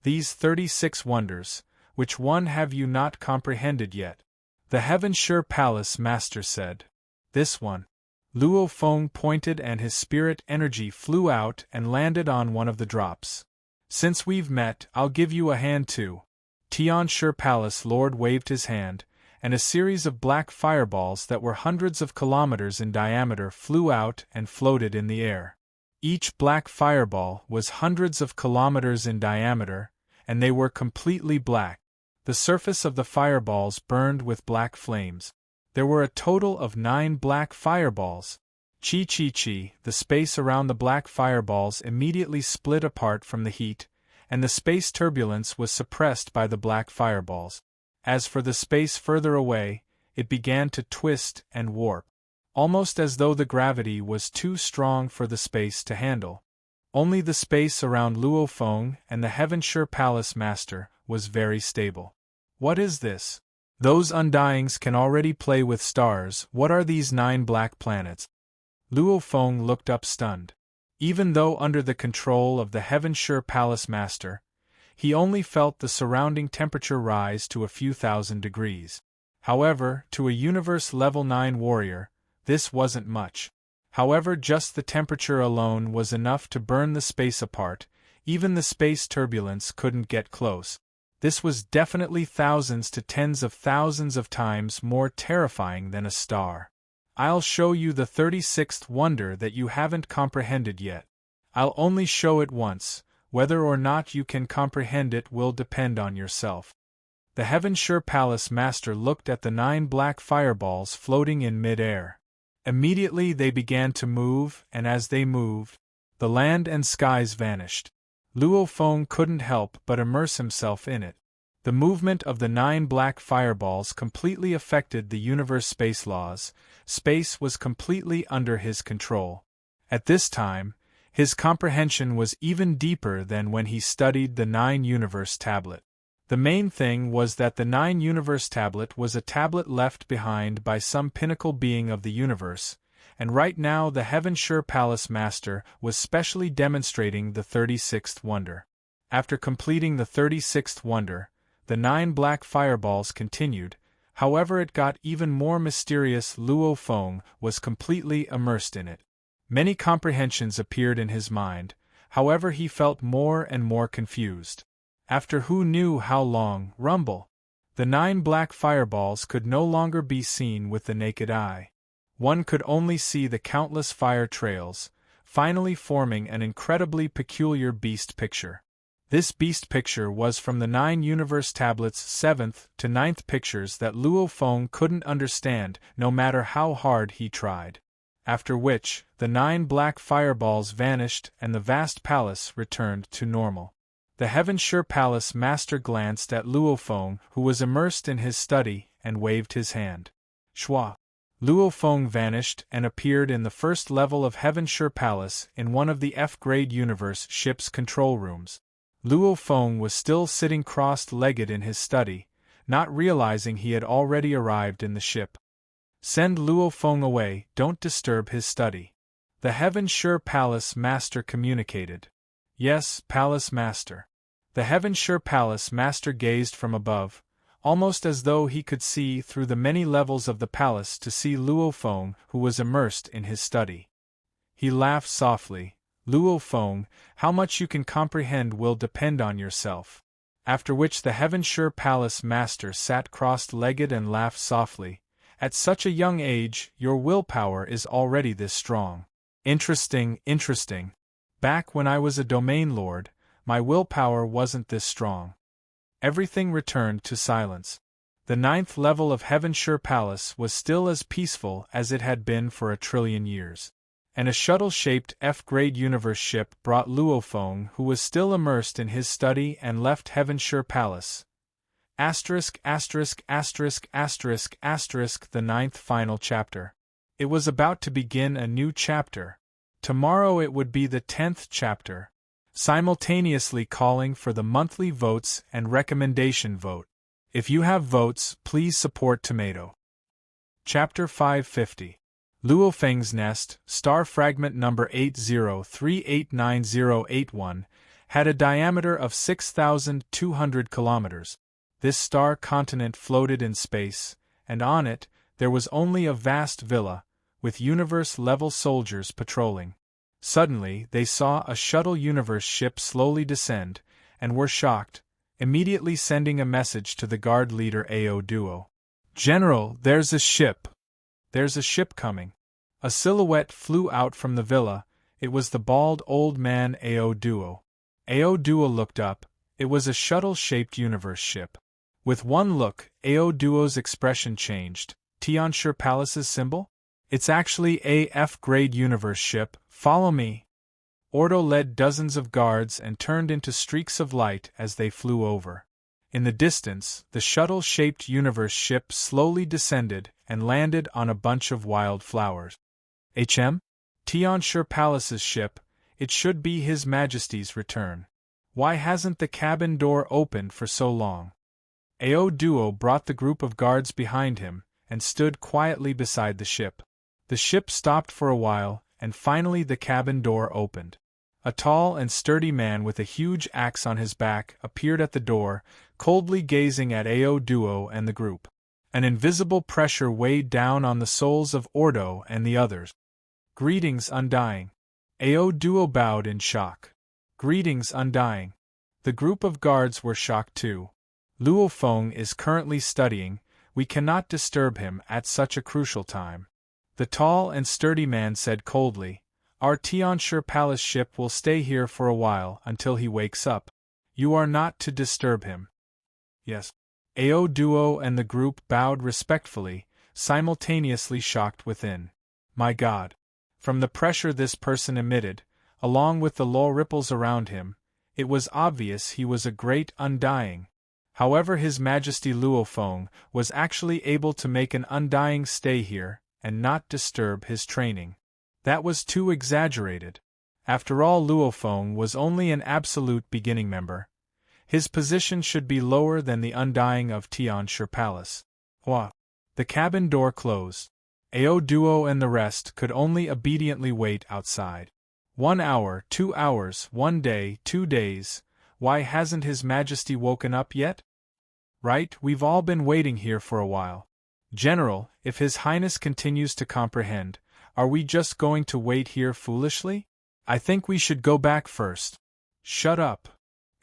These 36 wonders, which one have you not comprehended yet? The Heaven-Sure Palace Master said. This one. Luo Feng pointed and his spirit energy flew out and landed on one of the drops. Since we've met, I'll give you a hand too. Tian-Sure Palace Lord waved his hand, and a series of black fireballs that were hundreds of kilometers in diameter flew out and floated in the air. Each black fireball was hundreds of kilometers in diameter, and they were completely black. The surface of the fireballs burned with black flames. There were a total of 9 black fireballs. Chi, the space around the black fireballs immediately split apart from the heat, and the space turbulence was suppressed by the black fireballs. As for the space further away, it began to twist and warp, almost as though the gravity was too strong for the space to handle. Only the space around Luo Feng and the Heaven-Sure Palace Master was very stable. What is this? Those undyings can already play with stars. What are these 9 black planets? Luo Feng looked up stunned. Even though under the control of the Heaven-Sure Palace Master, he only felt the surrounding temperature rise to a few thousand degrees. However, to a Universe Level 9 warrior, this wasn't much. However, just the temperature alone was enough to burn the space apart. Even the space turbulence couldn't get close. This was definitely thousands to tens of thousands of times more terrifying than a star. I'll show you the 36th wonder that you haven't comprehended yet. I'll only show it once. Whether or not you can comprehend it will depend on yourself. The Heaven-Sure Palace Master looked at the 9 black fireballs floating in mid-air. Immediately they began to move, and as they moved, the land and skies vanished. Luo Feng couldn't help but immerse himself in it. The movement of the 9 black fireballs completely affected the universe space laws. Space was completely under his control. At this time, his comprehension was even deeper than when he studied the 9 universe tablet. The main thing was that the 9 universe tablet was a tablet left behind by some pinnacle being of the universe, and right now the Heaven-Sure Palace Master was specially demonstrating the 36th wonder. After completing the 36th wonder, the 9 black fireballs continued. However, it got even more mysterious. Luo Feng was completely immersed in it. Many comprehensions appeared in his mind, however he felt more and more confused. After who knew how long, rumble, the 9 black fireballs could no longer be seen with the naked eye. One could only see the countless fire trails, finally forming an incredibly peculiar beast picture. This beast picture was from the 9 universe tablets' 7th to 9th pictures that Luo Feng couldn't understand no matter how hard he tried. After which, the 9 black fireballs vanished and the vast palace returned to normal. The Heaven-Sure Palace Master glanced at Luo Feng, who was immersed in his study, and waved his hand. Shwa! Luo Feng vanished and appeared in the first level of Heaven-Sure Palace in one of the F-grade universe ship's control rooms. Luo Feng was still sitting cross-legged in his study, not realizing he had already arrived in the ship. Send Luo Feng away, don't disturb his study. The Heaven-Sure Palace Master communicated. Yes, Palace Master. The Heaven-Sure Palace Master gazed from above, almost as though he could see through the many levels of the palace to see Luo Feng, who was immersed in his study. He laughed softly. Luo Feng, how much you can comprehend will depend on yourself. After which the Heaven-Sure Palace Master sat cross-legged and laughed softly. At such a young age, your willpower is already this strong. Interesting, interesting. Back when I was a domain lord, my willpower wasn't this strong. Everything returned to silence. The 9th level of Heaven-Sure Palace was still as peaceful as it had been for 1,000,000,000,000 years. And a shuttle-shaped F-grade universe ship brought Luo Feng, who was still immersed in his study, and left Heaven-Sure Palace. Asterisk, asterisk, asterisk, asterisk, asterisk, the 9th final chapter. It was about to begin a new chapter. Tomorrow it would be the 10th chapter, simultaneously calling for the monthly votes and recommendation vote. If you have votes, please support Tomato. Chapter 550. Luo Feng's Nest, star fragment number 80389081, had a diameter of 6,200 kilometers. This star continent floated in space, and on it, there was only a vast villa, with universe-level soldiers patrolling. Suddenly, they saw a shuttle universe ship slowly descend, and were shocked, immediately sending a message to the guard leader Ao Duo. General, there's a ship. There's a ship coming. A silhouette flew out from the villa. It was the bald old man Ao Duo. Ao Duo looked up. It was a shuttle-shaped universe ship. With one look, Ao Duo's expression changed. Tianshur Palace's symbol? It's actually a F-grade universe ship. Follow me. Ordo led dozens of guards and turned into streaks of light as they flew over. In the distance, the shuttle-shaped universe ship slowly descended and landed on a bunch of wild flowers. Tianshur Palace's ship, it should be His Majesty's return. Why hasn't the cabin door opened for so long? Ao Duo brought the group of guards behind him, and stood quietly beside the ship. The ship stopped for a while, and finally the cabin door opened. A tall and sturdy man with a huge axe on his back appeared at the door, coldly gazing at Ao Duo and the group. An invisible pressure weighed down on the souls of Ordo and the others. "Greetings, Undying." Ao Duo bowed in shock. "Greetings, Undying." The group of guards were shocked too. "Luo Feng is currently studying, we cannot disturb him at such a crucial time." The tall and sturdy man said coldly, "Our Tianshi Palace ship will stay here for a while until he wakes up. You are not to disturb him." "Yes." Ao Duo and the group bowed respectfully, simultaneously shocked within. My God! From the pressure this person emitted, along with the low ripples around him, it was obvious he was a great Undying. However, His Majesty Luo Feng was actually able to make an Undying stay here and not disturb his training. That was too exaggerated. After all, Luo Feng was only an absolute beginning member. His position should be lower than the Undying of Tianshi Palace. Hua! The cabin door closed. Ao Duo and the rest could only obediently wait outside. 1 hour, 2 hours, 1 day, 2 days. Why hasn't His Majesty woken up yet? Right, we've all been waiting here for a while. General, if His Highness continues to comprehend, are we just going to wait here foolishly? I think we should go back first. Shut up.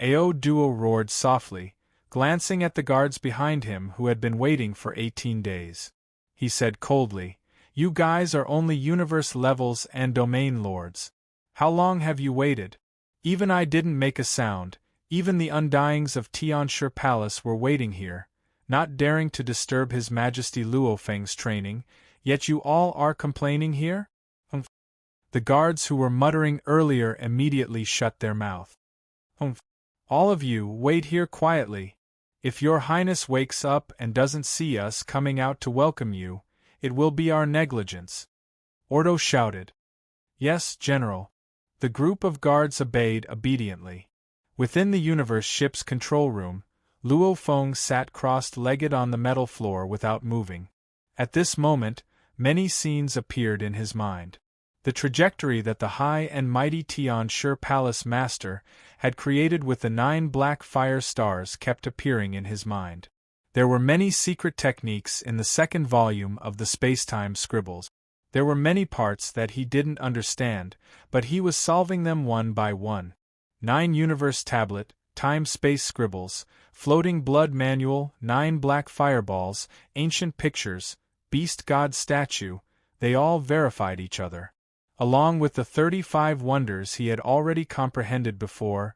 Ao Duo roared softly, glancing at the guards behind him who had been waiting for 18 days. He said coldly, "You guys are only universe levels and domain lords. How long have you waited? Even I didn't make a sound, even the Undyings of Tianshi Palace were waiting here, not daring to disturb His Majesty Luo Feng's training, yet you all are complaining here?" Humph. The guards who were muttering earlier immediately shut their mouth. Humph. All of you, wait here quietly. If Your Highness wakes up and doesn't see us coming out to welcome you, it will be our negligence. Ordo shouted. Yes, General. The group of guards obeyed obediently. Within the universe ship's control room, Luo Feng sat crossed-legged on the metal floor without moving. At this moment, many scenes appeared in his mind. The trajectory that the high and mighty Tianshi Palace Master had created with the 9 black fire stars kept appearing in his mind. There were many secret techniques in the second volume of the Spacetime Scribbles. There were many parts that he didn't understand, but he was solving them one by one. 9 Universe Tablet, Time-Space Scribbles, Floating Blood Manual, 9 Black Fireballs, Ancient Pictures, Beast God Statue, they all verified each other. Along with the 35 wonders he had already comprehended before,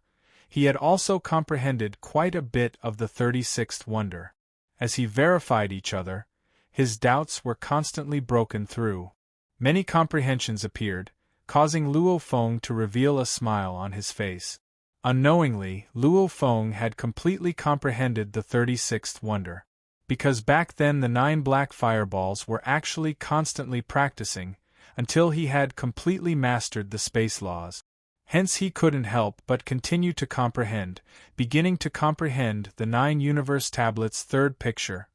he had also comprehended quite a bit of the 36th wonder. As he verified each other, his doubts were constantly broken through. Many comprehensions appeared, causing Luo Feng to reveal a smile on his face. Unknowingly, Luo Feng had completely comprehended the 36th wonder. Because back then the 9 black fireballs were actually constantly practicing, until he had completely mastered the space laws. Hence he couldn't help but continue to comprehend, beginning to comprehend the 9 Universe Tablets' third picture.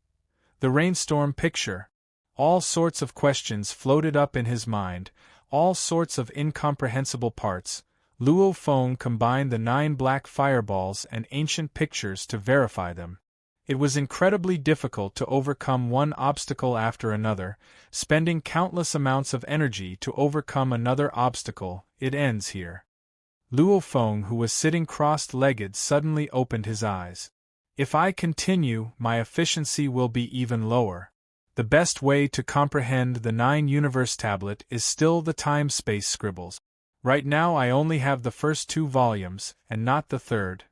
The rainstorm picture. All sorts of questions floated up in his mind, all sorts of incomprehensible parts. Luo Feng combined the 9 black fireballs and ancient pictures to verify them. It was incredibly difficult to overcome one obstacle after another, spending countless amounts of energy to overcome another obstacle. It ends here. Luo Feng, who was sitting crossed-legged, suddenly opened his eyes. If I continue, my efficiency will be even lower. The best way to comprehend the 9 Universe Tablet is still the Time-Space Scribbles. Right now I only have the first 2 volumes, and not the third.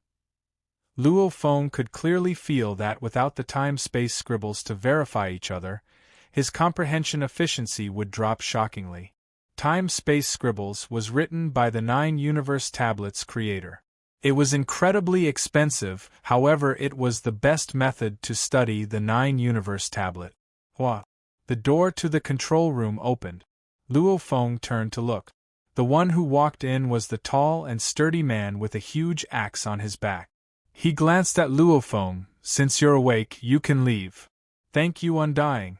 Luo Feng could clearly feel that without the Time-Space Scribbles to verify each other, his comprehension efficiency would drop shockingly. Time-Space Scribbles was written by the 9 Universe Tablets creator. It was incredibly expensive, however it was the best method to study the 9 Universe Tablet. Hua! The door to the control room opened. Luo Feng turned to look. The one who walked in was the tall and sturdy man with a huge axe on his back. He glanced at Luo Feng. Since you're awake, you can leave. Thank you, Undying.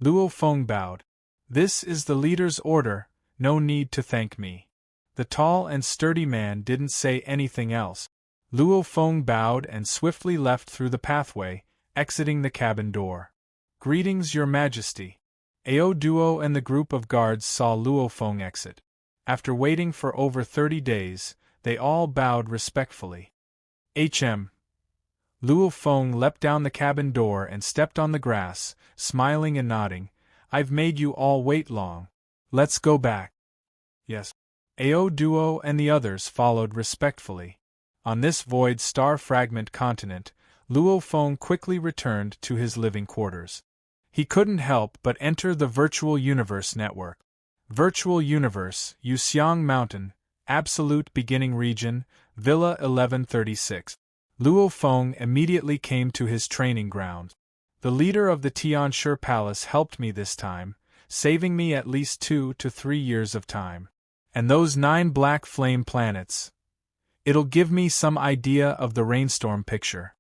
Luo Feng bowed. This is the leader's order, no need to thank me. The tall and sturdy man didn't say anything else. Luo Feng bowed and swiftly left through the pathway, exiting the cabin door. Greetings, Your Majesty. Ao Duo and the group of guards saw Luo Feng exit. After waiting for over 30 days, they all bowed respectfully. Luo Feng leapt down the cabin door and stepped on the grass, smiling and nodding. I've made you all wait long. Let's go back. Yes. Ao Duo and the others followed respectfully. On this void star fragment continent, Luo Feng quickly returned to his living quarters. He couldn't help but enter the Virtual Universe network. Virtual Universe, Yuxiang Mountain, Absolute Beginning Region, Villa 1136. Luo Feng immediately came to his training ground. The leader of the Tianshi Palace helped me this time, saving me at least 2 to 3 years of time. And those 9 black flame planets. It'll give me some idea of the rainstorm picture.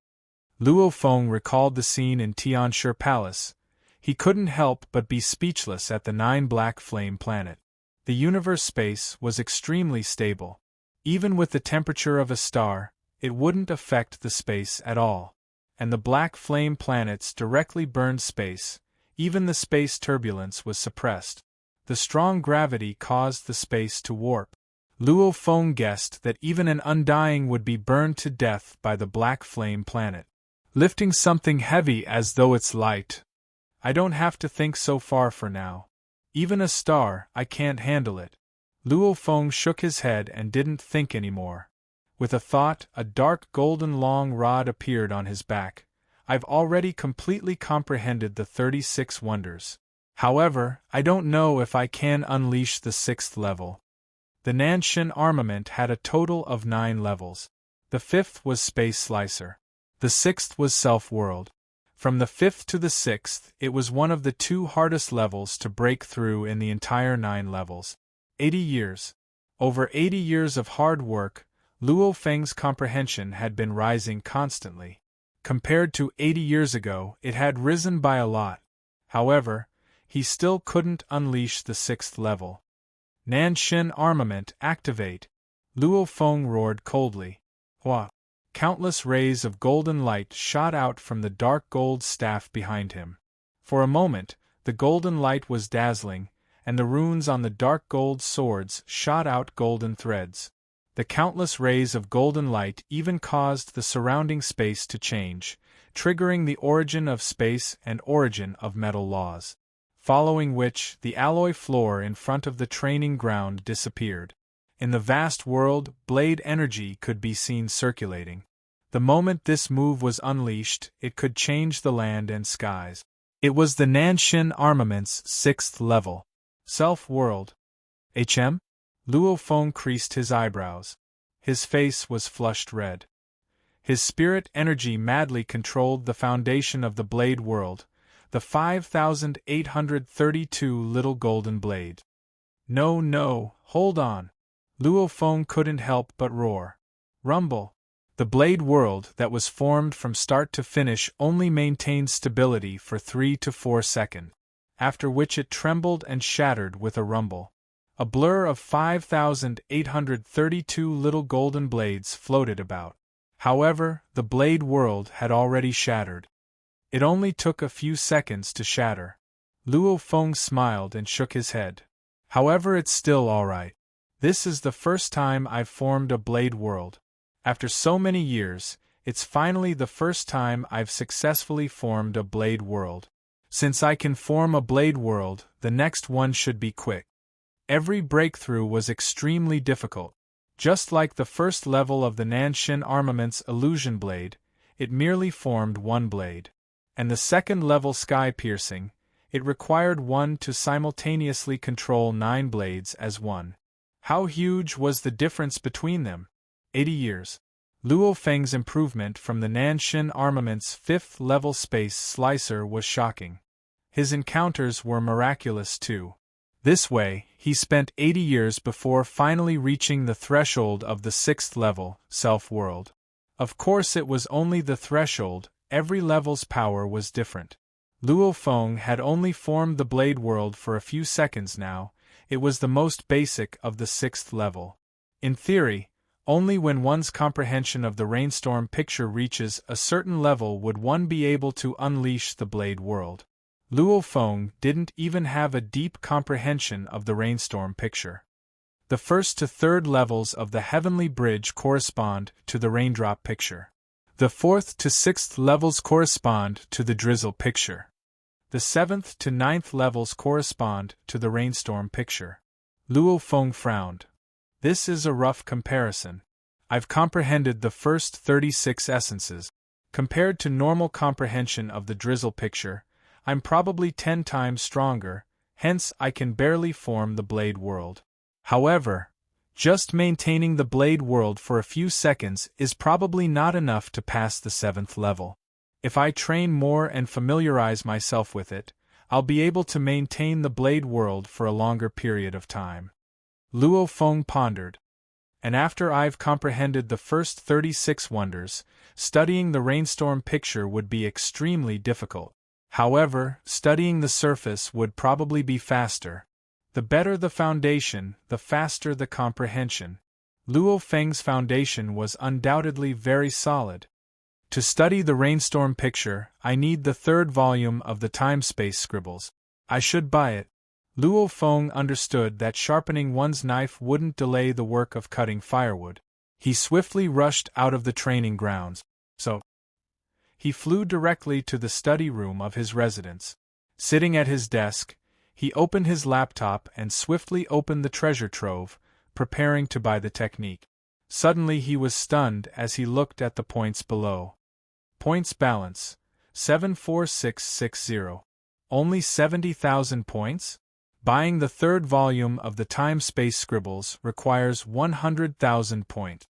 Luo Feng recalled the scene in Tianshi Palace. He couldn't help but be speechless at the 9 black flame planet. The universe space was extremely stable. Even with the temperature of a star, it wouldn't affect the space at all. And the black flame planets directly burned space. Even the space turbulence was suppressed. The strong gravity caused the space to warp. Luo Feng guessed that even an Undying would be burned to death by the black flame planet. Lifting something heavy as though it's light. I don't have to think so far for now. Even a star, I can't handle it. Luo Feng shook his head and didn't think anymore. With a thought, a dark golden long rod appeared on his back. I've already completely comprehended the 36 wonders. However, I don't know if I can unleash the 6th level. The Nanshin armament had a total of 9 levels. The 5th was Space Slicer. The 6th was Self-World. From the 5th to the 6th, it was one of the 2 hardest levels to break through in the entire 9 levels. 80 years. Over 80 years of hard work, Luo Feng's comprehension had been rising constantly. Compared to 80 years ago, it had risen by a lot. However, he still couldn't unleash the 6th level. Nanshin armament, activate! Luo Feng roared coldly. Hua! Countless rays of golden light shot out from the dark gold staff behind him. For a moment, the golden light was dazzling, and the runes on the dark gold swords shot out golden threads. The countless rays of golden light even caused the surrounding space to change, triggering the origin of space and origin of metal laws. Following which, the alloy floor in front of the training ground disappeared. In the vast world, blade energy could be seen circulating. The moment this move was unleashed, it could change the land and skies. It was the Nanshin armament's 6th level. Self-World. Luo Feng creased his eyebrows. His face was flushed red. His spirit energy madly controlled the foundation of the blade world, the 5,832 little golden blade. No, hold on. Luo Feng couldn't help but roar. Rumble. The blade world that was formed from start to finish only maintained stability for 3 to 4 seconds, after which it trembled and shattered with a rumble. A blur of 5,832 little golden blades floated about. However, the blade world had already shattered. It only took a few seconds to shatter. Luo Feng smiled and shook his head. However, it's still alright. This is the first time I've formed a blade world. After so many years, it's finally the first time I've successfully formed a blade world. Since I can form a blade world, the next one should be quick. Every breakthrough was extremely difficult. Just like the first level of the Nanshin armament's illusion blade, it merely formed 1 blade. And the second level sky piercing, it required one to simultaneously control 9 blades as one. How huge was the difference between them? 80 years. Luo Feng's improvement from the Nanshin armament's 5th level space slicer was shocking. His encounters were miraculous too. This way, he spent 80 years before finally reaching the threshold of the 6th level, Self-World. Of course it was only the threshold, every level's power was different. Luo Feng had only formed the blade world for a few seconds now, it was the most basic of the 6th level. In theory, only when one's comprehension of the rainstorm picture reaches a certain level would one be able to unleash the blade world. Luo Feng didn't even have a deep comprehension of the rainstorm picture. The 1st to 3rd levels of the heavenly bridge correspond to the raindrop picture. The 4th to 6th levels correspond to the drizzle picture. The 7th to 9th levels correspond to the rainstorm picture. Luo Feng frowned. This is a rough comparison. I've comprehended the first 36 essences. Compared to normal comprehension of the drizzle picture, I'm probably 10 times stronger, hence I can barely form the blade world. However, just maintaining the blade world for a few seconds is probably not enough to pass the 7th level. If I train more and familiarize myself with it, I'll be able to maintain the blade world for a longer period of time. Luo Feng pondered. And after I've comprehended the first 36 wonders, studying the rainstorm picture would be extremely difficult. However, studying the surface would probably be faster. The better the foundation, the faster the comprehension. Luo Feng's foundation was undoubtedly very solid. To study the rainstorm picture, I need the 3rd volume of the time-space scribbles. I should buy it. Luo Feng understood that sharpening one's knife wouldn't delay the work of cutting firewood. He swiftly rushed out of the training grounds. So, he flew directly to the study room of his residence. Sitting at his desk, he opened his laptop and swiftly opened the treasure trove, preparing to buy the technique. Suddenly he was stunned as he looked at the points below. Points balance, 74660. Only 70,000 points? Buying the 3rd volume of the time-space scribbles requires 100,000 points.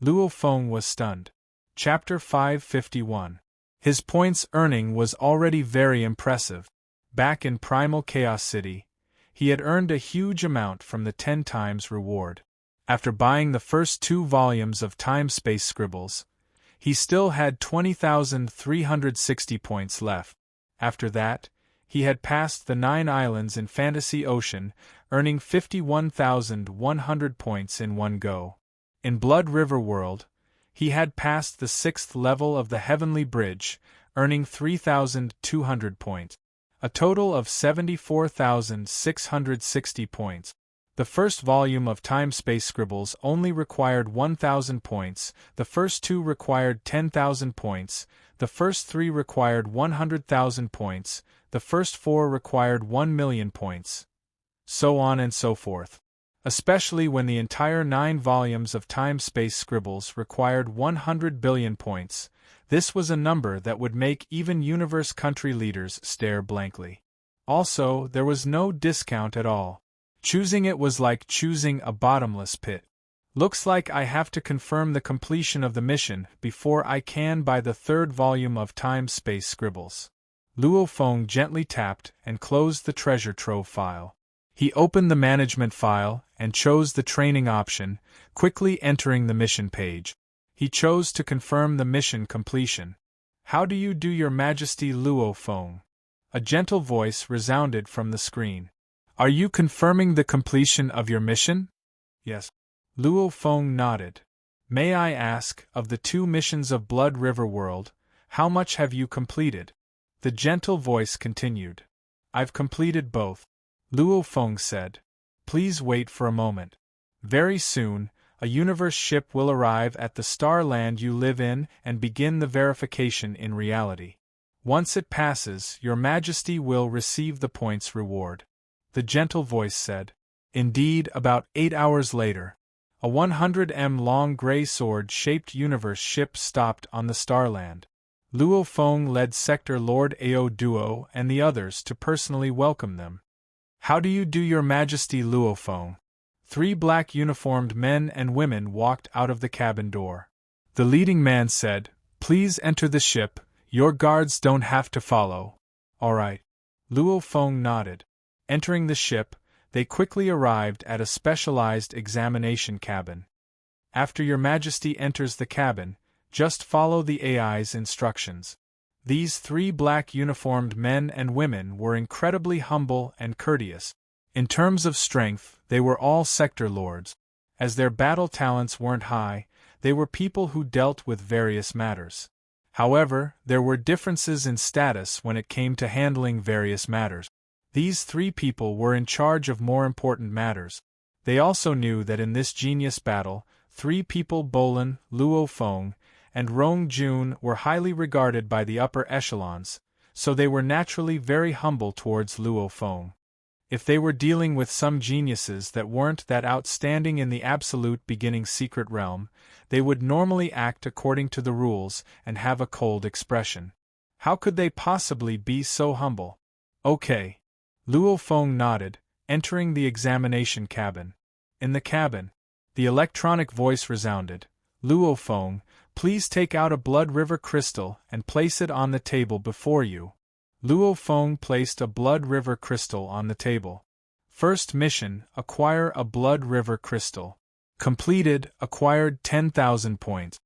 Luo Feng was stunned. Chapter 551. His points earning was already very impressive. Back in Primal Chaos City, he had earned a huge amount from the 10 times reward. After buying the first 2 volumes of time-space scribbles, he still had 20,360 points left. After that, he had passed the 9 islands in Fantasy Ocean, earning 51,100 points in one go. In Blood River World, he had passed the 6th level of the Heavenly Bridge, earning 3,200 points. A total of 74,660 points. The first volume of Time-Space Scribbles only required 1,000 points, the first 2 required 10,000 points, the first 3 required 100,000 points, the first 4 required 1,000,000 points. So on and so forth. Especially when the entire 9 volumes of Time-Space Scribbles required 100 billion points, this was a number that would make even universe country leaders stare blankly. Also, there was no discount at all. Choosing it was like choosing a bottomless pit. Looks like I have to confirm the completion of the mission before I can buy the 3rd volume of Time-Space Scribbles. Luo Feng gently tapped and closed the treasure trove file. He opened the management file and chose the training option, quickly entering the mission page. He chose to confirm the mission completion. How do you do, Your Majesty Luo Feng? A gentle voice resounded from the screen. Are you confirming the completion of your mission? Yes. Luo Feng nodded. May I ask, of the 2 missions of Blood River World, how much have you completed? The gentle voice continued. I've completed both. Luo Feng said. Please wait for a moment. Very soon, a universe ship will arrive at the star land you live in and begin the verification in reality. Once it passes, Your Majesty will receive the points reward. The gentle voice said. Indeed, about 8 hours later, a 100 long gray sword-shaped universe ship stopped on the starland. Luo Feng led Sector Lord Ao Duo and the others to personally welcome them. How do you do, Your Majesty Luo Feng? 3 black uniformed men and women walked out of the cabin door. The leading man said, Please enter the ship, your guards don't have to follow. All right. Luo Feng nodded. Entering the ship, they quickly arrived at a specialized examination cabin. After Your Majesty enters the cabin, Just follow the AI's instructions. These 3 black uniformed men and women were incredibly humble and courteous. In terms of strength, they were all sector lords. As their battle talents weren't high, they were people who dealt with various matters. However, there were differences in status when it came to handling various matters. These 3 people were in charge of more important matters. They also knew that in this genius battle, 3 people Bolin, Luo Feng, and Rong Jun were highly regarded by the upper echelons, so they were naturally very humble towards Luo Feng. If they were dealing with some geniuses that weren't that outstanding in the absolute beginning secret realm, they would normally act according to the rules and have a cold expression. How could they possibly be so humble? Okay. Luo Feng nodded, entering the examination cabin. In the cabin, the electronic voice resounded. Luo Feng, please take out a blood river crystal and place it on the table before you. Luo Feng placed a blood river crystal on the table. First mission, acquire a blood river crystal. Completed, acquired 10,000 points.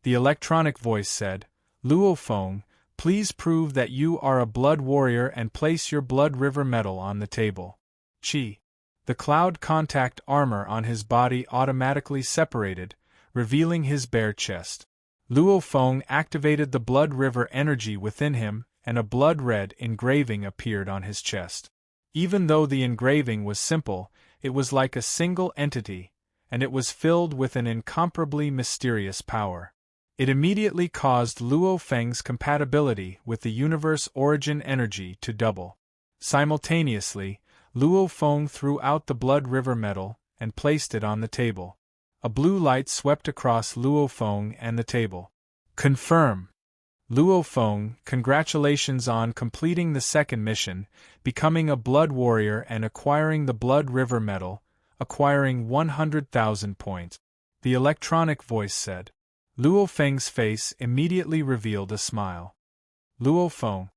The electronic voice said, Luo Feng, please prove that you are a blood warrior and place your blood river medal on the table. Chi. The cloud contact armor on his body automatically separated, revealing his bare chest. Luo Feng activated the blood river energy within him, and a blood-red engraving appeared on his chest. Even though the engraving was simple, it was like a single entity, and it was filled with an incomparably mysterious power. It immediately caused Luo Feng's compatibility with the universe origin energy to double. Simultaneously, Luo Feng threw out the blood river medal and placed it on the table. A blue light swept across Luo Feng and the table. Confirm. Luo Feng, congratulations on completing the second mission, becoming a blood warrior and acquiring the blood river medal, acquiring 100,000 points. The electronic voice said. Luo Feng's face immediately revealed a smile. Luo Feng.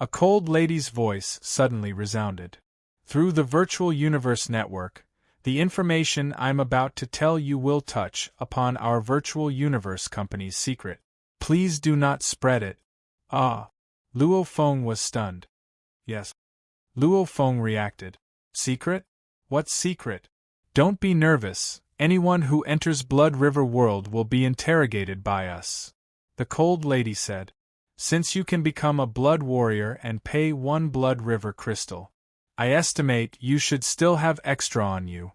A cold lady's voice suddenly resounded. Through the virtual universe network, the information I'm about to tell you will touch upon our virtual universe company's secret. Please do not spread it. Ah. Luo Feng was stunned. Yes. Luo Feng reacted. Secret? What secret? Don't be nervous. Anyone who enters Blood River World will be interrogated by us. The cold lady said. Since you can become a blood warrior and pay 1 blood river crystal, I estimate you should still have extra on you.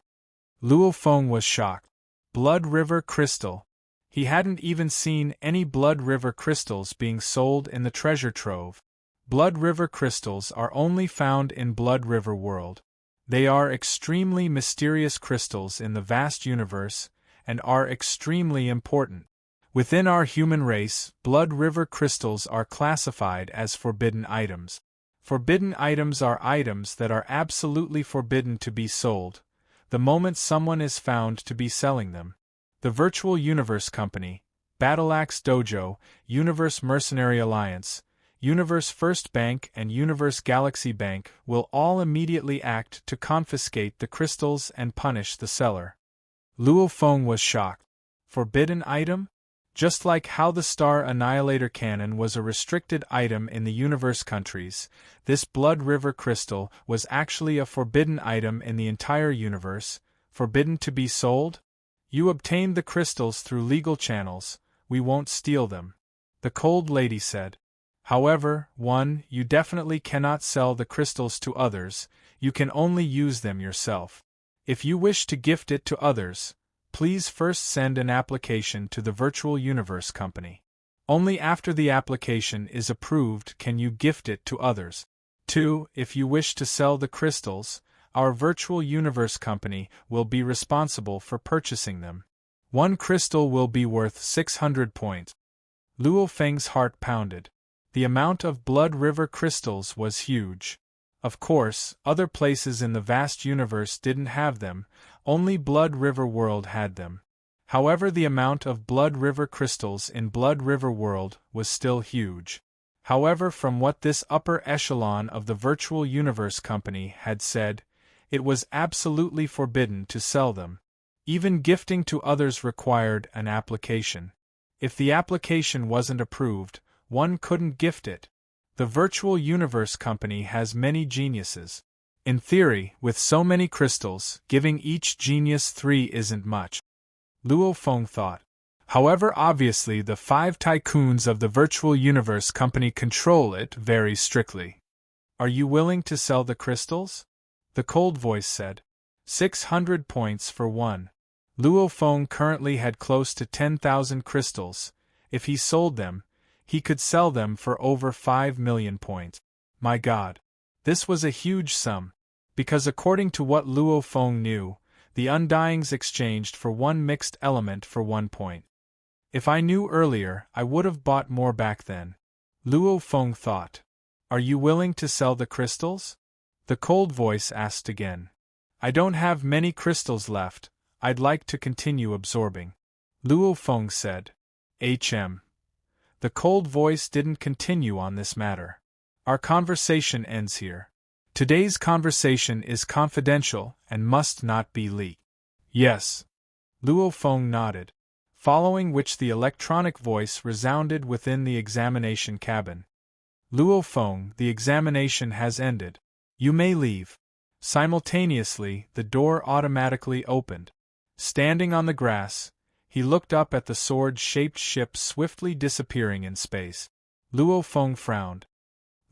Luo Feng was shocked. Blood river crystal. He hadn't even seen any blood river crystals being sold in the treasure trove. Blood river crystals are only found in Blood River World. They are extremely mysterious crystals in the vast universe, and are extremely important. Within our human race, blood river crystals are classified as forbidden items. Forbidden items are items that are absolutely forbidden to be sold, the moment someone is found to be selling them. The Virtual Universe Company, Battleaxe Dojo, Universe Mercenary Alliance, Universe First Bank and Universe Galaxy Bank will all immediately act to confiscate the crystals and punish the seller. Luo Feng was shocked. Forbidden item? Just like how the Star Annihilator Cannon was a restricted item in the universe countries, this Blood River Crystal was actually a forbidden item in the entire universe, forbidden to be sold? You obtained the crystals through legal channels, we won't steal them. The cold lady said. However, 1. You definitely cannot sell the crystals to others, you can only use them yourself. If you wish to gift it to others, please first send an application to the Virtual Universe Company. Only after the application is approved can you gift it to others. 2. If you wish to sell the crystals, our Virtual Universe Company will be responsible for purchasing them. 1 crystal will be worth 600 points. Luo Feng's heart pounded. The amount of Blood River crystals was huge. Of course, other places in the vast universe didn't have them, only Blood River World had them. However, the amount of Blood River crystals in Blood River World was still huge. However, from what this upper echelon of the Virtual Universe Company had said, it was absolutely forbidden to sell them. Even gifting to others required an application. If the application wasn't approved, one couldn't gift it. The Virtual Universe Company has many geniuses. In theory, with so many crystals, giving each genius 3 isn't much. Luo Feng thought. However, obviously the 5 tycoons of the Virtual Universe Company control it very strictly. Are you willing to sell the crystals? The cold voice said. 600 points for one. Luo Feng currently had close to 10,000 crystals. If he sold them, he could sell them for over 5 million points. My God! This was a huge sum. Because according to what Luo Feng knew, the Undyings exchanged for one mixed element for 1 point. If I knew earlier, I would have bought more back then. Luo Feng thought. Are you willing to sell the crystals? The cold voice asked again. I don't have many crystals left, I'd like to continue absorbing. Luo Feng said. The cold voice didn't continue on this matter. Our conversation ends here. Today's conversation is confidential and must not be leaked. Yes. Luo Feng nodded, following which the electronic voice resounded within the examination cabin. Luo Feng, the examination has ended. You may leave. Simultaneously, the door automatically opened. Standing on the grass, he looked up at the sword-shaped ship swiftly disappearing in space. Luo Feng frowned.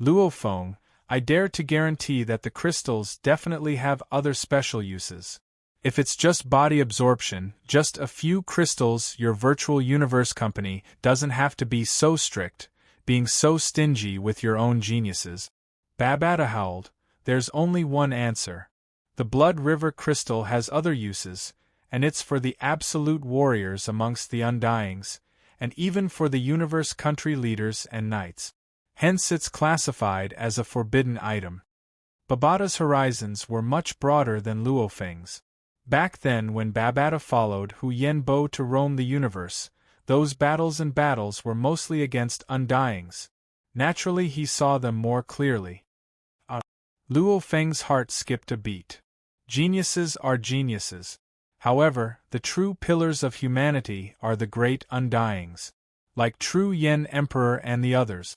Luo Feng, I dare to guarantee that the crystals definitely have other special uses. If it's just body absorption, just a few crystals, your Virtual Universe Company doesn't have to be so strict, being so stingy with your own geniuses. Babata howled. There's only one answer. The Blood River crystal has other uses, and it's for the absolute warriors amongst the Undyings, and even for the universe country leaders and knights. Hence it's classified as a forbidden item. Babata's horizons were much broader than Luo Feng's. Back then when Babata followed Hu Yenbo to roam the universe, those battles were mostly against Undyings. Naturally he saw them more clearly. Luo Feng's heart skipped a beat. Geniuses are geniuses. However, the true pillars of humanity are the great Undyings, like True Yen Emperor and the others,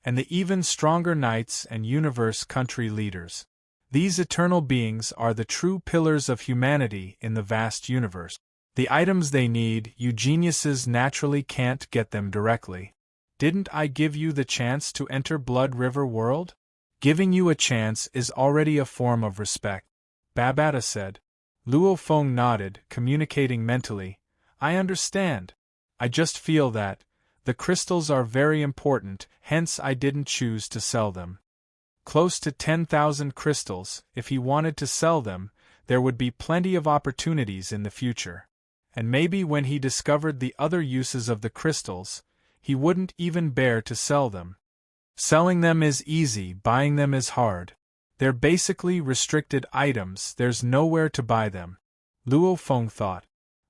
and the even stronger knights and universe country leaders. These eternal beings are the true pillars of humanity in the vast universe. The items they need, you geniuses naturally can't get them directly. Didn't I give you the chance to enter Blood River World? Giving you a chance is already a form of respect, Babata said. Luo Feng nodded, communicating mentally. I understand. I just feel that the crystals are very important, hence I didn't choose to sell them. Close to 10,000 crystals, if he wanted to sell them, there would be plenty of opportunities in the future. And maybe when he discovered the other uses of the crystals, he wouldn't even bear to sell them. Selling them is easy, buying them is hard. They're basically restricted items, there's nowhere to buy them. Luo Feng thought.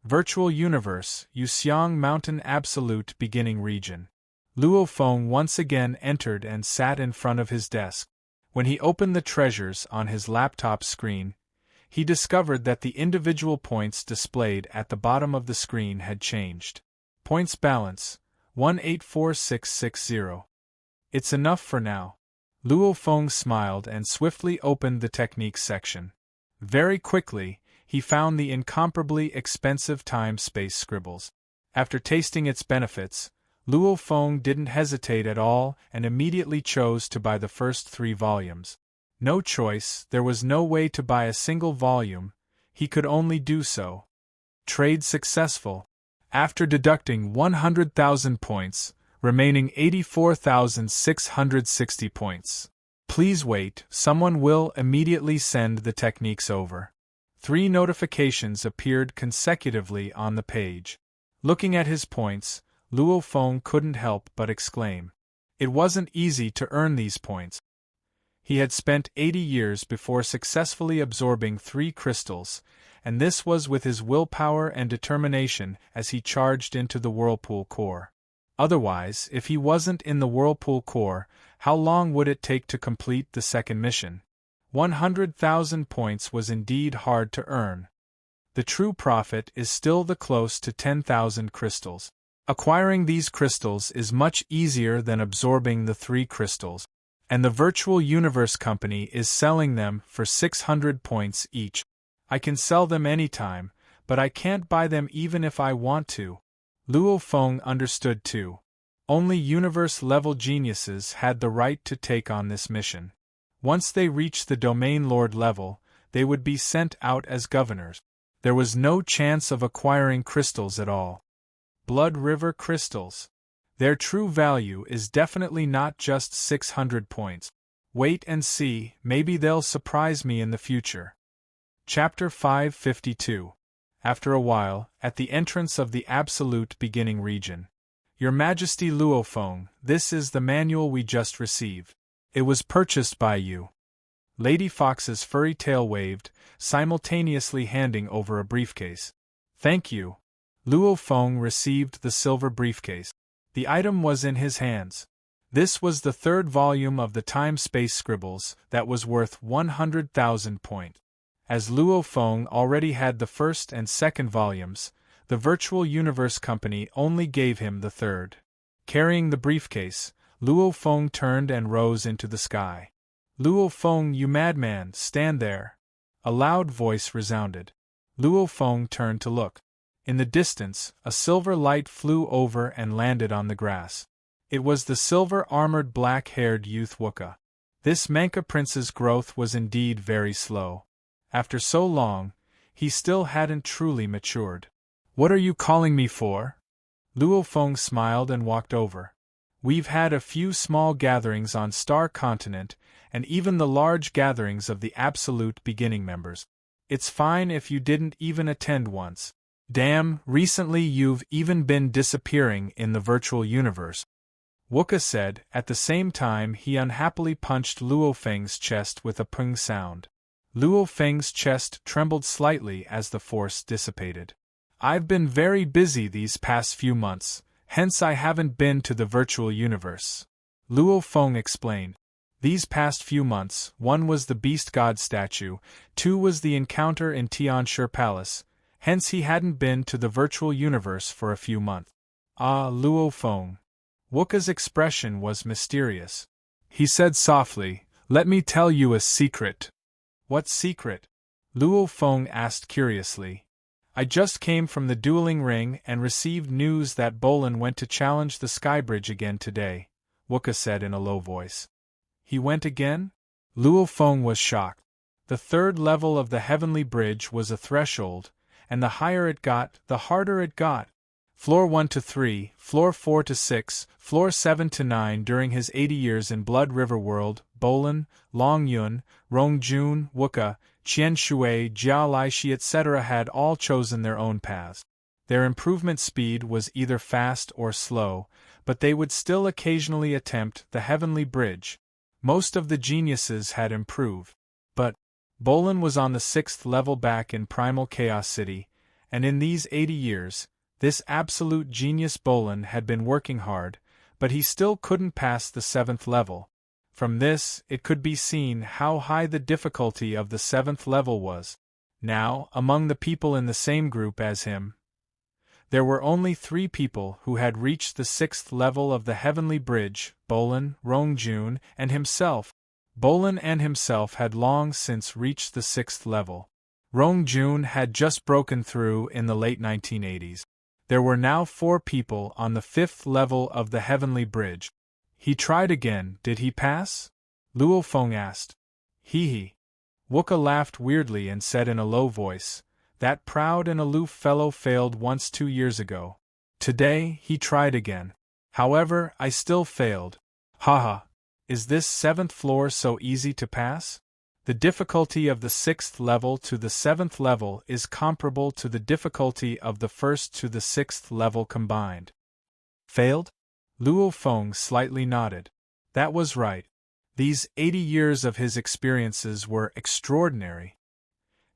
Virtual Universe, Yuxiang Mountain Absolute Beginning Region. Luo Feng once again entered and sat in front of his desk. When he opened the treasures on his laptop screen, he discovered that the individual points displayed at the bottom of the screen had changed. Points balance, 184660. It's enough for now. Luo Feng smiled and swiftly opened the techniques section. Very quickly, he found the incomparably expensive time-space scribbles. After tasting its benefits, Luo Feng didn't hesitate at all and immediately chose to buy the first 3 volumes. No choice, there was no way to buy a single volume, he could only do so. Trade successful. After deducting 100,000 points, remaining 84,660 points. Please wait, someone will immediately send the techniques over. 3 notifications appeared consecutively on the page. Looking at his points, Luo Feng couldn't help but exclaim. It wasn't easy to earn these points. He had spent 80 years before successfully absorbing 3 crystals, and this was with his willpower and determination as he charged into the Whirlpool Core. Otherwise, if he wasn't in the Whirlpool Core, how long would it take to complete the second mission? 100,000 points was indeed hard to earn. The true profit is still the close to 10,000 crystals. Acquiring these crystals is much easier than absorbing the 3 crystals, and the Virtual Universe Company is selling them for 600 points each. I can sell them anytime, but I can't buy them even if I want to. Luo Feng understood too. Only universe-level geniuses had the right to take on this mission. Once they reached the Domain Lord level, they would be sent out as governors. There was no chance of acquiring crystals at all. Blood River crystals. Their true value is definitely not just 600 points. Wait and see, maybe they'll surprise me in the future. Chapter 552. After a while, at the entrance of the Absolute Beginning region. Your Majesty Luo Feng, this is the manual we just received. It was purchased by you. Lady Fox's furry tail waved, simultaneously handing over a briefcase. Thank you. Luo Feng received the silver briefcase. The item was in his hands. This was the 3rd volume of the Time-Space Scribbles that was worth 100,000 points. As Luo Feng already had the 1st and 2nd volumes, the Virtual Universe Company only gave him the 3rd. Carrying the briefcase, Luo Feng turned and rose into the sky. Luo Feng, you madman, stand there! A loud voice resounded. Luo Feng turned to look. In the distance, a silver light flew over and landed on the grass. It was the silver-armored black-haired youth Wooka. This Manka prince's growth was indeed very slow. After so long, he still hadn't truly matured. What are you calling me for? Luo Feng smiled and walked over. We've had a few small gatherings on Star Continent, and even the large gatherings of the Absolute Beginning members. It's fine if you didn't even attend once. Damn, recently you've even been disappearing in the virtual universe. Wooka said, at the same time he unhappily punched Luo Feng's chest with a pung sound. Luo Feng's chest trembled slightly as the force dissipated. I've been very busy these past few months, hence I haven't been to the virtual universe. Luo Feng explained. These past few months, 1 was the Beast God statue, 2 was the encounter in Tianshi Palace, hence he hadn't been to the virtual universe for a few months. Ah, Luo Feng. Wooka's expression was mysterious. He said softly, let me tell you a secret. What secret? Luo Feng asked curiously. I just came from the dueling ring and received news that Bolin went to challenge the Skybridge again today, Wooka said in a low voice. He went again? Luo Feng was shocked. The 3rd level of the Heavenly Bridge was a threshold, and the higher it got, the harder it got. Floor 1 to 3, Floor 4 to 6, Floor 7 to 9. During his 80 years in Blood River World, Bolin, Long Yun, Rong Jun, Wooka, Qian Shui, Jia Laishi etc. had all chosen their own paths. Their improvement speed was either fast or slow, but they would still occasionally attempt the Heavenly Bridge. Most of the geniuses had improved. But Bolin was on the 6th level back in Primal Chaos City, and in these 80 years, this absolute genius Bolin had been working hard, but he still couldn't pass the 7th level. From this, it could be seen how high the difficulty of the 7th level was. Now, among the people in the same group as him, there were only 3 people who had reached the 6th level of the Heavenly Bridge, Bolin, Rongjun, and himself. Bolin and himself had long since reached the 6th level. Rongjun had just broken through in the late 1980s. There were now 4 people on the 5th level of the Heavenly Bridge. He tried again, did he pass? Luo Feng asked. Hee. Wooka laughed weirdly and said in a low voice, that proud and aloof fellow failed once 2 years ago. Today, he tried again. However, I still failed. Haha. Is this 7th floor so easy to pass? The difficulty of the 6th level to the 7th level is comparable to the difficulty of the 1st to the 6th level combined. Failed? Luo Feng slightly nodded. That was right. These 80 years of his experiences were extraordinary.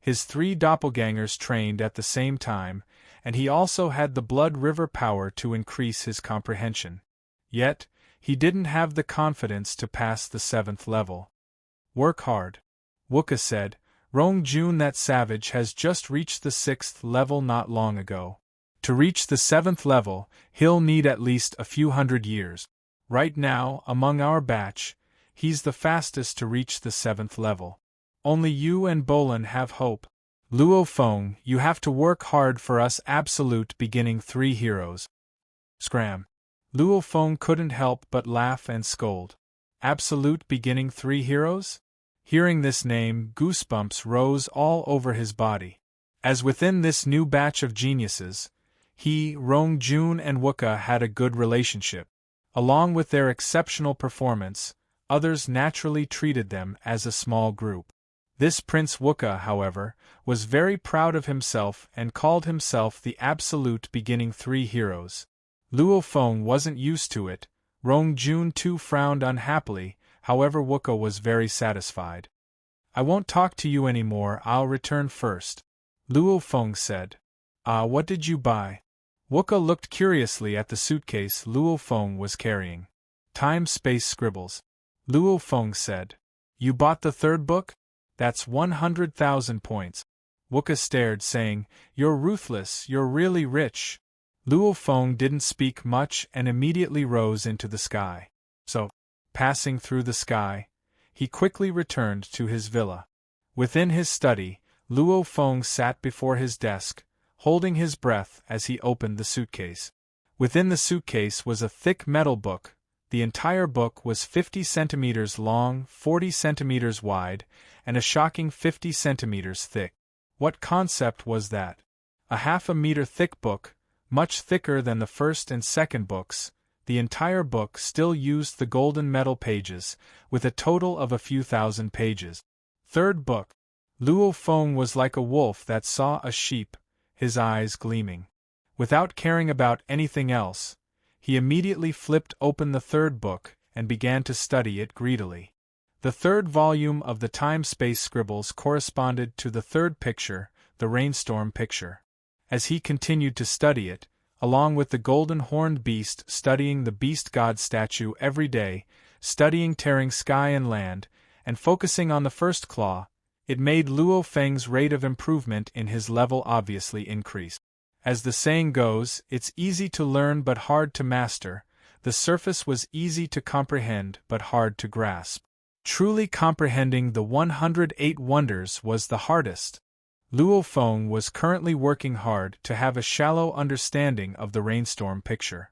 His 3 doppelgangers trained at the same time, and he also had the Blood River power to increase his comprehension. Yet, he didn't have the confidence to pass the 7th level. Work hard. Wooka said, Rong Jun, that savage has just reached the 6th level not long ago. To reach the 7th level, he'll need at least a few hundred years. Right now, among our batch, he's the fastest to reach the 7th level. Only you and Bolin have hope. Luo Feng, you have to work hard for us absolute beginning 3 heroes. Scram. Luo Feng couldn't help but laugh and scold. Absolute beginning 3 heroes? Hearing this name, goosebumps rose all over his body. As within this new batch of geniuses, he, Rong Jun and Wuka had a good relationship. Along with their exceptional performance, others naturally treated them as a small group. This Prince Wuka, however, was very proud of himself and called himself the absolute beginning 3 heroes. Luo Feng wasn't used to it. Rong Jun too frowned unhappily, however Wuka was very satisfied. I won't talk to you anymore, I'll return first. Luo Feng said. What did you buy? Wuka looked curiously at the suitcase Luo Feng was carrying. Time-space scribbles. Luo Feng said. You bought the 3rd book? That's 100,000 points. Wuka stared, saying, You're ruthless, you're really rich. Luo Feng didn't speak much and immediately rose into the sky. So, passing through the sky, he quickly returned to his villa. Within his study, Luo Feng sat before his desk, holding his breath as he opened the suitcase. Within the suitcase was a thick metal book. The entire book was 50 centimeters long, 40 centimeters wide, and a shocking 50 centimeters thick. What concept was that? A half a meter thick book, much thicker than the 1st and 2nd books. The entire book still used the golden metal pages, with a total of a few thousand pages. 3rd book. Luo Feng was like a wolf that saw a sheep, his eyes gleaming. Without caring about anything else, he immediately flipped open the 3rd book and began to study it greedily. The 3rd volume of the time-space scribbles corresponded to the 3rd picture, the rainstorm picture. As he continued to study it, along with the golden horned beast studying the beast god statue every day, studying tearing sky and land, and focusing on the 1st claw, it made Luo Feng's rate of improvement in his level obviously increase. As the saying goes, it's easy to learn but hard to master. The surface was easy to comprehend but hard to grasp. Truly comprehending the 108 wonders was the hardest. Luo Feng was currently working hard to have a shallow understanding of the rainstorm picture.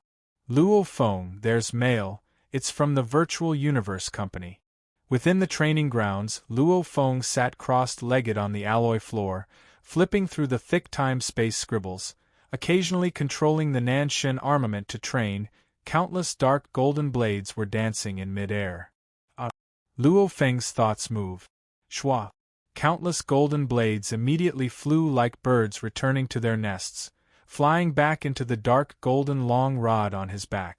Luo Feng, there's mail, it's from the Virtual Universe Company. Within the training grounds, Luo Feng sat crossed-legged on the alloy floor, flipping through the thick time-space scribbles, occasionally controlling the Nanshin armament to train. Countless dark golden blades were dancing in mid-air. Luo Feng's thoughts moved. Shua. Countless golden blades immediately flew like birds returning to their nests, flying back into the dark golden long rod on his back.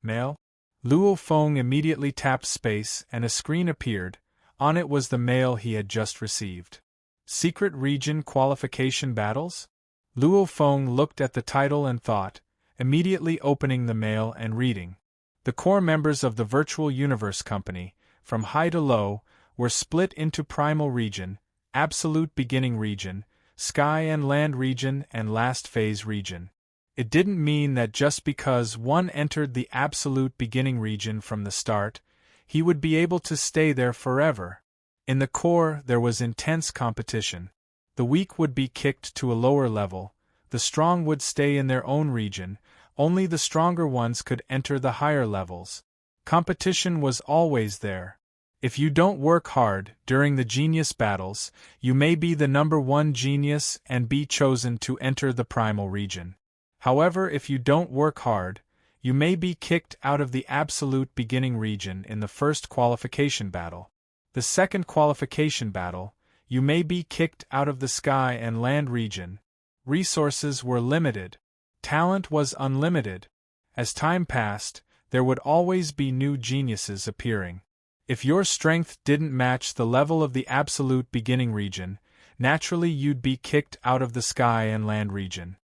Mail? Luo Feng immediately tapped space and a screen appeared. On it was the mail he had just received. Secret Region Qualification Battles? Luo Feng looked at the title and thought, immediately opening the mail and reading. The core members of the Virtual Universe Company, from high to low, were split into Primal Region, Absolute Beginning Region, Sky and Land Region, and Last Phase Region. It didn't mean that just because one entered the Absolute Beginning Region from the start, he would be able to stay there forever. In the core, there was intense competition. The weak would be kicked to a lower level, the strong would stay in their own region, only the stronger ones could enter the higher levels. Competition was always there. If you don't work hard during the genius battles, you may be the number 1 genius and be chosen to enter the primal region. However, if you don't work hard, you may be kicked out of the absolute beginning region in the first qualification battle. The second qualification battle, you may be kicked out of the sky and land region. Resources were limited. Talent was unlimited. As time passed, there would always be new geniuses appearing. If your strength didn't match the level of the absolute beginning region, naturally you'd be kicked out of the sky and land region.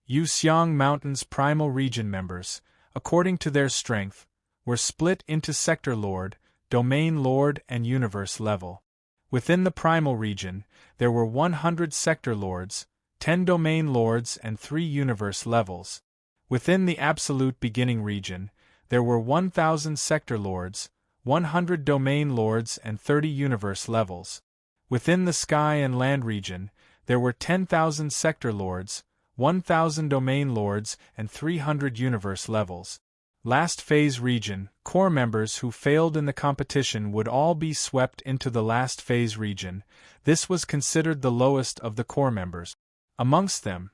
Yuxiang Mountain's primal region members, according to their strength, were split into Sector Lord, Domain Lord, and Universe level. Within the primal region, there were 100 Sector Lords, 10 domain lords and 3 universe levels. Within the absolute beginning region, there were 1,000 sector lords, 100 domain lords and 30 universe levels. Within the sky and land region, there were 10,000 sector lords, 1,000 domain lords and 300 universe levels. Last phase region, core members who failed in the competition would all be swept into the last phase region. This was considered the lowest of the core members. Amongst them,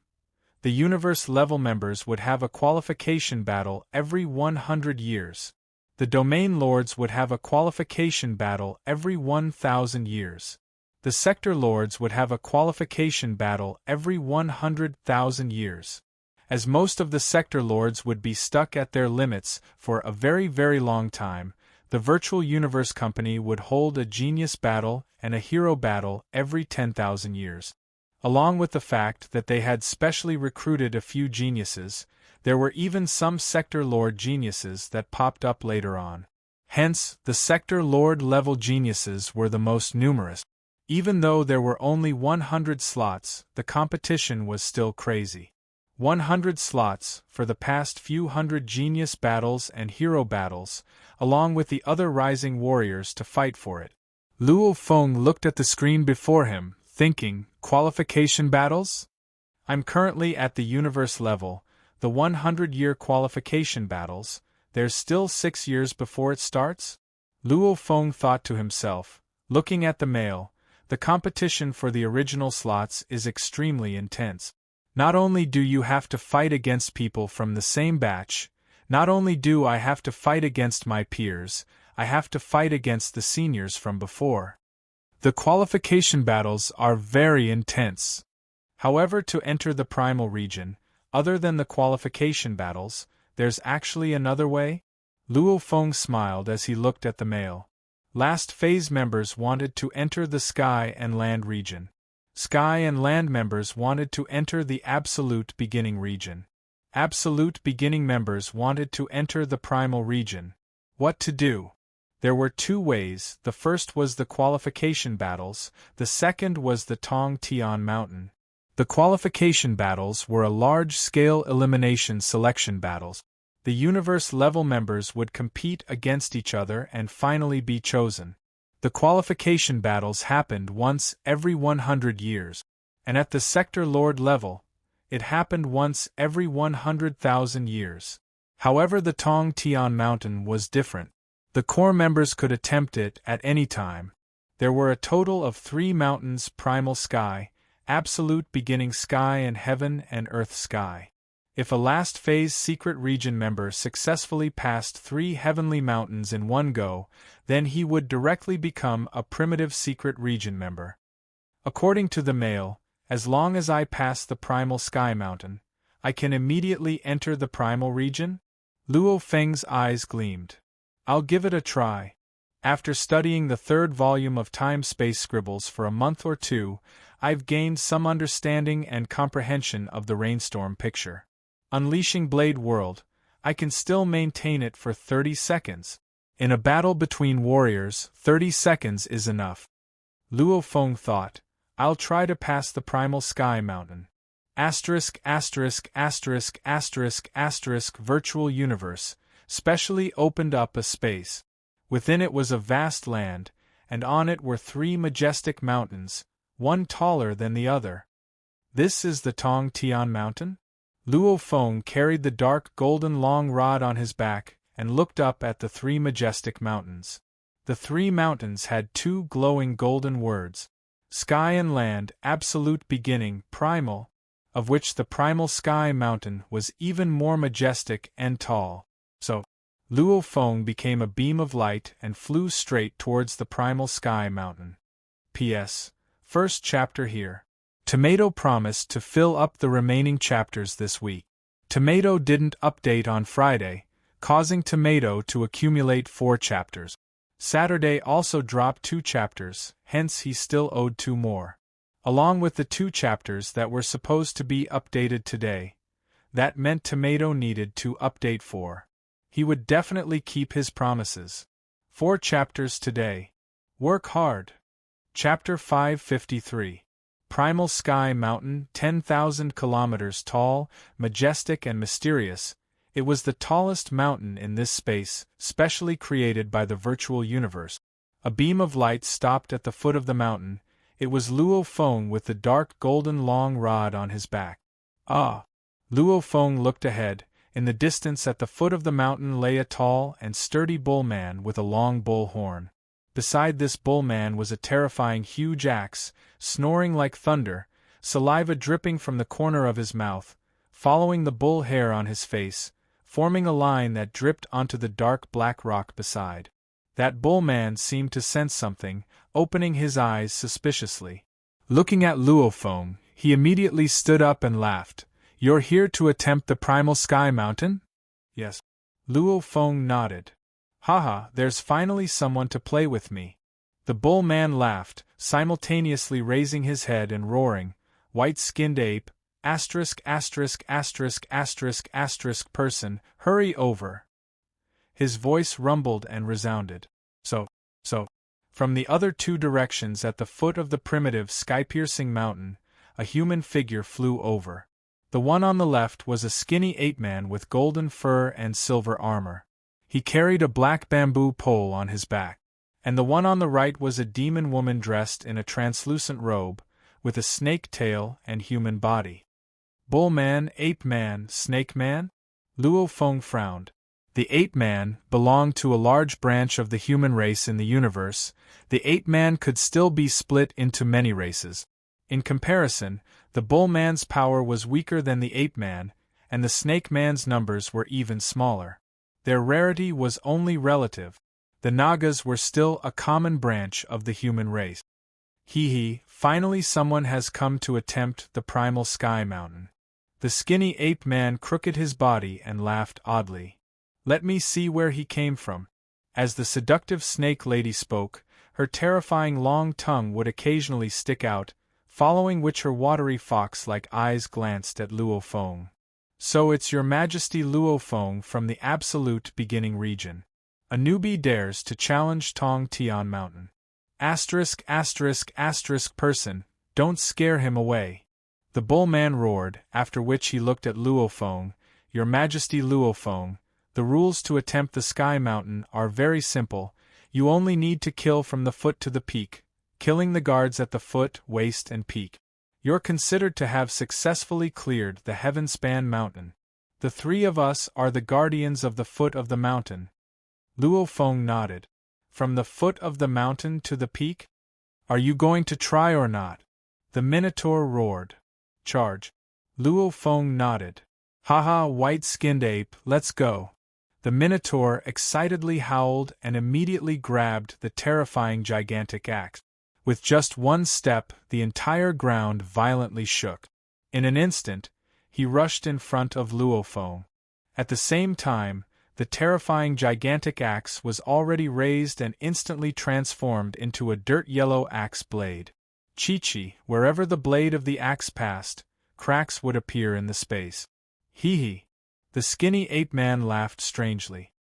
the universe level members would have a qualification battle every 100 years. The domain lords would have a qualification battle every 1,000 years. The sector lords would have a qualification battle every 100,000 years. As most of the sector lords would be stuck at their limits for a very, very long time, the Virtual Universe Company would hold a genius battle and a hero battle every 10,000 years. Along with the fact that they had specially recruited a few geniuses, there were even some sector lord geniuses that popped up later on. Hence, the sector lord level geniuses were the most numerous. Even though there were only 100 slots, the competition was still crazy. 100 slots for the past few hundred genius battles and hero battles, along with the other rising warriors to fight for it. Luo Feng looked at the screen before him, thinking, qualification battles? I'm currently at the universe level, the 100-year qualification battles, there's still 6 years before it starts? Luo Feng thought to himself, looking at the mail, the competition for the original slots is extremely intense. Not only do you have to fight against people from the same batch, not only do I have to fight against my peers, I have to fight against the seniors from before. The qualification battles are very intense. However, to enter the primal region, other than the qualification battles, there's actually another way? Luo Feng smiled as he looked at the mail. Last phase members wanted to enter the sky and land region. Sky and land members wanted to enter the absolute beginning region. Absolute beginning members wanted to enter the primal region. What to do? There were 2 ways. The first was the qualification battles, the second was the Tong Tian Mountain. The qualification battles were a large-scale elimination selection battles. The universe level members would compete against each other and finally be chosen. The qualification battles happened once every 100 years, and at the sector lord level, it happened once every 100,000 years. However, the Tong Tian Mountain was different. The core members could attempt it at any time. There were a total of 3 mountains: Primal Sky, Absolute Beginning Sky, and Heaven and Earth Sky. If a last phase secret region member successfully passed 3 heavenly mountains in one go, then he would directly become a primitive secret region member. According to the mail, as long as I pass the Primal Sky Mountain, I can immediately enter the primal region? Luo Feng's eyes gleamed. I'll give it a try. After studying the 3rd volume of Time-Space Scribbles for a month or 2, I've gained some understanding and comprehension of the rainstorm picture. Unleashing Blade World, I can still maintain it for 30 seconds. In a battle between warriors, 30 seconds is enough. Luo Feng thought, I'll try to pass the Primal Sky Mountain. ********* Virtual Universe, specially opened up a space. Within it was a vast land, and on it were 3 majestic mountains, one taller than the other. This is the Tong Tian Mountain? Luo Feng carried the dark golden long rod on his back and looked up at the 3 majestic mountains. The 3 mountains had 2 glowing golden words: Sky and Land, Absolute Beginning, Primal, of which the Primal Sky Mountain was even more majestic and tall. So, Luo Feng became a beam of light and flew straight towards the Primal Sky Mountain. P.S. First chapter here. Tomato promised to fill up the remaining chapters this week. Tomato didn't update on Friday, causing Tomato to accumulate 4 chapters. Saturday also dropped 2 chapters, hence he still owed 2 more. Along with the 2 chapters that were supposed to be updated today. That meant Tomato needed to update 4. He would definitely keep his promises. 4 chapters today. Work hard. Chapter 553. Primal Sky Mountain, 10,000 kilometers tall, majestic and mysterious. It was the tallest mountain in this space, specially created by the virtual universe. A beam of light stopped at the foot of the mountain. It was Luo Feng with the dark golden long rod on his back. Ah! Luo Feng looked ahead. In the distance at the foot of the mountain lay a tall and sturdy bullman with a long bull horn. Beside this bullman was a terrifying huge axe, snoring like thunder, saliva dripping from the corner of his mouth, following the bull hair on his face, forming a line that dripped onto the dark black rock beside. That bullman seemed to sense something, opening his eyes suspiciously. Looking at Luo Feng, he immediately stood up and laughed. "You're here to attempt the Primal Sky Mountain?" "Yes." Luo Feng nodded. "Haha, there's finally someone to play with me." The bull man laughed, simultaneously raising his head and roaring, "White-skinned ape, person, hurry over." His voice rumbled and resounded. So. From the other two directions at the foot of the primitive sky-piercing mountain, a human figure flew over. The one on the left was a skinny ape-man with golden fur and silver armor. He carried a black bamboo pole on his back. And the one on the right was a demon woman dressed in a translucent robe, with a snake tail and human body. Bull-man, ape-man, snake-man? Luo Feng frowned. The ape-man belonged to a large branch of the human race in the universe. The ape-man could still be split into many races. In comparison, the bull-man's power was weaker than the ape-man, and the snake-man's numbers were even smaller. Their rarity was only relative. The Nagas were still a common branch of the human race. Finally someone has come to attempt the Primal Sky Mountain. The skinny ape-man crooked his body and laughed oddly. "Let me see where he came from." As the seductive snake lady spoke, her terrifying long tongue would occasionally stick out, following which her watery fox-like eyes glanced at Luo Feng. "So it's your Majesty Luo Feng from the Absolute Beginning region. A newbie dares to challenge Tong Tian Mountain. Person, don't scare him away." The bull-man roared, after which he looked at Luo Feng. "Your Majesty Luo Feng, the rules to attempt the Sky Mountain are very simple. You only need to kill from the foot to the peak, killing the guards at the foot, waist and peak. You're considered to have successfully cleared the Heavenspan Mountain. The three of us are the guardians of the foot of the mountain." Luo Feng nodded. "From the foot of the mountain to the peak? Are you going to try or not?" The Minotaur roared. "Charge." Luo Feng nodded. "Haha, white-skinned ape, let's go." The Minotaur excitedly howled and immediately grabbed the terrifying gigantic axe. With just one step, the entire ground violently shook. In an instant, he rushed in front of Luo Feng. At the same time, the terrifying gigantic axe was already raised and instantly transformed into a dirt-yellow axe blade. Chi-chi, wherever the blade of the axe passed, cracks would appear in the space. "Hee." The skinny ape-man laughed strangely.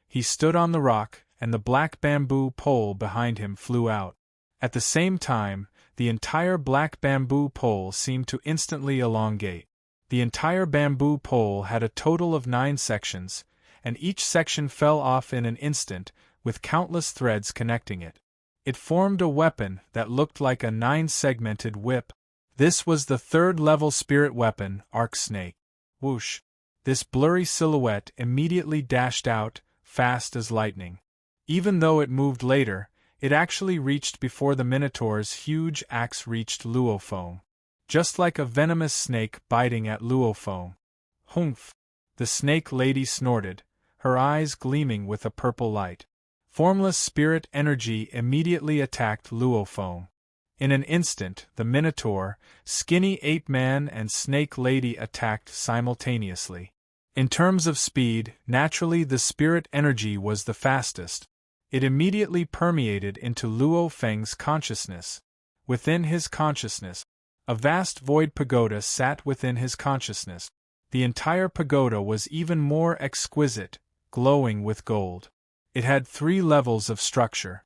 He stood on the rock, and the black bamboo pole behind him flew out. At the same time, the entire black bamboo pole seemed to instantly elongate. The entire bamboo pole had a total of 9 sections, and each section fell off in an instant, with countless threads connecting it. It formed a weapon that looked like a 9-segmented whip. This was the 3rd-level spirit weapon, Arc Snake. Whoosh! This blurry silhouette immediately dashed out, fast as lightning. Even though it moved later, it actually reached before the Minotaur's huge axe reached Luo Feng. Just like a venomous snake biting at Luo Feng. "Humph!" The snake lady snorted, her eyes gleaming with a purple light. Formless spirit energy immediately attacked Luo Feng. In an instant, the Minotaur, skinny ape-man and snake lady attacked simultaneously. In terms of speed, naturally the spirit energy was the fastest. It immediately permeated into Luo Feng's consciousness. Within his consciousness, a vast void pagoda sat within his consciousness. The entire pagoda was even more exquisite, glowing with gold. It had 3 levels of structure.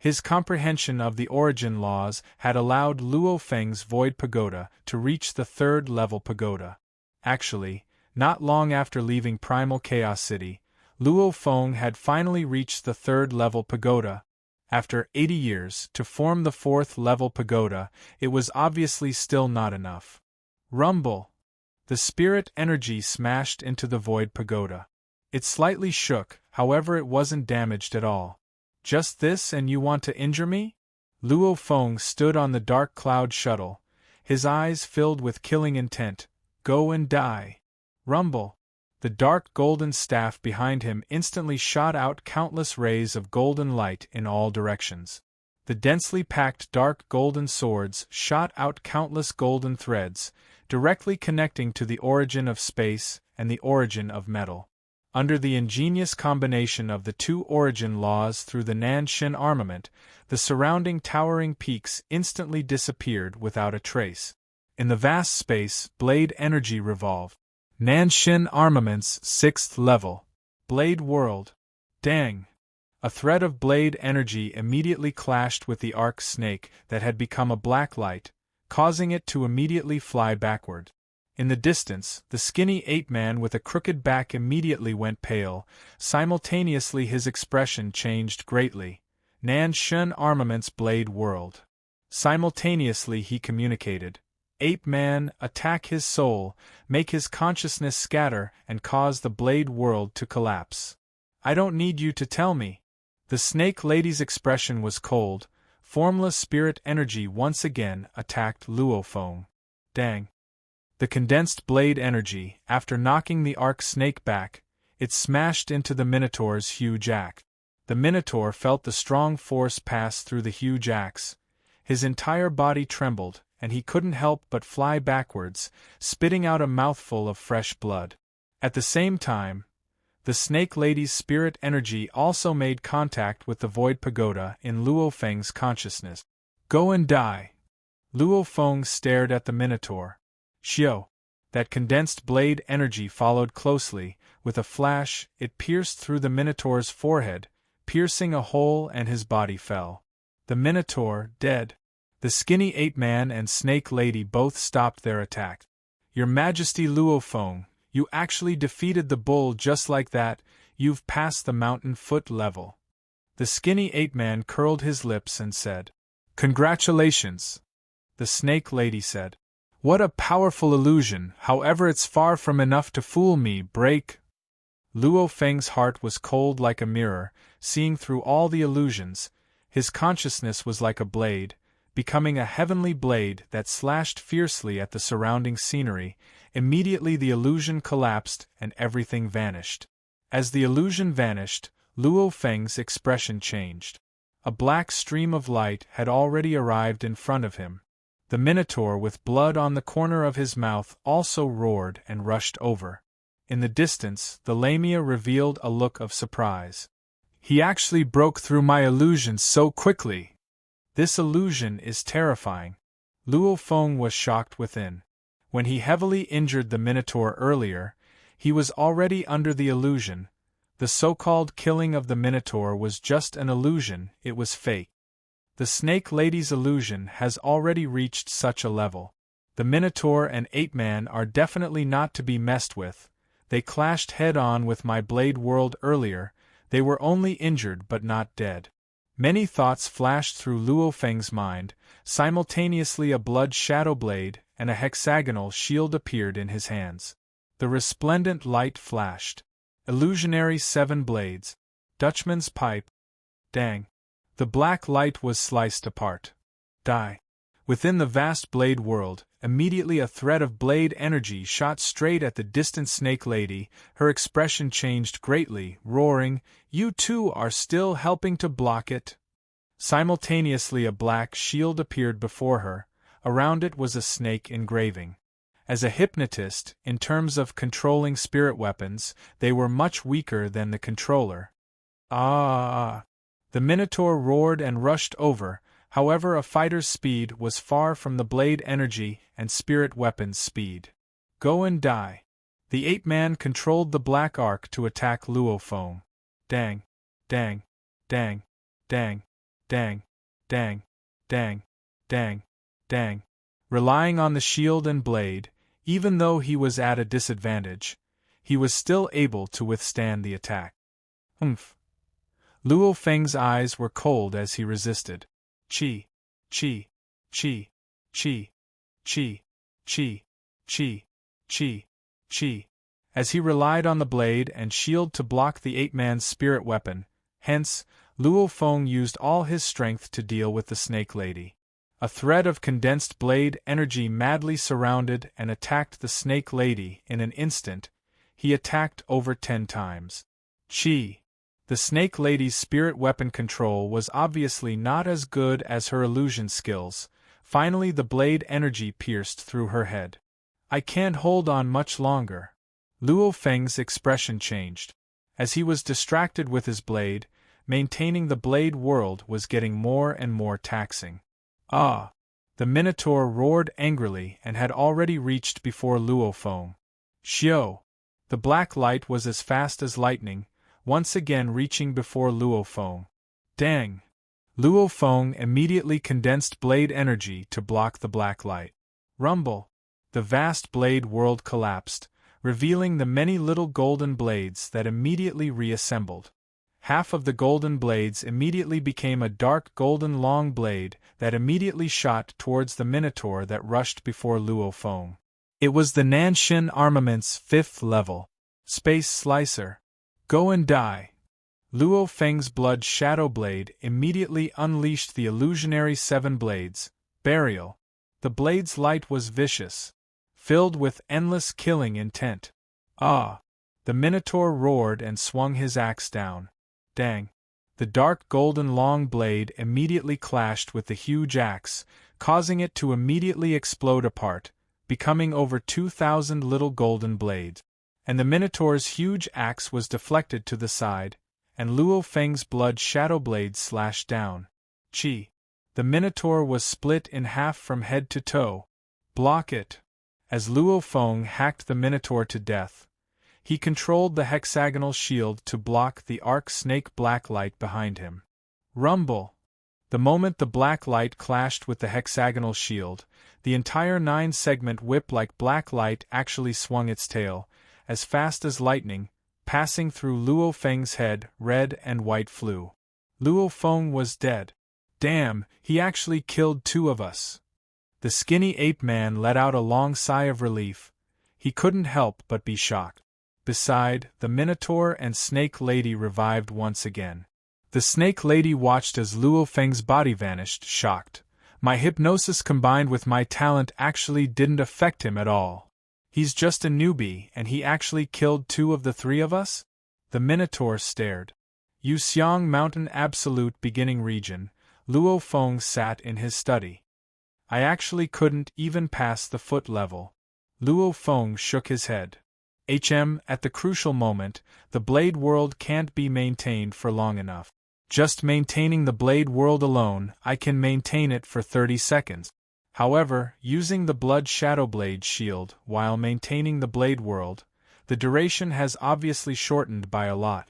His comprehension of the origin laws had allowed Luo Feng's Void Pagoda to reach the third-level pagoda. Actually, not long after leaving Primal Chaos City, Luo Feng had finally reached the third-level pagoda. After 80 years to form the fourth-level pagoda, it was obviously still not enough. Rumble! The spirit energy smashed into the Void Pagoda. It slightly shook, however it wasn't damaged at all. Just this and you want to injure me? Luo Feng stood on the dark cloud shuttle, his eyes filled with killing intent. Go and die. Rumble! The dark golden staff behind him instantly shot out countless rays of golden light in all directions. The densely packed dark golden swords shot out countless golden threads, directly connecting to the origin of space and the origin of metal. Under the ingenious combination of the two origin laws through the Nanshin armament, the surrounding towering peaks instantly disappeared without a trace. In the vast space, blade energy revolved. Nanshin armament's 6th level. Blade world. Dang! A thread of blade energy immediately clashed with the arc snake that had become a black light, causing it to immediately fly backward. In the distance, the skinny ape-man with a crooked back immediately went pale. Simultaneously his expression changed greatly. Nanshin Armament's Blade World. Simultaneously he communicated. Ape-man, attack his soul, make his consciousness scatter and cause the Blade World to collapse. I don't need you to tell me. The Snake Lady's expression was cold. Formless spirit energy once again attacked Luo Feng. Dang. The condensed blade energy, after knocking the arc snake back, it smashed into the Minotaur's huge axe. The Minotaur felt the strong force pass through the huge axe. His entire body trembled, and he couldn't help but fly backwards, spitting out a mouthful of fresh blood. At the same time, the Snake Lady's spirit energy also made contact with the Void Pagoda in Luo Feng's consciousness. Go and die. Luo Feng stared at the Minotaur. Xiao. That condensed blade energy followed closely. With a flash, it pierced through the Minotaur's forehead, piercing a hole, and his body fell. The Minotaur, dead. The skinny ape-man and Snake Lady both stopped their attack. Your Majesty Luo Feng, you actually defeated the bull just like that. You've passed the mountain foot level. The skinny ape-man curled his lips and said, Congratulations. The Snake Lady said, What a powerful illusion, however it's far from enough to fool me. Break. Luo Feng's heart was cold like a mirror, seeing through all the illusions. His consciousness was like a blade, becoming a heavenly blade that slashed fiercely at the surrounding scenery. Immediately the illusion collapsed and everything vanished. As the illusion vanished, Luo Feng's expression changed. A black stream of light had already arrived in front of him. The Minotaur with blood on the corner of his mouth also roared and rushed over. In the distance, the Lamia revealed a look of surprise. He actually broke through my illusion so quickly. This illusion is terrifying. Luo Feng was shocked within. When he heavily injured the Minotaur earlier, he was already under the illusion. The so-called killing of the Minotaur was just an illusion, it was fake. The Snake Lady's illusion has already reached such a level. The Minotaur and Ape-Man are definitely not to be messed with. They clashed head-on with my Blade World earlier. They were only injured but not dead. Many thoughts flashed through Luo Feng's mind. Simultaneously a blood shadow blade and a hexagonal shield appeared in his hands. The resplendent light flashed. Illusionary 7 blades. Dutchman's pipe. Dang. The black light was sliced apart. Die. Within the vast blade world, immediately a thread of blade energy shot straight at the distant Snake Lady. Her expression changed greatly, roaring, You two are still helping to block it. Simultaneously a black shield appeared before her. Around it was a snake engraving. As a hypnotist, in terms of controlling spirit weapons, they were much weaker than the controller. Ah! The Minotaur roared and rushed over. However, a fighter's speed was far from the blade energy and spirit weapon's speed. Go and die. The ape-man controlled the black arc to attack Luo Feng. Dang. Dang. Dang. Dang. dang, dang, dang, dang, dang. Relying on the shield and blade, even though he was at a disadvantage, he was still able to withstand the attack. Humph. Luo Feng's eyes were cold as he resisted. Chi, chi, chi, chi, chi, chi, chi, chi, chi. As he relied on the blade and shield to block the ape-man's spirit weapon, hence, Luo Feng used all his strength to deal with the snake lady. A thread of condensed blade energy madly surrounded and attacked the snake lady in an instant. He attacked over 10 times. Chi. The snake lady's spirit weapon control was obviously not as good as her illusion skills. Finally, the blade energy pierced through her head. I can't hold on much longer. Luo Feng's expression changed. As he was distracted with his blade, maintaining the blade world was getting more and more taxing. Ah! The Minotaur roared angrily and had already reached before Luo Feng. Xiao! The black light was as fast as lightning, once again reaching before Luo Feng. Dang! Luo Feng immediately condensed blade energy to block the black light. Rumble! The vast blade world collapsed, revealing the many little golden blades that immediately reassembled. Half of the golden blades immediately became a dark golden long blade that immediately shot towards the Minotaur that rushed before Luo Feng. It was the Nanshin Armament's 5th level. Space Slicer. Go and die. Luo Feng's blood shadow blade immediately unleashed the illusionary 7 blades. Burial. The blade's light was vicious, filled with endless killing intent. Ah! The Minotaur roared and swung his axe down. Dang! The dark golden long blade immediately clashed with the huge axe, causing it to immediately explode apart, becoming over 2,000 little golden blades. And the Minotaur's huge axe was deflected to the side, and Luo Feng's blood shadow blade slashed down. Chi! The Minotaur was split in half from head to toe. Block it! As Luo Feng hacked the Minotaur to death, he controlled the hexagonal shield to block the arc snake black light behind him. Rumble! The moment the black light clashed with the hexagonal shield, the entire 9-segment whip-like black light actually swung its tail, as fast as lightning, passing through Luo Feng's head. Red and white flew. Luo Feng was dead. Damn, he actually killed 2 of us. The skinny ape-man let out a long sigh of relief. He couldn't help but be shocked. Beside, the Minotaur and Snake Lady revived once again. The Snake Lady watched as Luo Feng's body vanished, shocked. My hypnosis combined with my talent actually didn't affect him at all. He's just a newbie and he actually killed 2 of the 3 of us? The Minotaur stared. Yuxiang Mountain Absolute Beginning Region. Luo Feng sat in his study. I actually couldn't even pass the foot level. Luo Feng shook his head. At the crucial moment, the blade world can't be maintained for long enough. Just maintaining the blade world alone, I can maintain it for 30 seconds. However, using the blood shadow blade shield while maintaining the blade world, the duration has obviously shortened by a lot.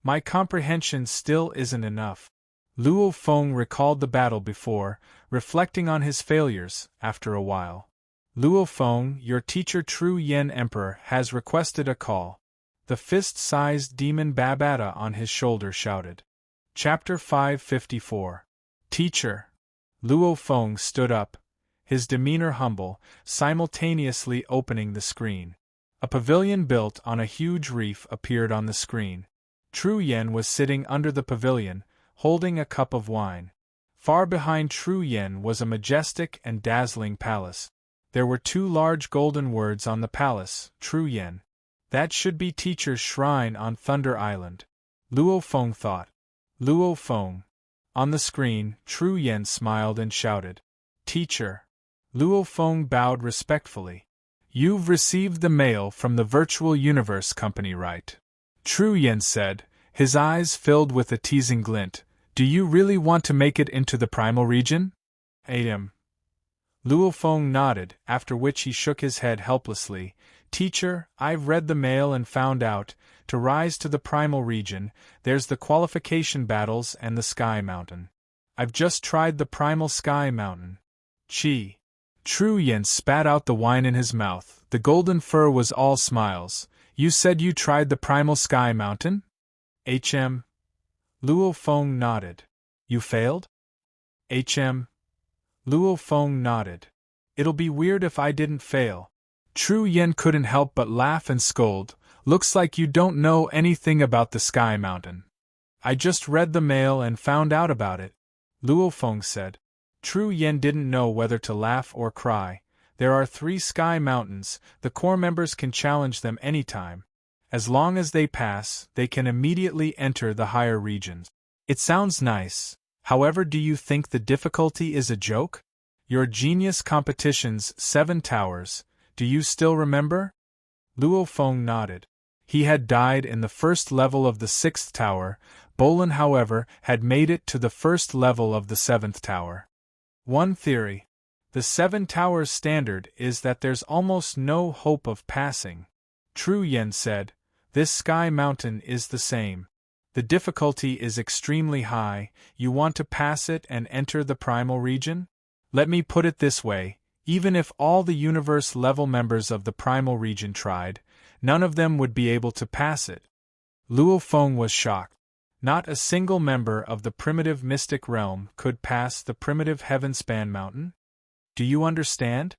My comprehension still isn't enough. Luo Feng recalled the battle before, reflecting on his failures. After a while. Luo Feng, your teacher True Yen Emperor has requested a call. The fist-sized demon Babata on his shoulder shouted. Chapter 554. Teacher. Luo Feng stood up, his demeanor humble, simultaneously opening the screen. A pavilion built on a huge reef appeared on the screen. True Yen was sitting under the pavilion, holding a cup of wine. Far behind True Yen was a majestic and dazzling palace. There were 2 large golden words on the palace, True Yen. That should be Teacher's shrine on Thunder Island. Luo Feng thought. Luo Feng. On the screen, True Yen smiled and shouted. Teacher. Luo Feng bowed respectfully. You've received the mail from the Virtual Universe Company, right? True Yen said, his eyes filled with a teasing glint. Do you really want to make it into the primal region? Luo Feng nodded, after which he shook his head helplessly. Teacher, I've read the mail and found out, to rise to the primal region, there's the qualification battles and the Sky Mountain. I've just tried the primal sky mountain. Chi. Tru Yen spat out the wine in his mouth. The golden fur was all smiles. You said you tried the primal sky mountain? HM. Luo Feng nodded. You failed? HM. Luo Feng nodded. It'll be weird if I didn't fail. Tru Yen couldn't help but laugh and scold. Looks like you don't know anything about the sky mountain. I just read the mail and found out about it, Luo Feng said. Tru Yen didn't know whether to laugh or cry. There are 3 sky mountains, the core members can challenge them anytime. As long as they pass, they can immediately enter the higher regions. It sounds nice. However, do you think the difficulty is a joke? Your genius competition's 7 towers, do you still remember? Luo Feng nodded. He had died in the first level of the 6th tower. Bolin, however, had made it to the first level of the 7th tower. One theory. The 7 towers standard is that there's almost no hope of passing. Tru Yen said, this sky mountain is the same. The difficulty is extremely high. You want to pass it and enter the primal region? Let me put it this way, even if all the universe level members of the primal region tried, none of them would be able to pass it. Luo Feng was shocked. Not a single member of the primitive mystic realm could pass the primitive heavenspan mountain? Do you understand?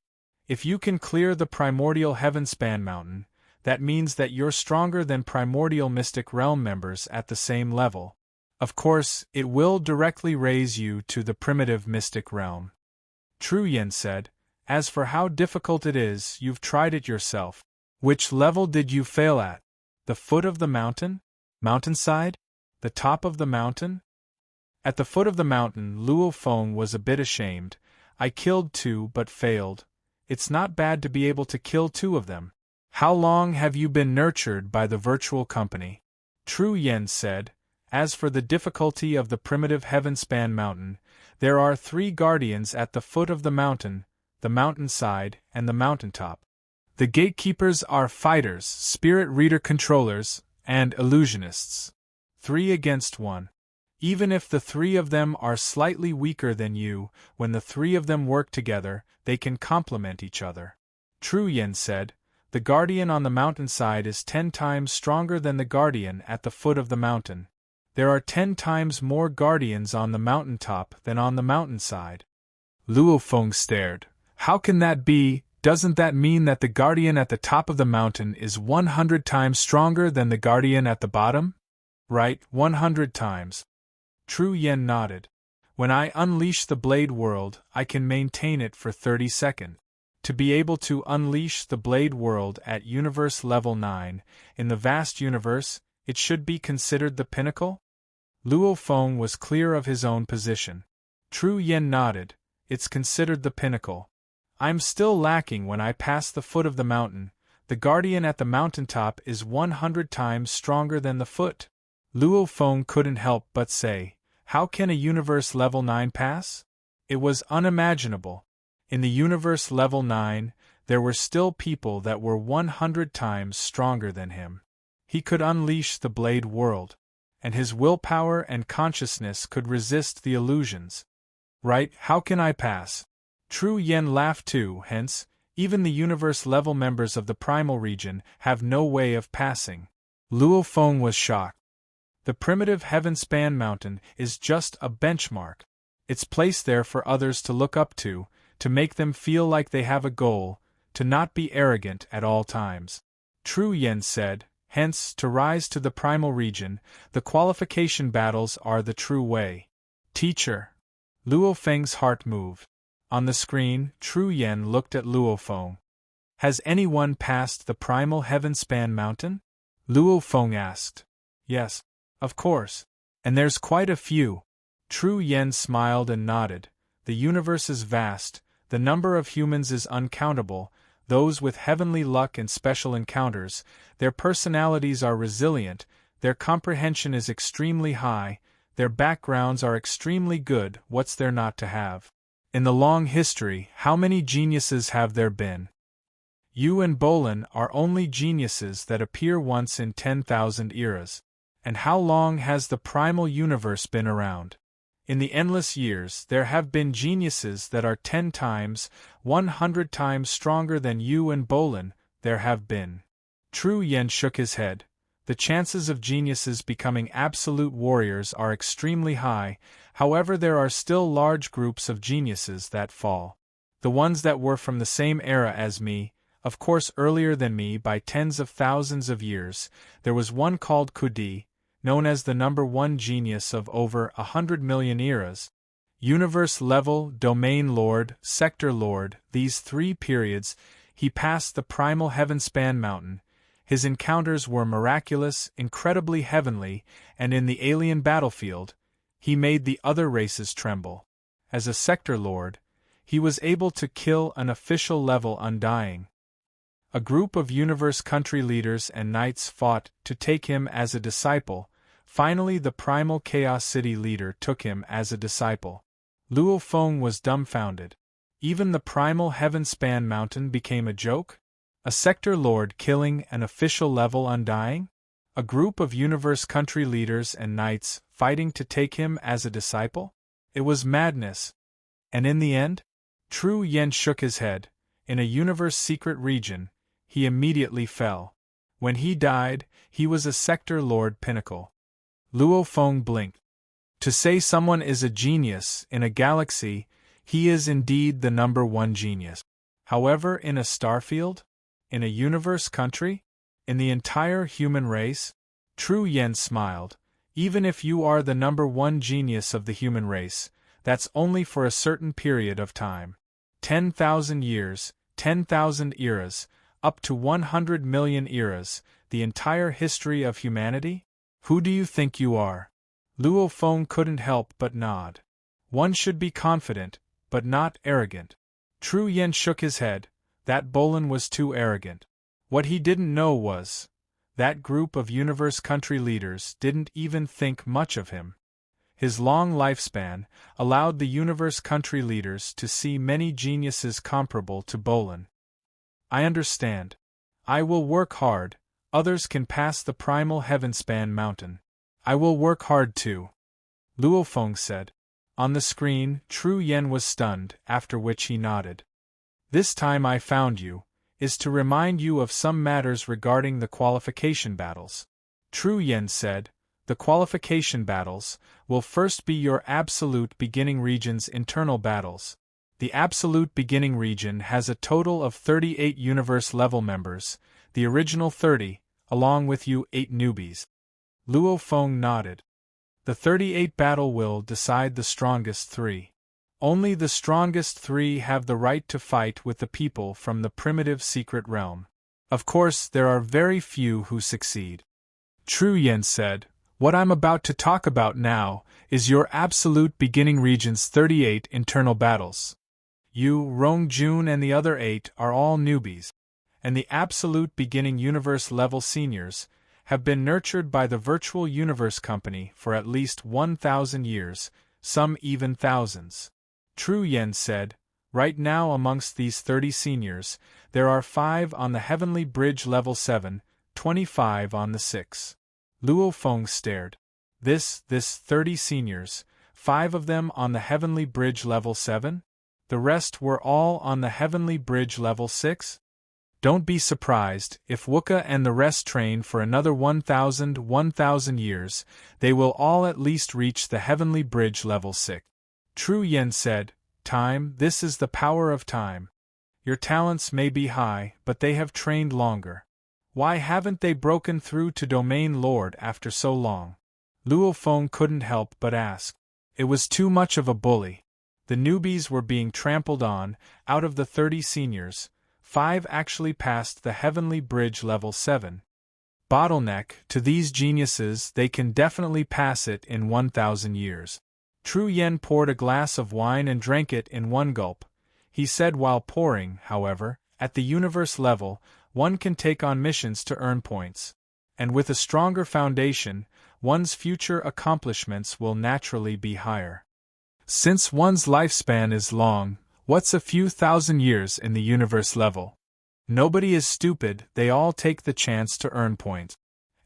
If you can clear the primordial heavenspan mountain, that means that you're stronger than primordial mystic realm members at the same level. Of course, it will directly raise you to the primitive mystic realm. Tru Yen said, as for how difficult it is, you've tried it yourself. Which level did you fail at? The foot of the mountain? Mountainside? The top of the mountain? At the foot of the mountain, Luo Feng was a bit ashamed. I killed 2 but failed. It's not bad to be able to kill 2 of them. How long have you been nurtured by the virtual company? Tru Yen said, as for the difficulty of the primitive heavenspan mountain, there are 3 guardians at the foot of the mountainside, and the mountaintop. The gatekeepers are fighters, spirit reader controllers, and illusionists. 3 against 1. Even if the 3 of them are slightly weaker than you, when the 3 of them work together, they can complement each other. Tru Yen said, the guardian on the mountainside is 10 times stronger than the guardian at the foot of the mountain. There are 10 times more guardians on the mountaintop than on the mountainside. Luo Feng stared. How can that be? Doesn't that mean that the guardian at the top of the mountain is 100 times stronger than the guardian at the bottom? Right, 100 times. Tru Yen nodded. When I unleash the Blade World, I can maintain it for 30 seconds. To be able to unleash the Blade World at Universe Level 9, in the vast universe, it should be considered the pinnacle? Luo Feng was clear of his own position. Tru Yen nodded. It's considered the pinnacle. I'm still lacking when I pass the foot of the mountain. The guardian at the mountaintop is 100 times stronger than the foot. Luo Feng couldn't help but say, how can a Universe Level 9 pass? It was unimaginable. In the Universe Level 9, there were still people that were 100 times stronger than him. He could unleash the Blade World, and his willpower and consciousness could resist the illusions. Right, how can I pass? Tru Yen laughed too, hence, even the Universe Level members of the Primal region have no way of passing. Luo Feng was shocked. The primitive Heavenspan Mountain is just a benchmark. It's placed there for others to look up to make them feel like they have a goal, to not be arrogant at all times. Tru Yen said, hence, to rise to the primal region, the qualification battles are the true way. Teacher. Luo Feng's heart moved. On the screen, Tru Yen looked at Luo Feng. Has anyone passed the primal Heavenspan Mountain? Luo Feng asked. Yes, of course. And there's quite a few. Tru Yen smiled and nodded. The universe is vast, the number of humans is uncountable, those with heavenly luck and special encounters, their personalities are resilient, their comprehension is extremely high, their backgrounds are extremely good, what's there not to have? In the long history, how many geniuses have there been? You and Bolin are only geniuses that appear once in 10,000 eras. And how long has the primal universe been around? In the endless years, there have been geniuses that are 10 times, 100 times stronger than you and Bolin, there have been. True Yen shook his head. The chances of geniuses becoming absolute warriors are extremely high, however there are still large groups of geniuses that fall. The ones that were from the same era as me, of course earlier than me by tens of thousands of years, there was one called Kudi, known as the number one genius of over 100 million eras. Universe level, domain lord, sector lord, these 3 periods, he passed the primal heaven-span mountain. His encounters were miraculous, incredibly heavenly, and in the alien battlefield, he made the other races tremble. As a sector lord, he was able to kill an official level undying. A group of universe country leaders and knights fought to take him as a disciple. Finally the primal Chaos City leader took him as a disciple. Luo Feng was dumbfounded. Even the primal heaven-span mountain became a joke? A sector lord killing an official level undying? A group of universe country leaders and knights fighting to take him as a disciple? It was madness. And in the end? True Yen shook his head. In a universe secret region, he immediately fell. When he died, he was a sector lord pinnacle. Luo Feng blinked. To say someone is a genius in a galaxy, he is indeed the number one genius. However, in a starfield? In a universe country? In the entire human race? True Yen smiled. Even if you are the number one genius of the human race, that's only for a certain period of time. 10,000 years, 10,000 eras, up to 100 million eras, the entire history of humanity? Who do you think you are? Luo Feng couldn't help but nod. One should be confident, but not arrogant. True Yen shook his head. That Bolin was too arrogant. What he didn't know was, that group of universe country leaders didn't even think much of him. His long lifespan allowed the universe country leaders to see many geniuses comparable to Bolin. I understand. I will work hard. Others can pass the primal heaven-span mountain. I will work hard too. Luo Feng said. On the screen, True Yen was stunned, after which he nodded. This time I found you, is to remind you of some matters regarding the qualification battles. True Yen said, the qualification battles will first be your absolute beginning region's internal battles. The absolute beginning region has a total of 38 universe level members, the original 30, along with you 8 newbies. Luo Feng nodded. The 38 battle will decide the strongest 3. Only the strongest 3 have the right to fight with the people from the primitive secret realm. Of course, there are very few who succeed. True Yen said, what I'm about to talk about now is your absolute beginning region's 38 internal battles. You, Rong Jun and the other 8 are all newbies, and the absolute beginning universe level seniors have been nurtured by the virtual universe company for at least 1,000 years, some even thousands. True Yen said, right now amongst these 30 seniors, there are 5 on the Heavenly Bridge level 7, 25 on the 6. Luo Feng stared. This 30 seniors, 5 of them on the Heavenly Bridge level 7? The rest were all on the Heavenly Bridge level 6? Don't be surprised, if Wuka and the rest train for another 1,000 years, they will all at least reach the Heavenly Bridge level 6. True Yen said, time, this is the power of time. Your talents may be high, but they have trained longer. Why haven't they broken through to Domain Lord after so long? Luo Feng couldn't help but ask. It was too much of a bully. The newbies were being trampled on. Out of the 30 seniors, 5 actually passed the Heavenly Bridge level 7. Bottleneck, to these geniuses they can definitely pass it in 1,000 years. True Yen poured a glass of wine and drank it in one gulp. He said while pouring, however, at the universe level, one can take on missions to earn points. And with a stronger foundation, one's future accomplishments will naturally be higher. Since one's lifespan is long, what's a few thousand years in the universe level? Nobody is stupid, they all take the chance to earn points.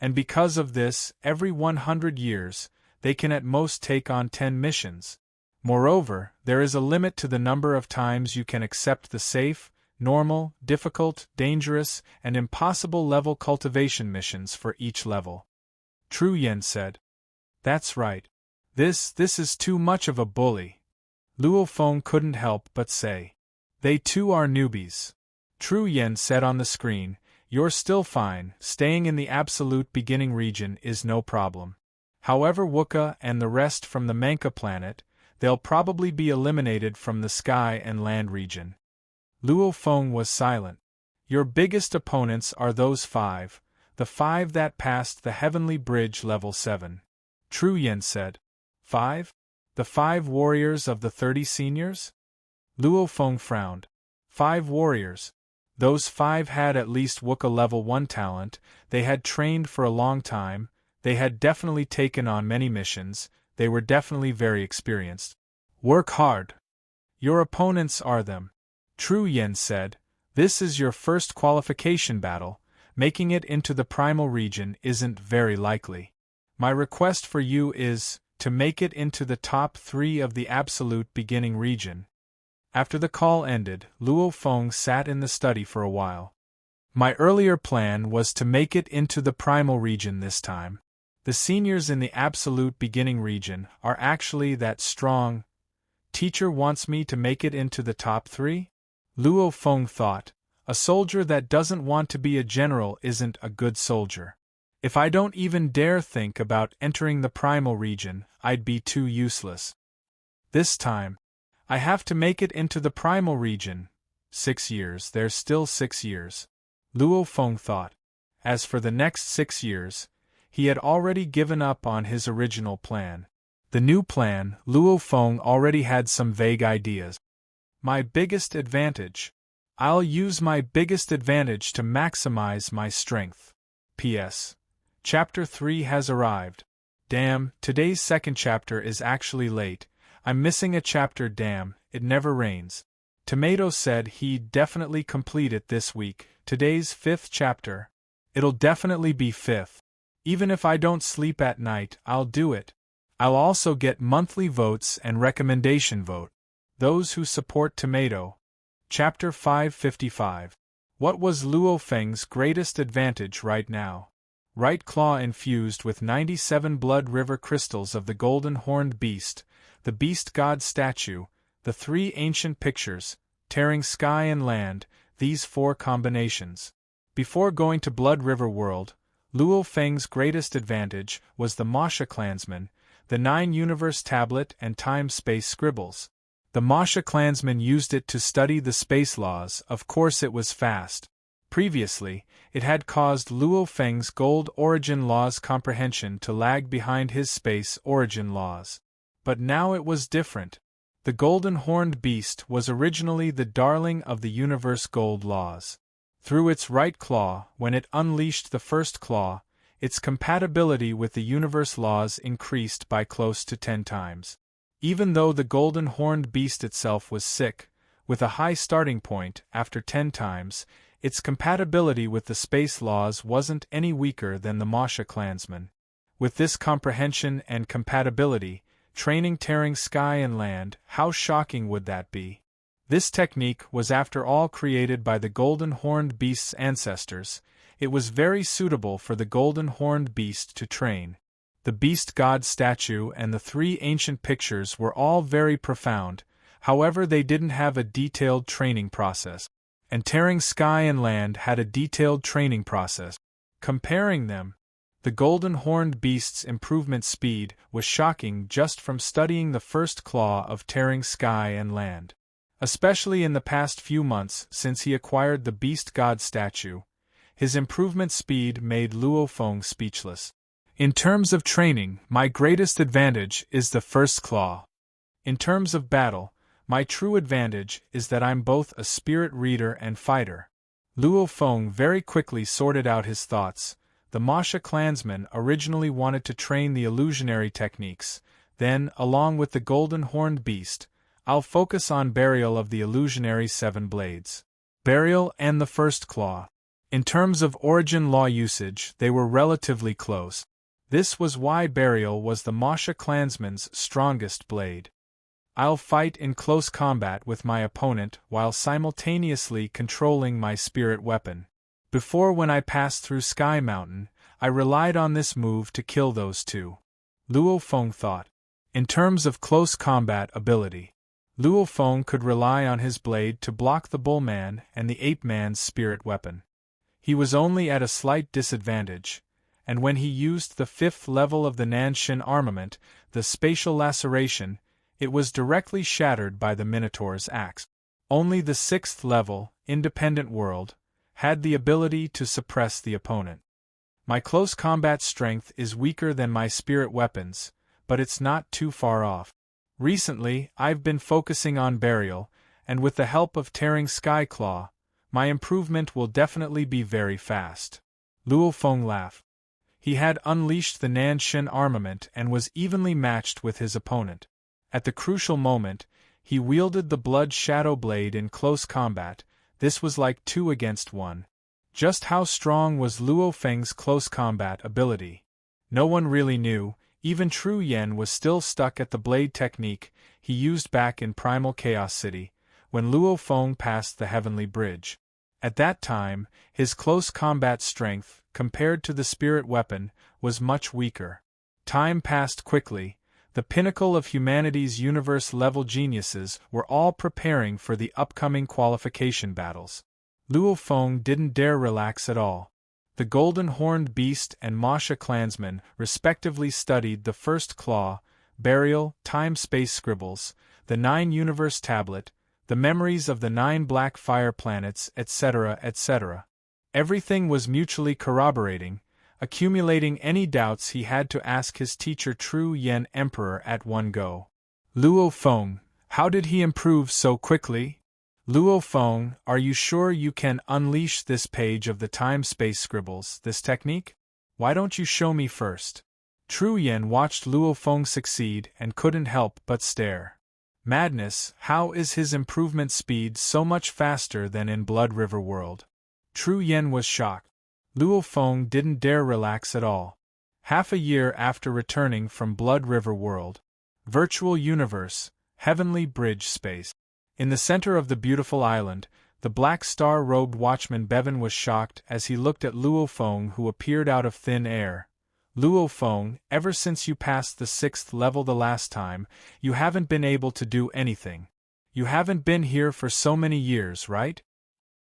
And because of this, every 100 years, they can at most take on 10 missions. Moreover, there is a limit to the number of times you can accept the safe, normal, difficult, dangerous, and impossible level cultivation missions for each level. True, Yen said. That's right. This is too much of a bully. Luo Feng couldn't help but say. They too are newbies. True, Yen said on the screen. You're still fine, staying in the absolute beginning region is no problem. However, Wooka and the rest from the Manka planet, they'll probably be eliminated from the sky and land region. Luo Feng was silent. Your biggest opponents are those 5, the 5 that passed the Heavenly Bridge level 7. True, Yen said. 5? The 5 warriors of the 30 seniors? Luo Feng frowned. 5 warriors. Those 5 had at least Wooka level 1 talent, they had trained for a long time, they had definitely taken on many missions, they were definitely very experienced. Work hard. Your opponents are them. True, Yen said. This is your first qualification battle, making it into the primal region isn't very likely. My request for you is to make it into the top 3 of the absolute beginning region. After the call ended, Luo Feng sat in the study for a while. My earlier plan was to make it into the primal region this time. The seniors in the absolute beginning region are actually that strong. Teacher wants me to make it into the top 3? Luo Feng thought. A soldier that doesn't want to be a general isn't a good soldier. If I don't even dare think about entering the primal region, I'd be too useless. This time, I have to make it into the primal region. 6 years, there's still 6 years. Luo Feng thought. As for the next 6 years, he had already given up on his original plan. The new plan, Luo Feng already had some vague ideas. My biggest advantage. I'll use my biggest advantage to maximize my strength. P.S. Chapter 3 has arrived. Damn, today's second chapter is actually late. I'm missing a chapter. Damn, it never rains. Tomato said he'd definitely complete it this week. Today's 5th chapter. It'll definitely be 5th. Even if I don't sleep at night, I'll do it. I'll also get monthly votes and recommendation vote. Those who support Tomato. Chapter 555. What was Luo Feng's greatest advantage right now? Right claw infused with 97 blood river crystals of the golden horned beast, the beast god statue, the 3 ancient pictures, tearing sky and land, these 4 combinations. Before going to Blood River World, Luo Feng's greatest advantage was the Masha Clansman, the 9 universe tablet and time-space scribbles. The Masha Clansman used it to study the space laws. Of course it was fast. Previously, it had caused Luo Feng's gold origin laws comprehension to lag behind his space origin laws. But now it was different. The golden horned beast was originally the darling of the universe gold laws. Through its right claw, when it unleashed the first claw, its compatibility with the universe laws increased by close to 10 times. Even though the golden horned beast itself was sick, with a high starting point after 10 times, its compatibility with the space laws wasn't any weaker than the Masha Clansman. With this comprehension and compatibility, training tearing sky and land, how shocking would that be? This technique was after all created by the golden horned beast's ancestors. It was very suitable for the golden horned beast to train. The beast god statue and the 3 ancient pictures were all very profound, however they didn't have a detailed training process. And tearing sky and land had a detailed training process. Comparing them, the golden horned beast's improvement speed was shocking just from studying the first claw of tearing sky and land. Especially in the past few months since he acquired the beast god statue, his improvement speed made Luo Feng speechless. In terms of training, my greatest advantage is the first claw. In terms of battle, my true advantage is that I'm both a spirit reader and fighter. Luo Feng very quickly sorted out his thoughts. The Masha Clansman originally wanted to train the illusionary techniques, then, along with the golden horned beast, I'll focus on burial of the illusionary 7 blades. Burial and the first claw. In terms of origin law usage, they were relatively close. This was why Burial was the Masha clansman's strongest blade. I'll fight in close combat with my opponent while simultaneously controlling my spirit weapon. Before, when I passed through Sky Mountain, I relied on this move to kill those two. Luo Feng thought. In terms of close combat ability, Luo Feng could rely on his blade to block the Bullman and the Ape Man's spirit weapon. He was only at a slight disadvantage, and when he used the 5th level of the Nanshin armament, the spatial laceration, it was directly shattered by the Minotaur's axe. Only the 6th level, independent world, had the ability to suppress the opponent. My close combat strength is weaker than my spirit weapons, but it's not too far off. Recently, I've been focusing on Burial, and with the help of Tearing Skyclaw, my improvement will definitely be very fast. Luo Feng laughed. He had unleashed the Nanshin armament and was evenly matched with his opponent. At the crucial moment, he wielded the Blood Shadow Blade in close combat. This was like 2 against 1. Just how strong was Luo Feng's close combat ability? No one really knew. Even Tru Yen was still stuck at the blade technique he used back in Primal Chaos City, when Luo Feng passed the Heavenly Bridge. At that time, his close combat strength, compared to the spirit weapon, was much weaker. Time passed quickly. The pinnacle of humanity's universe-level geniuses were all preparing for the upcoming qualification battles. Luo Feng didn't dare relax at all. The Golden Horned Beast and Masha clansmen respectively studied the First Claw, Burial, Time-Space Scribbles, the 9 Universe Tablet, the memories of the 9 Black Fire Planets, etc., etc. Everything was mutually corroborating. Accumulating any doubts, he had to ask his teacher Tru Yen Emperor at one go. Luo Feng, how did he improve so quickly? Luo Feng, are you sure you can unleash this page of the time-space scribbles, this technique? Why don't you show me first? Tru Yen watched Luo Feng succeed and couldn't help but stare. Madness, how is his improvement speed so much faster than in Blood River World? Tru Yen was shocked. Luo Feng didn't dare relax at all. Half a year after returning from Blood River World, Virtual Universe, Heavenly Bridge Space. In the center of the beautiful island, the black star-robed watchman Bevan was shocked as he looked at Luo Feng, who appeared out of thin air. Luo Feng, ever since you passed the 6th level the last time, you haven't been able to do anything. You haven't been here for so many years, right?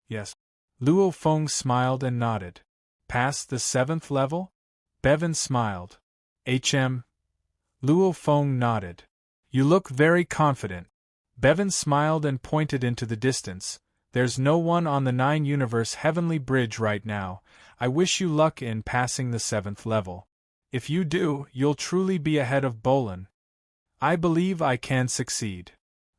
Yes. Luo Feng smiled and nodded. Past the 7th level? Bevan smiled. HM. Luo Feng nodded. You look very confident. Bevan smiled and pointed into the distance. There's no one on the 9 Universe Heavenly Bridge right now. I wish you luck in passing the 7th level. If you do, you'll truly be ahead of Bolin. I believe I can succeed.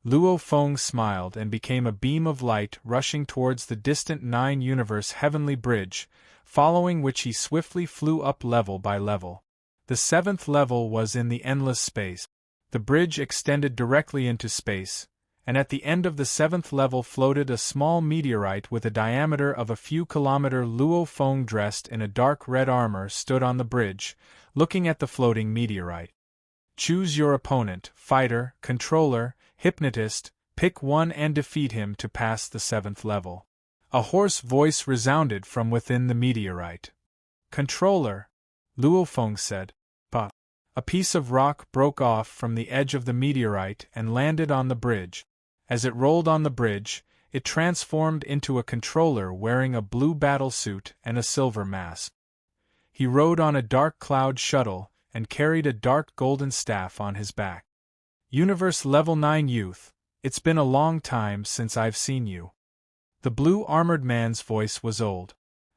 Luo Feng smiled and became a beam of light rushing towards the distant 9 Universe Heavenly Bridge, following which he swiftly flew up level by level. The 7th level was in the endless space. The bridge extended directly into space, and at the end of the 7th level floated a small meteorite with a diameter of a few kilometers. Luo Feng, dressed in a dark red armor, stood on the bridge, looking at the floating meteorite. Choose your opponent, fighter, controller, hypnotist, pick one and defeat him to pass the 7th level. A hoarse voice resounded from within the meteorite. Controller, Luo Feng said. But a piece of rock broke off from the edge of the meteorite and landed on the bridge. As it rolled on the bridge, it transformed into a controller wearing a blue battle suit and a silver mask. He rode on a dark cloud shuttle and carried a dark golden staff on his back. Universe Level 9 Youth, it's been a long time since I've seen you. The blue armored man's voice was old.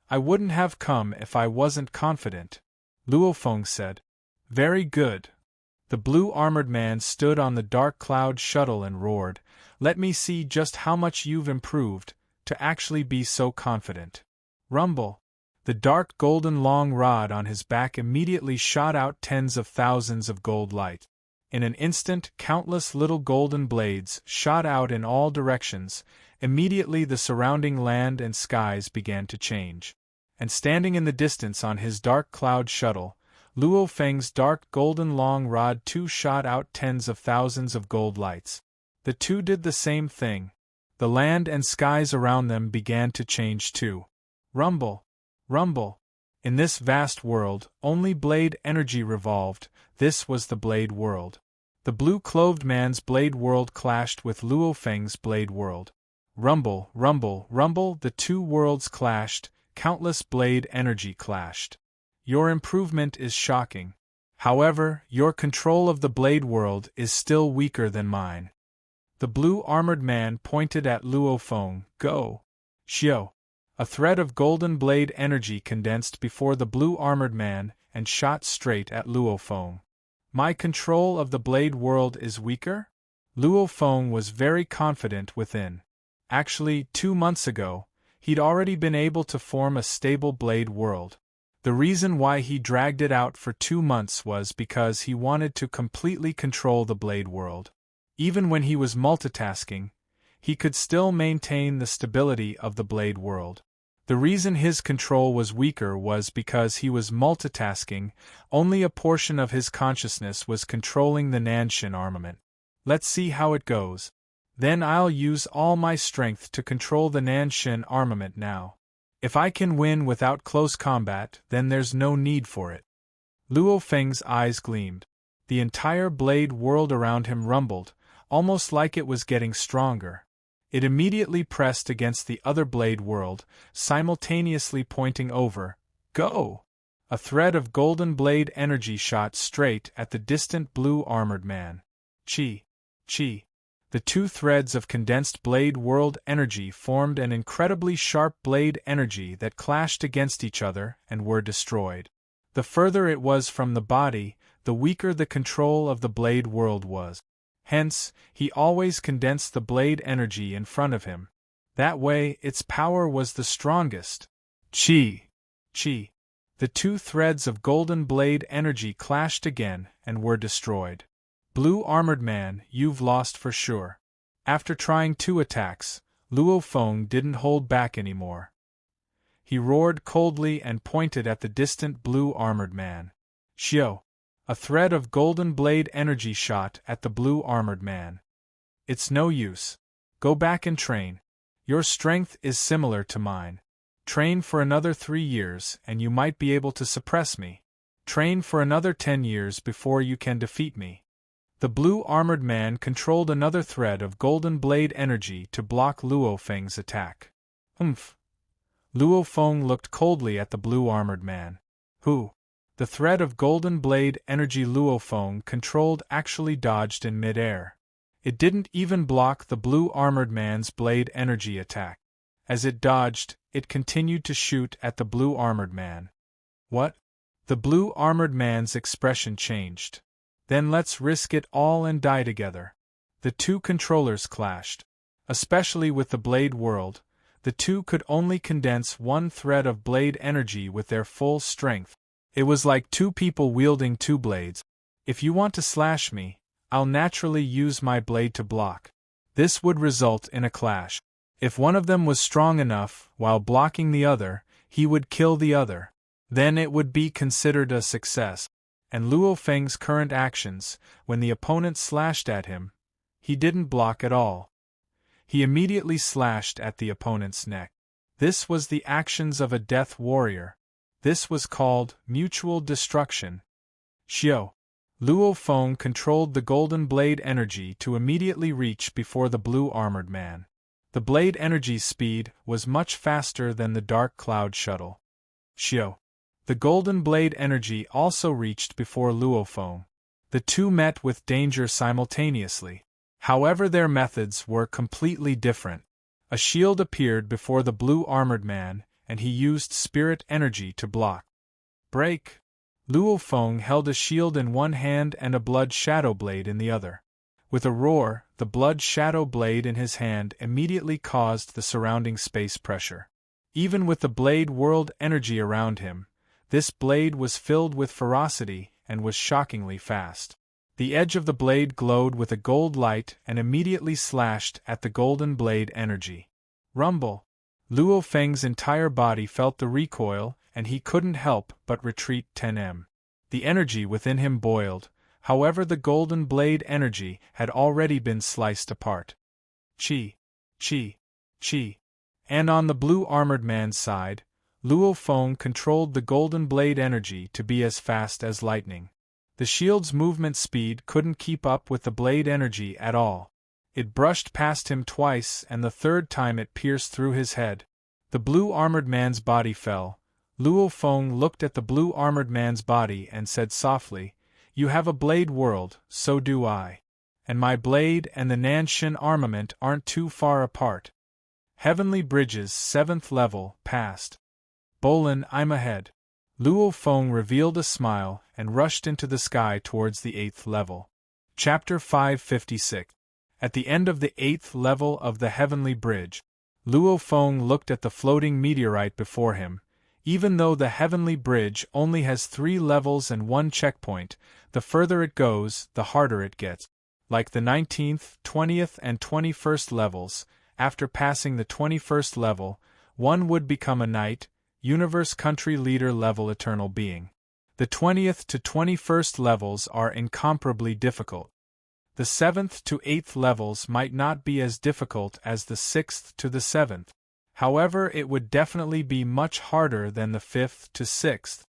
I wouldn't have come if I wasn't confident, Luo Feng said. Very good. The blue armored man stood on the dark cloud shuttle and roared, let me see just how much you've improved, to actually be so confident. Rumble. The dark golden long rod on his back immediately shot out tens of thousands of gold light. In an instant, countless little golden blades shot out in all directions. Immediately the surrounding land and skies began to change. And standing in the distance on his dark cloud shuttle, Luo Feng's dark golden long rod too shot out tens of thousands of gold lights. The two did the same thing. The land and skies around them began to change too. Rumble, rumble. In this vast world, only blade energy revolved. This was the blade world. The blue-clothed man's blade world clashed with Luo Feng's blade world. Rumble, rumble, rumble, the two worlds clashed, countless blade energy clashed. Your improvement is shocking. However, your control of the blade world is still weaker than mine. The blue-armored man pointed at Luo Feng. Go! Xiao! A thread of golden blade energy condensed before the blue-armored man and shot straight at Luo Feng. My control of the blade world is weaker? Luo Feng was very confident within. Actually, 2 months ago, he'd already been able to form a stable blade world. The reason why he dragged it out for 2 months was because he wanted to completely control the blade world. Even when he was multitasking, he could still maintain the stability of the blade world. The reason his control was weaker was because he was multitasking, only a portion of his consciousness was controlling the Nanshin armament. Let's see how it goes. Then I'll use all my strength to control the Nanshin armament now. If I can win without close combat, then there's no need for it. Luo Feng's eyes gleamed. The entire blade world around him rumbled, almost like it was getting stronger. It immediately pressed against the other blade world, simultaneously pointing over. Go! A thread of golden blade energy shot straight at the distant blue-armored man. Chi! Chi! The two threads of condensed blade world energy formed an incredibly sharp blade energy that clashed against each other and were destroyed. The further it was from the body, the weaker the control of the blade world was. Hence, he always condensed the blade energy in front of him. That way, its power was the strongest. Chi! Chi! The two threads of golden blade energy clashed again and were destroyed. Blue-armored man, you've lost for sure. After trying 2 attacks, Luo Feng didn't hold back anymore. He roared coldly and pointed at the distant blue-armored man. Xiao! A thread of golden blade energy shot at the blue-armored man. It's no use. Go back and train. Your strength is similar to mine. Train for another 3 years and you might be able to suppress me. Train for another 10 years before you can defeat me. The blue-armored man controlled another thread of golden blade energy to block Luo Feng's attack. Luo Feng looked coldly at the blue-armored man. Who? The thread of golden blade energy Luo Feng controlled actually dodged in mid-air. It didn't even block the blue-armored man's blade energy attack. As it dodged, it continued to shoot at the blue-armored man. What? The blue-armored man's expression changed. Then let's risk it all and die together. The two controllers clashed. Especially with the blade world, the two could only condense 1 thread of blade energy with their full strength. It was like 2 people wielding 2 blades. If you want to slash me, I'll naturally use my blade to block. This would result in a clash. If one of them was strong enough, while blocking the other, he would kill the other. Then it would be considered a success. And Luo Feng's current actions, when the opponent slashed at him, he didn't block at all. He immediately slashed at the opponent's neck. This was the actions of a death warrior. This was called mutual destruction. Xiao! Luo Feng controlled the golden blade energy to immediately reach before the blue-armored man. The blade energy's speed was much faster than the dark cloud shuttle. Xiao! The golden blade energy also reached before Luo Feng. The two met with danger simultaneously. However, their methods were completely different. A shield appeared before the blue-armored man, and he used spirit energy to block. Break! Luo Feng held a shield in one hand and a blood shadow blade in the other. With a roar, the blood shadow blade in his hand immediately caused the surrounding space pressure. Even with the blade world energy around him, this blade was filled with ferocity and was shockingly fast. The edge of the blade glowed with a gold light and immediately slashed at the golden blade energy. Rumble! Luo Feng's entire body felt the recoil, and he couldn't help but retreat 10 m. The energy within him boiled, however the golden blade energy had already been sliced apart. Chi, chi, chi. And on the blue armored man's side, Luo Feng controlled the golden blade energy to be as fast as lightning. The shield's movement speed couldn't keep up with the blade energy at all. It brushed past him twice, and the third time it pierced through his head. The blue armored man's body fell. Luo Feng looked at the blue armored man's body and said softly, "You have a blade world, so do I. And my blade and the Nanshan armament aren't too far apart." Heavenly Bridges 7th level passed. Bolin, I'm ahead. Luo Feng revealed a smile and rushed into the sky towards the 8th level. Chapter 556. At the end of the 8th level of the Heavenly Bridge, Luo Feng looked at the floating meteorite before him. Even though the Heavenly Bridge only has 3 levels and 1 checkpoint, the further it goes, the harder it gets. Like the 19th, 20th, and 21st levels, after passing the 21st level, one would become a knight, universe country leader level eternal being. The 20th to 21st levels are incomparably difficult. The 7th to 8th levels might not be as difficult as the 6th to the 7th. However, it would definitely be much harder than the 5th to 6th.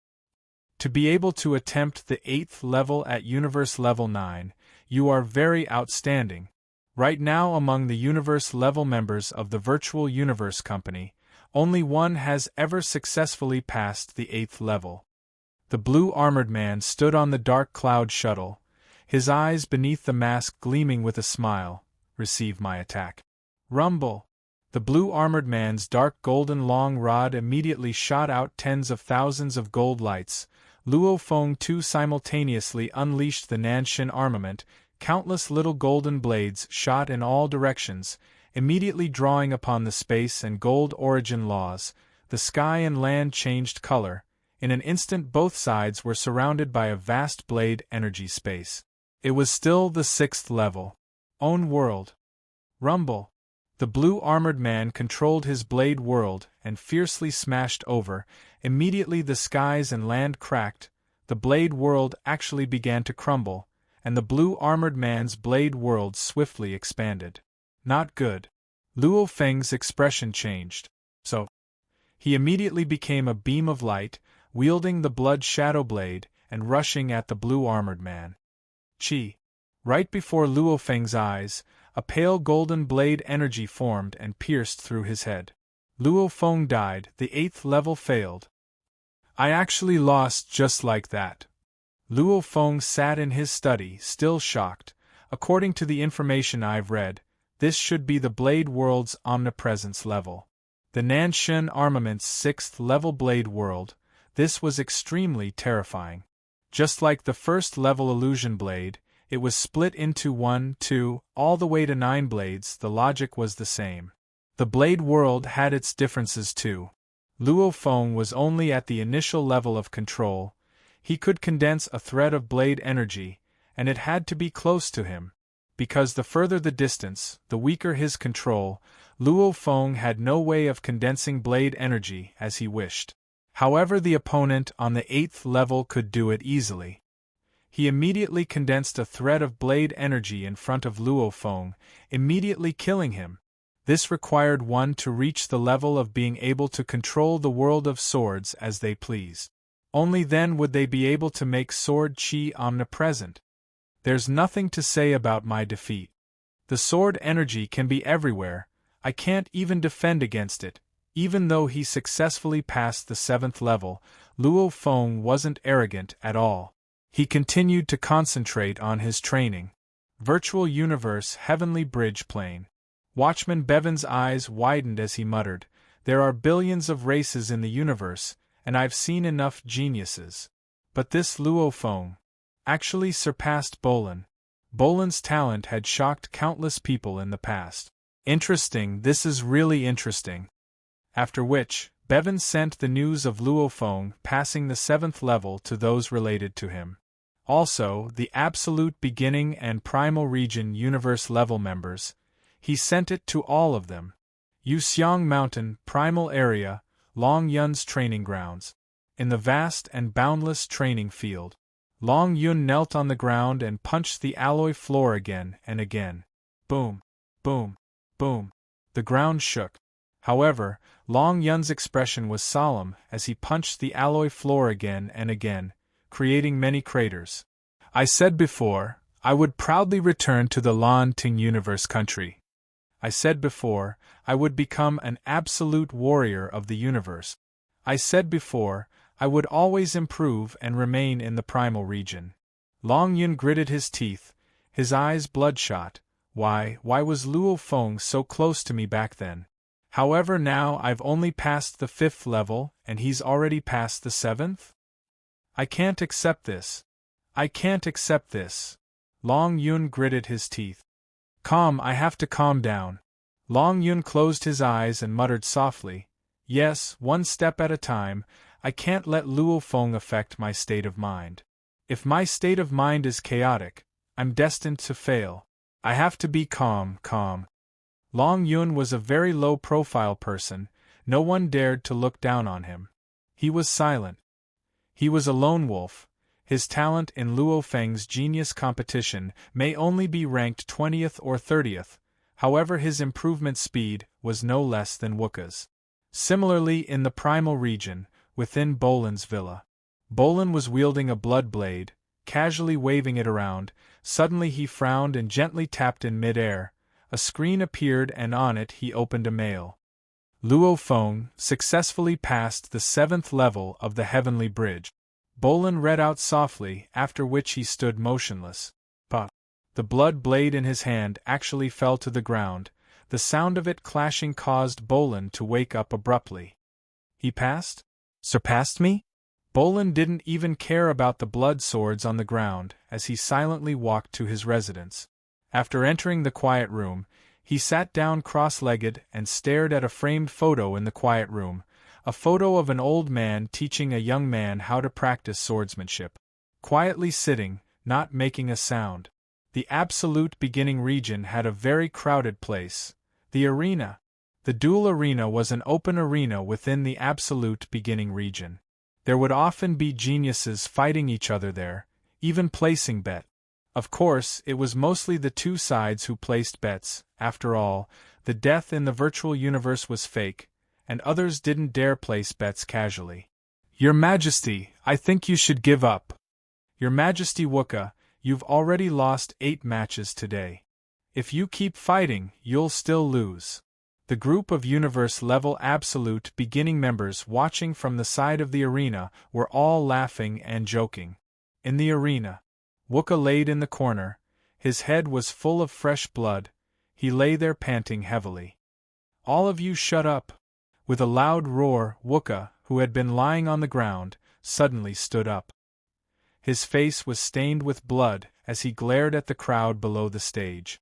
To be able to attempt the 8th level at Universe Level 9, you are very outstanding. Right now, among the Universe level members of the Virtual Universe Company, only one has ever successfully passed the 8th level. The blue armored man stood on the dark cloud shuttle, his eyes beneath the mask gleaming with a smile. "Receive my attack." Rumble! The blue armored man's dark golden long rod immediately shot out tens of thousands of gold lights. Luo Feng too simultaneously unleashed the Nanshan armament. Countless little golden blades shot in all directions, immediately drawing upon the space and gold origin laws. The sky and land changed color. In an instant both sides were surrounded by a vast blade energy space. It was still the 6th level. Own world. Rumble. The blue armored man controlled his blade world and fiercely smashed over. Immediately the skies and land cracked. The blade world actually began to crumble, and the blue armored man's blade world swiftly expanded. Not good. Luo Feng's expression changed. So, he immediately became a beam of light, wielding the blood shadow blade and rushing at the blue armored man. Chi. Right before Luo Feng's eyes, a pale golden blade energy formed and pierced through his head. Luo Feng died. The 8th level failed. I actually lost just like that. Luo Feng sat in his study, still shocked. According to the information I've read, this should be the Blade World's omnipresence level. The Nanshan Armament's 6th level Blade World. This was extremely terrifying. Just like the first level Illusion Blade, it was split into 1, 2, all the way to 9 blades. The logic was the same. The Blade World had its differences too. Luo Feng was only at the initial level of control. He could condense a thread of blade energy, and it had to be close to him. Because the further the distance, the weaker his control. Luo Feng had no way of condensing blade energy as he wished. However, the opponent on the 8th level could do it easily. He immediately condensed a thread of blade energy in front of Luo Feng, immediately killing him. This required one to reach the level of being able to control the world of swords as they please. Only then would they be able to make sword chi omnipresent. There's nothing to say about my defeat. The sword energy can be everywhere. I can't even defend against it. Even though he successfully passed the 7th level, Luo Feng wasn't arrogant at all. He continued to concentrate on his training. Virtual Universe Heavenly Bridge Plane. Watchman Bevan's eyes widened as he muttered, "There are billions of races in the universe, and I've seen enough geniuses. But this Luo Feng actually surpassed Bolin. Bolin's talent had shocked countless people in the past. Interesting, this is really interesting." After which, Bevan sent the news of Luo Feng passing the 7th level to those related to him. Also, the Absolute Beginning and Primal Region Universe level members. He sent it to all of them. Yuxiang Mountain, Primal Area, Long Yun's training grounds. In the vast and boundless training field. Long Yun knelt on the ground and punched the alloy floor again and again. Boom, boom, boom. The ground shook. However, Long Yun's expression was solemn as he punched the alloy floor again and again, creating many craters. I said before, I would proudly return to the Lan Ting universe country. I said before, I would become an absolute warrior of the universe. I said before, I would always improve and remain in the primal region. Long Yun gritted his teeth, his eyes bloodshot. Why was Luo Feng so close to me back then? However, now I've only passed the 5th level, and he's already past the 7th? I can't accept this. I can't accept this. Long Yun gritted his teeth. I have to calm down. Long Yun closed his eyes and muttered softly, yes, one step at a time. I can't let Luo Feng affect my state of mind. If my state of mind is chaotic, I'm destined to fail. I have to be calm. Long Yun was a very low-profile person, no one dared to look down on him. He was silent. He was a lone wolf. His talent in Luo Feng's genius competition may only be ranked 20th or 30th, however his improvement speed was no less than Wukka's. Similarly in the primal region, within Bolan's villa. Bolan was wielding a blood blade, casually waving it around. Suddenly he frowned and gently tapped in mid-air. A screen appeared and on it he opened a mail. Luo Feng successfully passed the 7th level of the Heavenly Bridge. Bolan read out softly, after which he stood motionless. Puff. The blood blade in his hand actually fell to the ground. The sound of it clashing caused Bolan to wake up abruptly. He passed? Surpassed me? Bolan didn't even care about the blood swords on the ground as he silently walked to his residence. After entering the quiet room, he sat down cross-legged and stared at a framed photo in the quiet room, a photo of an old man teaching a young man how to practice swordsmanship. Quietly sitting, not making a sound. The absolute beginning region had a very crowded place. The arena. The duel arena was an open arena within the absolute beginning region. There would often be geniuses fighting each other there, even placing bets. Of course, it was mostly the two sides who placed bets. After all, the death in the virtual universe was fake, and others didn't dare place bets casually. Your Majesty, I think you should give up. Your Majesty Wukka, you've already lost 8 matches today. If you keep fighting, you'll still lose. The group of universe-level absolute beginning members watching from the side of the arena were all laughing and joking. In the arena, Wukka laid in the corner. His head was full of fresh blood. He lay there panting heavily. All of you shut up. With a loud roar, Wukka, who had been lying on the ground, suddenly stood up. His face was stained with blood as he glared at the crowd below the stage.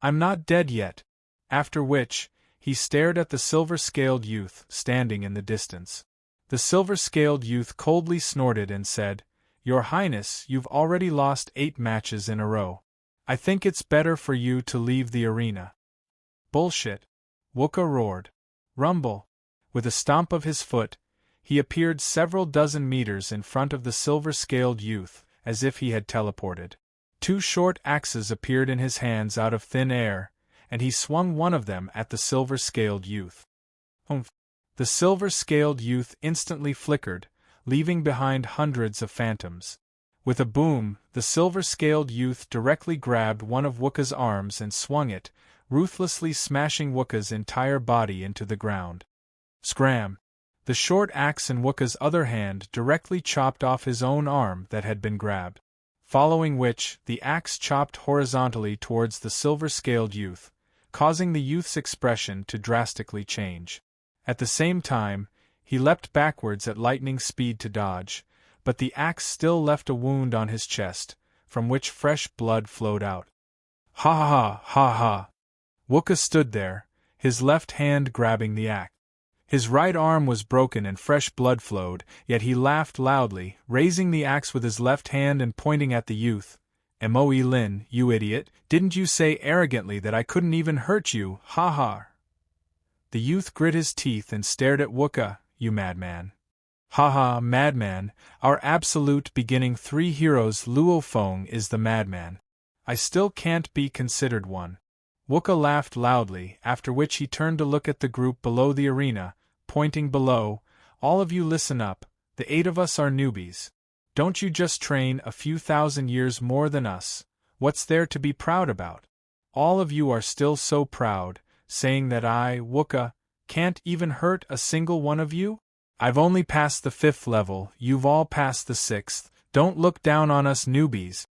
I'm not dead yet. After which, he stared at the silver-scaled youth standing in the distance. The silver-scaled youth coldly snorted and said, Your Highness, you've already lost 8 matches in a row. I think it's better for you to leave the arena. Bullshit. Wukka roared. Rumble. With a stomp of his foot, he appeared several dozen meters in front of the silver-scaled youth, as if he had teleported. 2 short axes appeared in his hands out of thin air, and he swung one of them at the silver-scaled youth. Humph! The silver-scaled youth instantly flickered, leaving behind hundreds of phantoms. With a boom, the silver-scaled youth directly grabbed one of Wukka's arms and swung it, ruthlessly smashing Wukka's entire body into the ground. Scram! The short axe in Wukka's other hand directly chopped off his own arm that had been grabbed. Following which, the axe chopped horizontally towards the silver-scaled youth, causing the youth's expression to drastically change. At the same time, he leapt backwards at lightning speed to dodge, but the axe still left a wound on his chest, from which fresh blood flowed out. Ha ha ha ha! Wukka stood there, his left hand grabbing the axe. His right arm was broken and fresh blood flowed, yet he laughed loudly, raising the axe with his left hand and pointing at the youth. Moe Lin, you idiot, didn't you say arrogantly that I couldn't even hurt you, ha ha! The youth grit his teeth and stared at Wukka. You madman. Haha, madman, our absolute beginning 3 heroes Luo Feng is the madman. I still can't be considered one. Wooka laughed loudly, after which he turned to look at the group below the arena, pointing below. All of you listen up, the 8 of us are newbies. Don't you just train a few thousand years more than us? What's there to be proud about? All of you are still so proud, saying that I, Wooka, can't even hurt a single one of you? I've only passed the 5th level, you've all passed the 6th, don't look down on us newbies,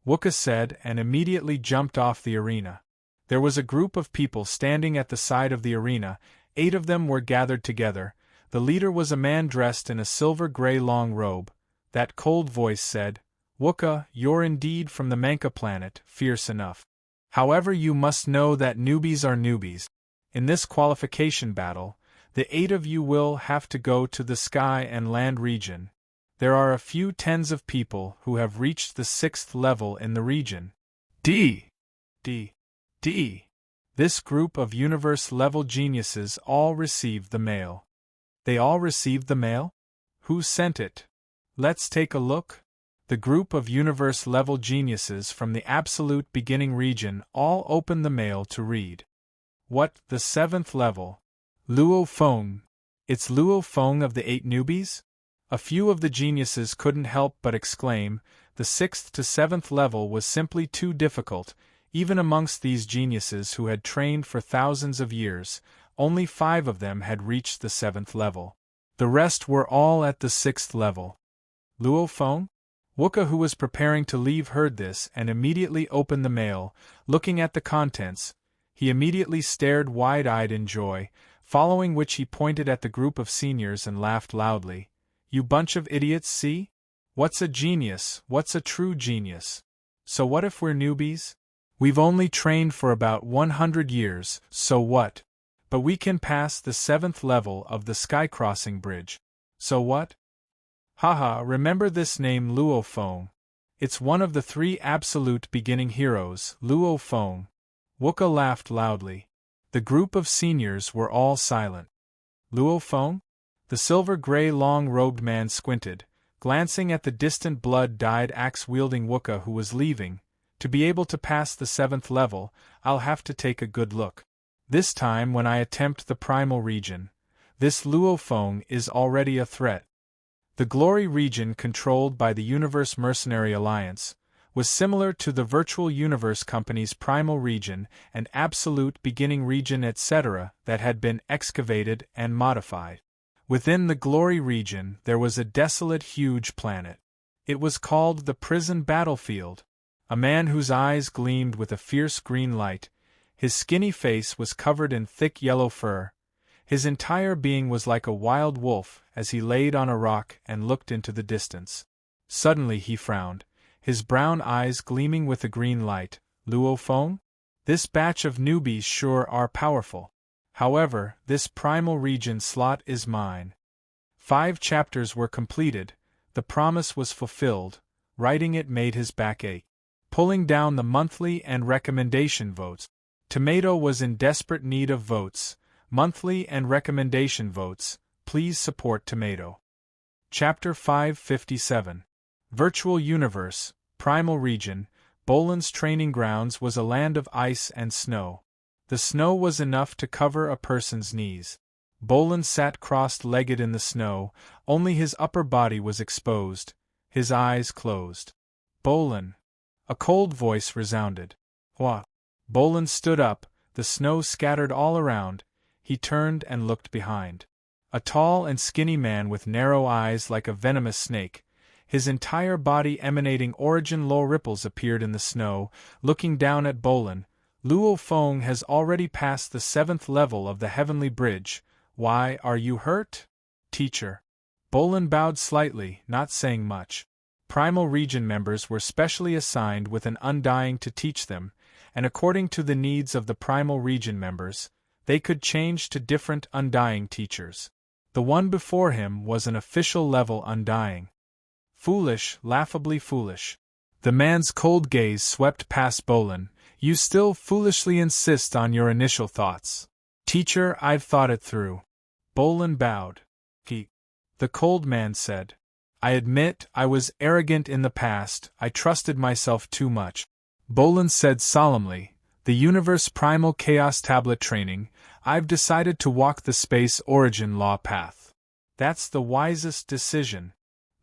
Wooka said and immediately jumped off the arena. There was a group of people standing at the side of the arena, 8 of them were gathered together. The leader was a man dressed in a silver-gray long robe. That cold voice said, Wooka, you're indeed from the Manka planet, fierce enough. However, you must know that newbies are newbies. In this qualification battle, the 8 of you will have to go to the sky and land region. There are a few tens of people who have reached the 6th level in the region. D. This group of universe-level geniuses all received the mail. They all received the mail? Who sent it? Let's take a look. The group of universe-level geniuses from the absolute beginning region all opened the mail to read. What, the 7th level? Luo Feng. It's Luo Feng of the 8 newbies? A few of the geniuses couldn't help but exclaim. The 6th to 7th level was simply too difficult. Even amongst these geniuses who had trained for thousands of years, only 5 of them had reached the 7th level. The rest were all at the 6th level. Luo Feng? Wooka, who was preparing to leave, heard this and immediately opened the mail. Looking at the contents, he immediately stared wide-eyed in joy, following which he pointed at the group of seniors and laughed loudly. You bunch of idiots, see? What's a genius, what's a true genius? So what if we're newbies? We've only trained for about 100 years, so what? But we can pass the 7th level of the sky-crossing bridge. So what? Haha, remember this name Luo Feng. It's one of the 3 absolute beginning heroes, Luo Feng. Wooka laughed loudly. The group of seniors were all silent. Luo Feng? The silver-gray long-robed man squinted, glancing at the distant blood-dyed axe-wielding Wooka who was leaving. To be able to pass the 7th level, I'll have to take a good look. This time when I attempt the primal region, this Luo Feng is already a threat. The Glory region, controlled by the Universe Mercenary Alliance, was similar to the Virtual Universe Company's Primal region and Absolute Beginning region etc. that had been excavated and modified. Within the Glory region there was a desolate huge planet. It was called the Prison Battlefield. A man whose eyes gleamed with a fierce green light, his skinny face was covered in thick yellow fur. His entire being was like a wild wolf as he laid on a rock and looked into the distance. Suddenly he frowned, his brown eyes gleaming with a green light. Luo Feng? This batch of newbies sure are powerful. However, this primal region slot is mine. 5 chapters were completed, the promise was fulfilled, writing it made his back ache. Pulling down the monthly and recommendation votes. Tomato was in desperate need of votes, monthly and recommendation votes. Please support Tomato. Chapter 557. Virtual Universe, Primal Region. Bolan's training grounds was a land of ice and snow. The snow was enough to cover a person's knees. Bolan sat crossed-legged in the snow, only his upper body was exposed, his eyes closed. Bolan. A cold voice resounded. What? Bolan stood up, the snow scattered all around. He turned and looked behind. A tall and skinny man with narrow eyes like a venomous snake, his entire body emanating origin-low ripples appeared in the snow, looking down at Bolan. Luo Feng has already passed the 7th level of the Heavenly Bridge. Why, are you hurt? Teacher. Bolan bowed slightly, not saying much. Primal region members were specially assigned with an undying to teach them, and according to the needs of the primal region members, they could change to different undying teachers. The one before him was an official level undying. Foolish, laughably foolish. The man's cold gaze swept past Bolan. You still foolishly insist on your initial thoughts. Teacher, I've thought it through. Bolan bowed. The cold man said. I admit I was arrogant in the past, I trusted myself too much. Bolin said solemnly, the Universe Primal Chaos Tablet training, I've decided to walk the space origin law path. That's the wisest decision.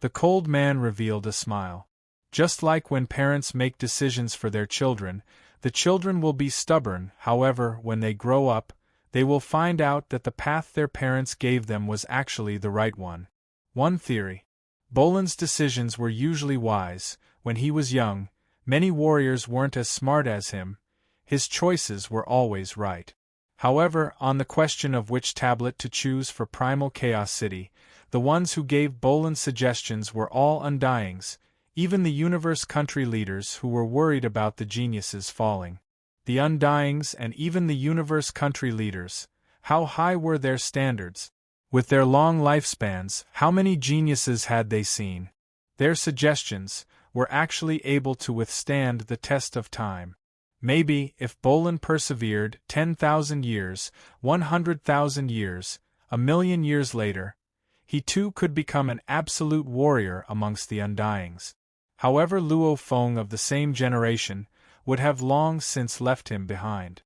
The cold man revealed a smile. Just like when parents make decisions for their children, the children will be stubborn, however, when they grow up, they will find out that the path their parents gave them was actually the right one. One theory. Bolin's decisions were usually wise. When he was young, many warriors weren't as smart as him. His choices were always right. However, on the question of which tablet to choose for Primal Chaos City, the ones who gave Bolin suggestions were all undyings, even the universe country leaders who were worried about the geniuses falling. The undyings and even the universe country leaders, how high were their standards? With their long lifespans, how many geniuses had they seen? Their suggestions were actually able to withstand the test of time. Maybe, if Bolin persevered 10,000 years, 100,000 years, 1,000,000 years later, he too could become an absolute warrior amongst the undyings. However, Luo Feng of the same generation would have long since left him behind.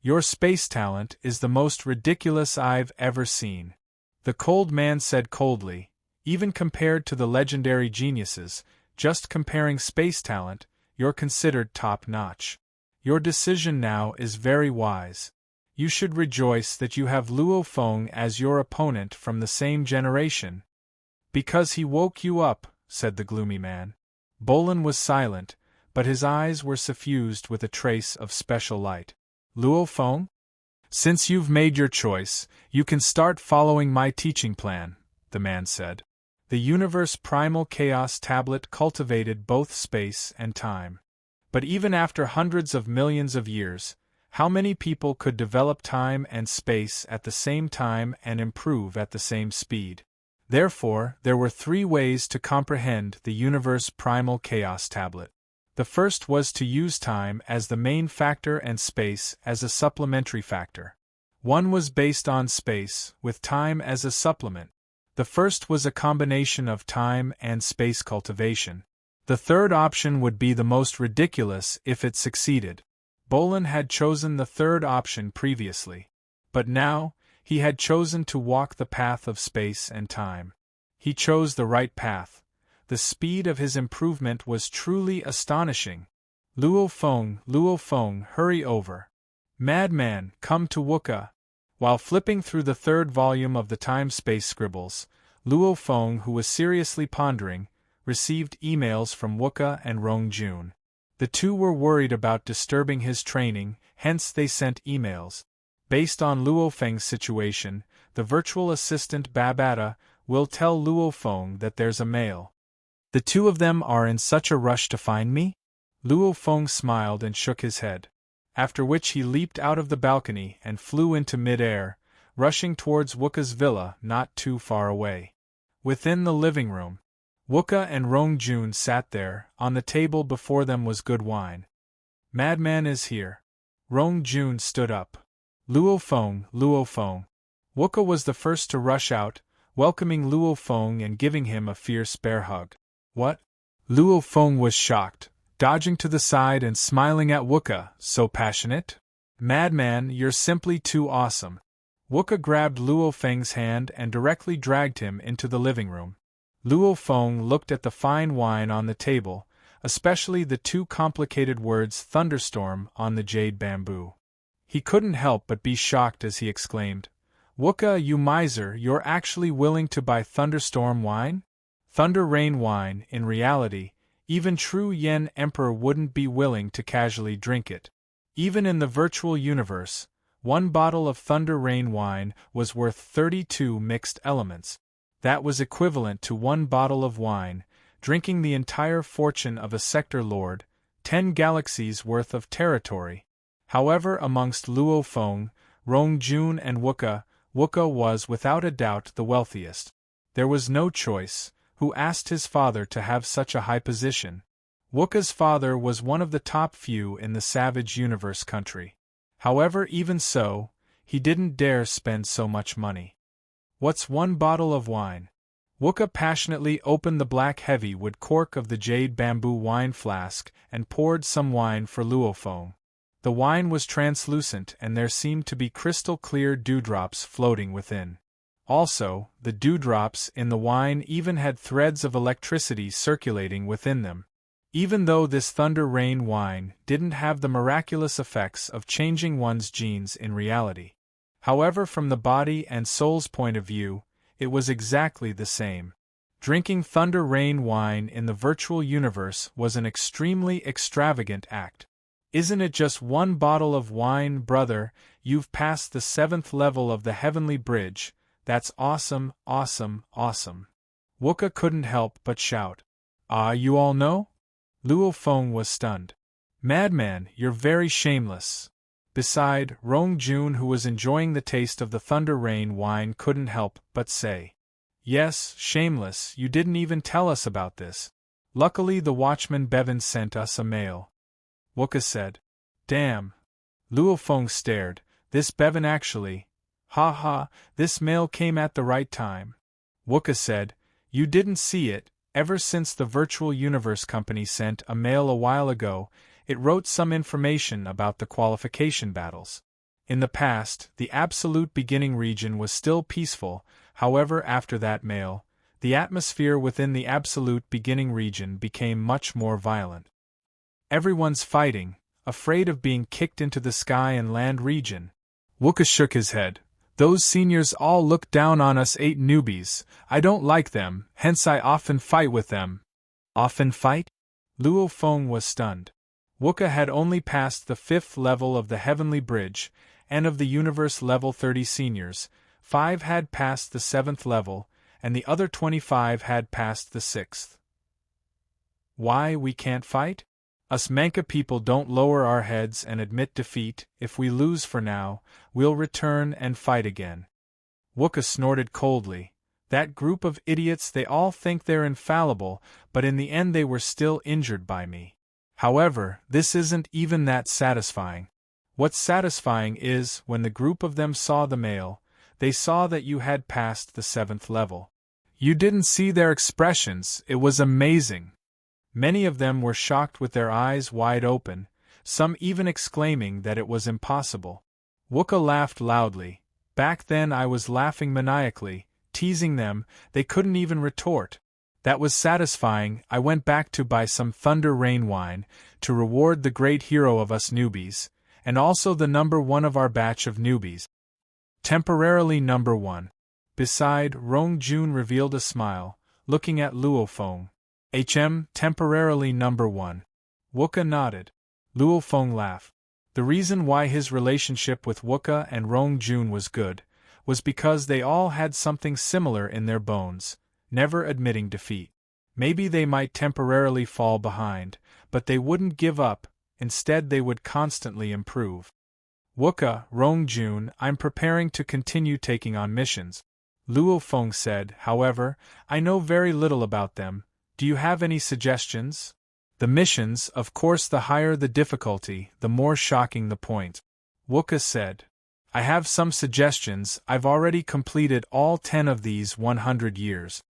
Your space talent is the most ridiculous I've ever seen. The cold man said coldly, even compared to the legendary geniuses, just comparing space talent, you're considered top-notch. Your decision now is very wise. You should rejoice that you have Luo Feng as your opponent from the same generation. Because he woke you up, said the gloomy man. Bolin was silent, but his eyes were suffused with a trace of special light. Luo Feng? Since you've made your choice, you can start following my teaching plan, the man said. The Universe Primal Chaos Tablet cultivated both space and time. But even after hundreds of millions of years, how many people could develop time and space at the same time and improve at the same speed? Therefore, there were 3 ways to comprehend the Universe Primal Chaos Tablet. The first was to use time as the main factor and space as a supplementary factor. One was based on space, with time as a supplement. The first was a combination of time and space cultivation. The third option would be the most ridiculous if it succeeded. Bolin had chosen the third option previously. But now, he had chosen to walk the path of space and time. He chose the right path. The speed of his improvement was truly astonishing. Luo Feng, hurry over. Madman, come to Wuka. While flipping through the 3rd volume of the time-space scribbles, Luo Feng, who was seriously pondering, received emails from Wuka and Rongjun. The two were worried about disturbing his training, hence they sent emails. Based on Luo Feng's situation, the virtual assistant Babata will tell Luo Feng that there's a mail. The two of them are in such a rush to find me? Luo Feng smiled and shook his head. After which he leaped out of the balcony and flew into mid-air, rushing towards Wuka's villa not too far away. Within the living room, Wuka and Rongjun sat there. On the table before them was good wine. Madman is here. Rongjun stood up. Luo Feng. Wuka was the first to rush out, welcoming Luo Feng and giving him a fierce bear hug. What? Luo Feng was shocked, dodging to the side and smiling at Wuka. So passionate? Madman, you're simply too awesome. Wuka grabbed Luo Feng's hand and directly dragged him into the living room. Luo Feng looked at the fine wine on the table, especially the 2 complicated words thunderstorm on the jade bamboo. He couldn't help but be shocked as he exclaimed, Wuka, you miser, you're actually willing to buy thunderstorm wine? Thunder rain wine, in reality, even true Yen Emperor wouldn't be willing to casually drink it. Even in the virtual universe, 1 bottle of thunder rain wine was worth 32 mixed elements. That was equivalent to 1 bottle of wine, drinking the entire fortune of a sector lord, 10 galaxies worth of territory. However, amongst Luo Feng, Rongjun and Wuka was without a doubt the wealthiest. There was no choice. Who asked his father to have such a high position? Wuka's father was one of the top few in the Savage Universe country. However, even so, he didn't dare spend so much money. What's 1 bottle of wine? Wooka passionately opened the black heavy-wood cork of the jade bamboo wine flask and poured some wine for Luofeng. The wine was translucent and there seemed to be crystal-clear dewdrops floating within. Also, the dewdrops in the wine even had threads of electricity circulating within them. Even though this thunder rain wine didn't have the miraculous effects of changing one's genes in reality. However, from the body and soul's point of view, it was exactly the same. Drinking thunder rain wine in the virtual universe was an extremely extravagant act. Isn't it just one bottle of wine, brother? You've passed the 7th level of the heavenly bridge. That's awesome, awesome, awesome. Wooka couldn't help but shout. Ah, you all know? Luofeng was stunned. Madman, you're very shameless. Beside, Rongjun, who was enjoying the taste of the thunder rain wine, couldn't help but say. Yes, shameless, you didn't even tell us about this. Luckily the watchman Bevan sent us a mail. Wooka said. Damn. Luofeng stared. This Bevan actually. Ha ha, this mail came at the right time. Wooka said. You didn't see it. Ever since the Virtual Universe Company sent a mail a while ago, it wrote some information about the qualification battles. In the past, the Absolute Beginning region was still peaceful, however after that mail, the atmosphere within the Absolute Beginning region became much more violent. Everyone's fighting, afraid of being kicked into the sky and land region. Wooka shook his head. Those seniors all look down on us 8 newbies. I don't like them, hence I often fight with them. Often fight? Luofeng was stunned. Wooka had only passed the 5th level of the Heavenly Bridge, and of the Universe level 30 seniors, 5 had passed the 7th level, and the other 25 had passed the 6th. Why, we can't fight? Us Manka people don't lower our heads and admit defeat. If we lose for now, we'll return and fight again. Wooka snorted coldly. That group of idiots, they all think they're infallible, but in the end they were still injured by me. However, this isn't even that satisfying. What's satisfying is, when the group of them saw the mail, they saw that you had passed the 7th level. You didn't see their expressions, it was amazing. Many of them were shocked with their eyes wide open, some even exclaiming that it was impossible. Wooka laughed loudly. Back then I was laughing maniacally, teasing them, they couldn't even retort. That was satisfying. I went back to buy some thunder rain wine, to reward the great hero of us newbies, and also the number 1 of our batch of newbies. Temporarily number 1. Beside, Rongjun revealed a smile, looking at Luofeng. Temporarily number 1. Wooka nodded. Luofeng laughed. The reason why his relationship with Wooka and Rongjun was good, was because they all had something similar in their bones, never admitting defeat. Maybe they might temporarily fall behind, but they wouldn't give up, instead they would constantly improve. Wooka, Rongjun, I'm preparing to continue taking on missions. Luofeng said, however, I know very little about them. Do you have any suggestions? The missions, of course, the higher the difficulty, the more shocking the point. Wooka said. I have some suggestions. I've already completed all 10 of these 100 years.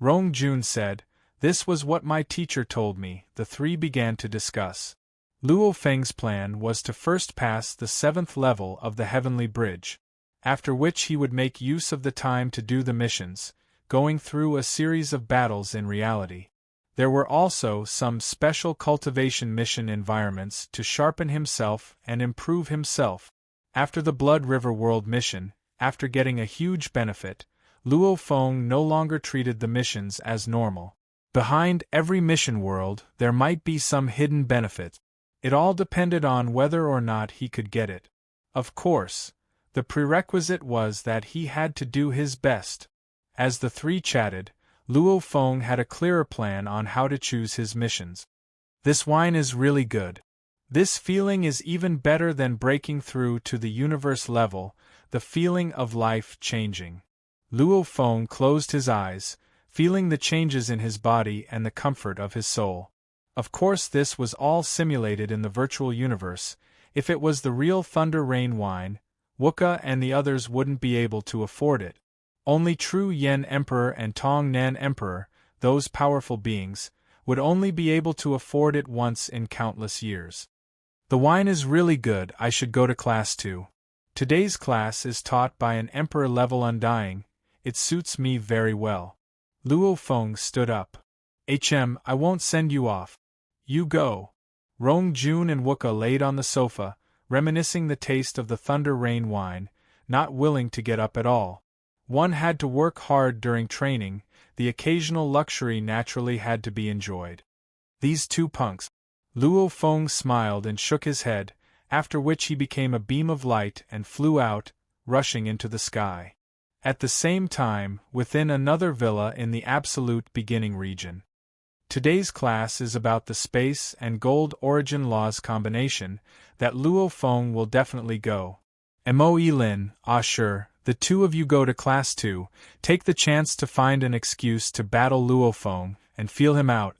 Rongjun said, this was what my teacher told me. The 3 began to discuss. Luofeng's plan was to first pass the 7th level of the Heavenly Bridge, after which he would make use of the time to do the missions, going through a series of battles in reality. There were also some special cultivation mission environments to sharpen himself and improve himself. After the Blood River World mission, after getting a huge benefit, Luofeng no longer treated the missions as normal. Behind every mission world, there might be some hidden benefit. It all depended on whether or not he could get it. Of course, the prerequisite was that he had to do his best. As the 3 chatted, Luofeng had a clearer plan on how to choose his missions. This wine is really good. This feeling is even better than breaking through to the universe level, the feeling of life changing. Luofeng closed his eyes, feeling the changes in his body and the comfort of his soul. Of course, this was all simulated in the virtual universe. If it was the real thunder rain wine, Wooka and the others wouldn't be able to afford it. Only true Yen Emperor and Tong Nan Emperor, those powerful beings, would only be able to afford it once in countless years. The wine is really good, I should go to class too. Today's class is taught by an Emperor-level undying, it suits me very well. Luo Feng stood up. I won't send you off. You go. Rong Jun and Wuka laid on the sofa, reminiscing the taste of the Thunder Rain wine, not willing to get up at all. One had to work hard during training, the occasional luxury naturally had to be enjoyed. These two punks. Luo Feng smiled and shook his head, after which he became a beam of light and flew out, rushing into the sky. At the same time, within another villa in the absolute beginning region. Today's class is about the space and gold origin laws combination, that Luo Feng will definitely go. Mo Lin, sure, the two of you go to class too, take the chance to find an excuse to battle Luo Feng, and feel him out.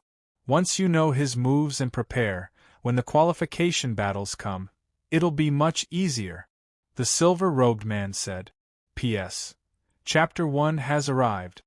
Once you know his moves and prepare, when the qualification battles come, it'll be much easier. The silver-robed man said. P.S. Chapter 1 has arrived.